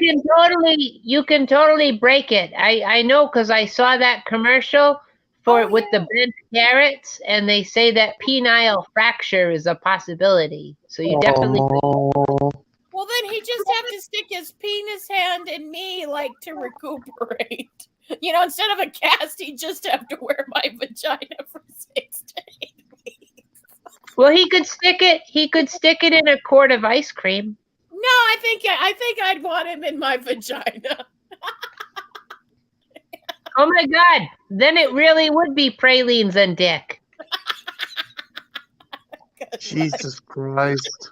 can totally break it. I know because I saw that commercial with the bent carrots, and they say that penile fracture is a possibility. So you definitely. Well, then he just have to stick his penis hand in me, to recuperate. Instead of a cast, he just have to wear my vagina for 6 to 8 weeks. Well, he could stick it. He could stick it in a quart of ice cream. No, I think I'd want him in my vagina. Oh my God! Then it really would be pralines and dick. Jesus Christ!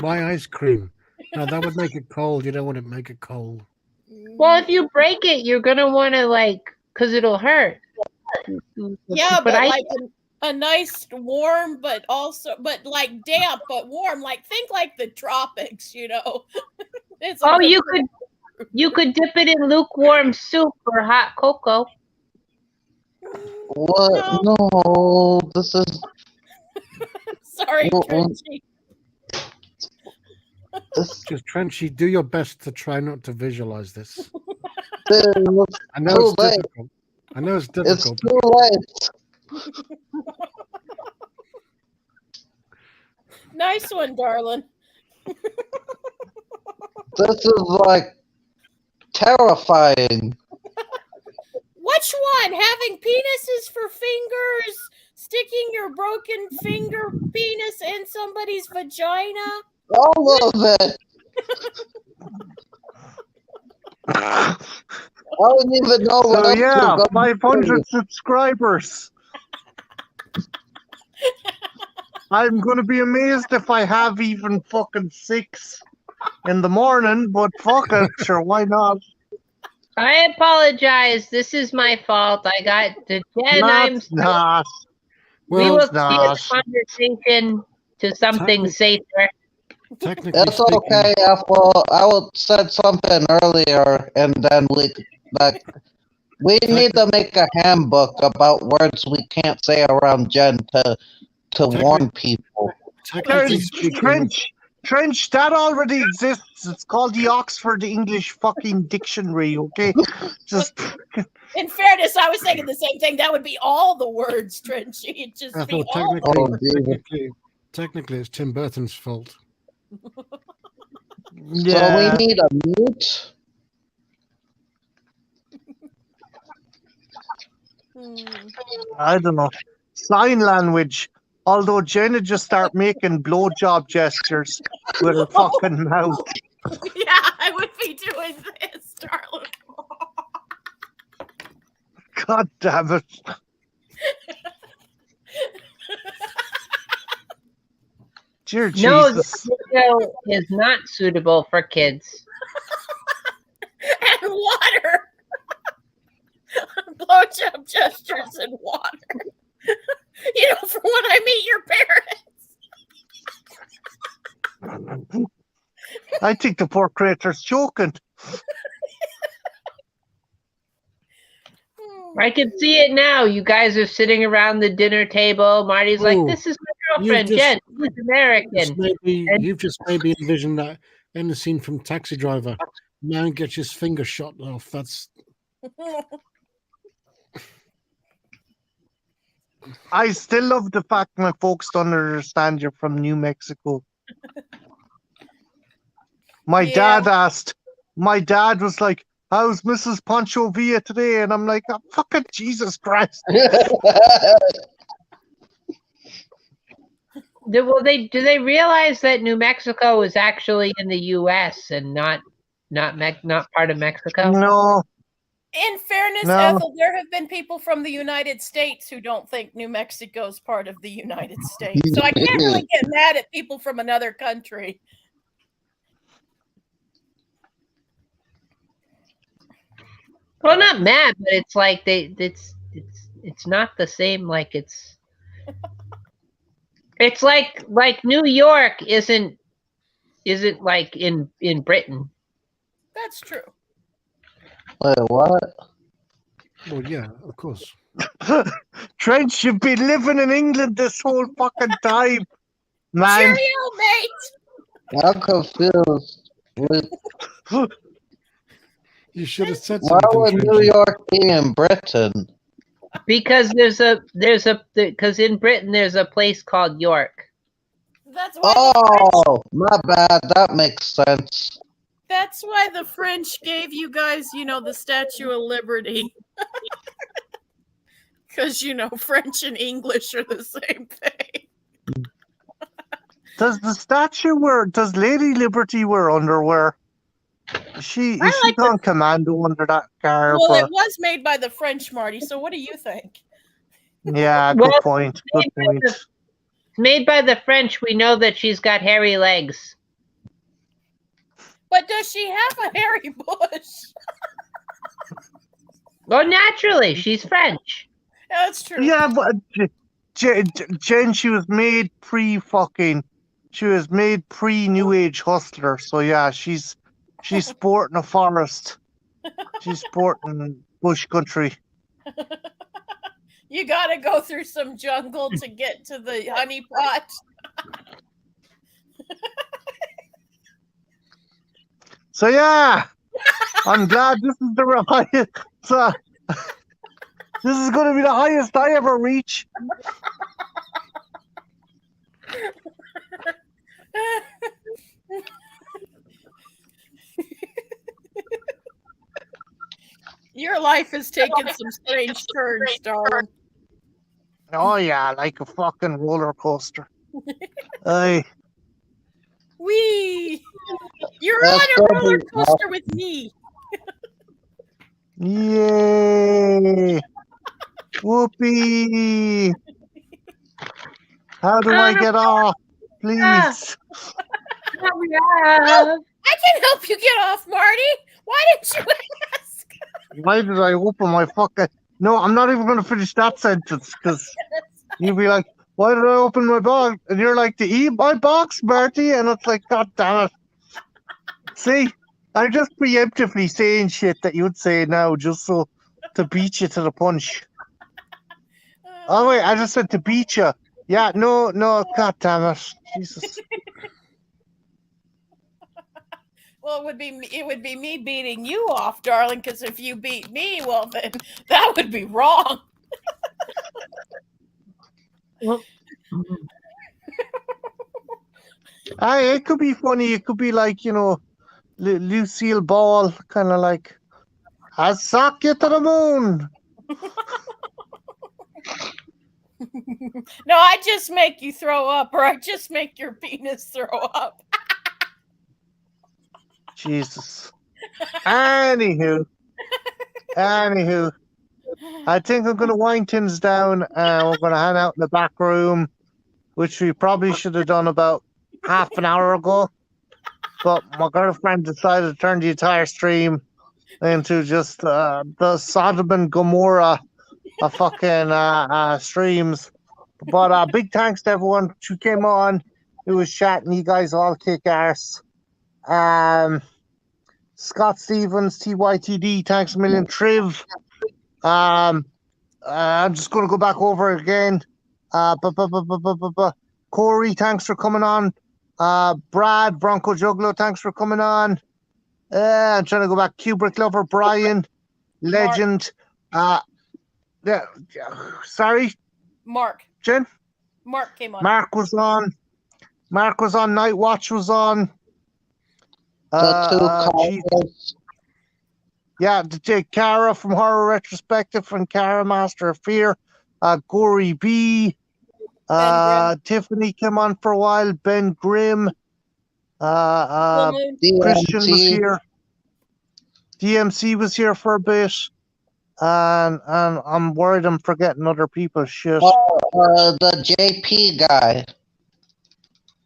Why ice cream? No, that would make it cold. You don't want to make it cold. Well, if you break it, you're gonna want to because it'll hurt. Yeah, but a nice warm, but damp, but warm. Think like the tropics, Oh, you could dip it in lukewarm soup or hot cocoa. What? No, this is. Sorry, Trenchy. Just Trenchy, do your best to try not to visualize this. I know it's difficult. I know it's difficult. It's too late. Nice one, darling. This is terrifying. Which on, having penises for fingers, sticking your broken finger penis in somebody's vagina. All of it. I don't even know what So else yeah, we're gonna 500 do. subscribers. I'm gonna be amazed if I have even fucking 6 in the morning, but fuck it, sure, why not? I apologize. This is my fault. I got the Jen. I'm That's not. we Well, will It's steer not. the conversation to something safer. Technically It's speaking, okay. I will said something earlier, and then we need to make a handbook about words we can't say around Jen to warn people. technically There's speaking, Trench, that already exists. It's called the Oxford English fucking Dictionary, okay? Just In fairness, I was thinking the same thing. That would be all the words, Trenchy. It'd just I be thought all the Oh, words. Jesus. technically, it's Tim Burton's fault. So we yeah. need a mute. I don't know. Sign language. Although Jenna just start making blowjob gestures with her fucking mouth. Yeah, I would be doing this, darling. God damn it. Dear No, Jesus. this video is not suitable for kids. And water. Blowjob gestures and water. You know, for when I meet your parents. I think the poor creature's joking. I can see it now. You guys are sitting around the dinner table. Marty's like, Oh, "This is my girlfriend, just- Jen. She's American." You've just maybe envisioned that in the scene from Taxi Driver. Man gets his finger shot off. That's I still love the fact my folks don't understand you're from New Mexico. My dad was like, how's Mrs. Pancho Villa today? And I'm like, oh, fucking Jesus Christ. Do they realize that New Mexico is actually in the U.S. and not part of Mexico? No. In fairness, No. Ethel, there have been people from the United States who don't think New Mexico is part of the United States. So I can't really get mad at people from another country. Well, not mad, but it's like it's not the same. Like it's like New York isn't like in Britain. That's true. Wait, what? well, yeah, of course. Trench, you've been living in England this whole fucking time, man. Cheerio, mate. I'm confused. You should have said Why something. would New Trenchy. York be in Britain? Because because in Britain there's a place called York. That's why the Oh, my bad. That makes sense. That's why the French gave you guys, the Statue of Liberty. Because, French and English are the same thing. Does Lady Liberty wear underwear? Is she on commando under that garb? Well, it was made by the French, Marty, so what do you think? Yeah, Well, good point. Good point. Made by the French, we know that she's got hairy legs. But does she have a hairy bush? Well, naturally, she's French. That's true. Yeah, but Jen, she was made pre-New Age hustler. So yeah, she's sporting a forest. She's sporting bush country. You gotta go through some jungle to get to the honey pot. So yeah, I'm glad this is the highest. This is going to be the highest I ever reach. Your life has taken some strange turns, darling. Oh yeah, like a fucking roller coaster. Aye. Wee! You're That's on a roller probably- coaster with me. Yay! Whoopee! How do I get off? Please. I can help you get off, Marty. Why didn't you ask? Why did I open my fucking... No, I'm not even going to finish that sentence because you'll be like, why did I open my box? And you're like, to eat my box, Marty? And it's like, God damn it. See, I'm just preemptively saying shit that you'd say now just so to beat you to the punch. Oh, wait, I just said to beat you. Yeah, no, God damn it. Jesus. Well, it would be me beating you off, darling. Because if you beat me, well, then that would be wrong. Aye, it could be funny. It could be like, you know, Lucille Ball, kind of like, I suck you to the moon. No, I just make you throw up, or I just make your penis throw up. Jesus. Anywho, I think I'm going to wind things down and we're going to hang out in the back room, which we probably should have done about half an hour ago. But my girlfriend decided to turn the entire stream into just the Sodom and Gomorrah of fucking streams. But big thanks to everyone who came on, who was chatting. You guys all kick arse. Scott Stevens, TYTD, thanks a million. Triv. I'm just going to go back over it again. Corey, thanks for coming on. Brad, Bronco Juggler, thanks for coming on. I'm trying to go back. Kubrick Lover, Brian, Legend. Yeah, sorry, Mark. Jen? Mark came on. Mark was on. Night Watch was on. Yeah, to Cara from Horror Retrospective and Cara Master of Fear. Gory B. Tiffany came on for a while. Ben Grimm. Christian was here. DMC was here for a bit. And I'm worried I'm forgetting other people's shit. The JP guy.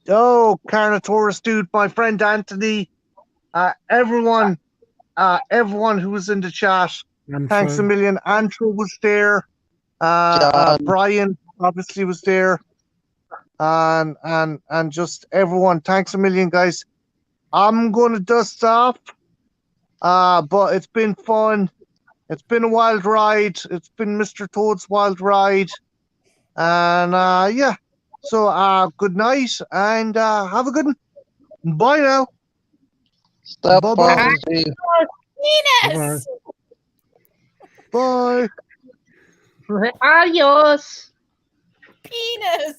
Oh, Carnotaurus dude, my friend Anthony. Everyone who was in the chat. Thanks a million. Andrew was there. Brian obviously was there. And just everyone. Thanks a million, guys. I'm gonna dust off. But it's been fun. It's been a wild ride. It's been Mr. Toad's wild ride. And yeah. So good night and have a good one. Bye now. Bye-bye. Penis! Bye. Adios. Penis!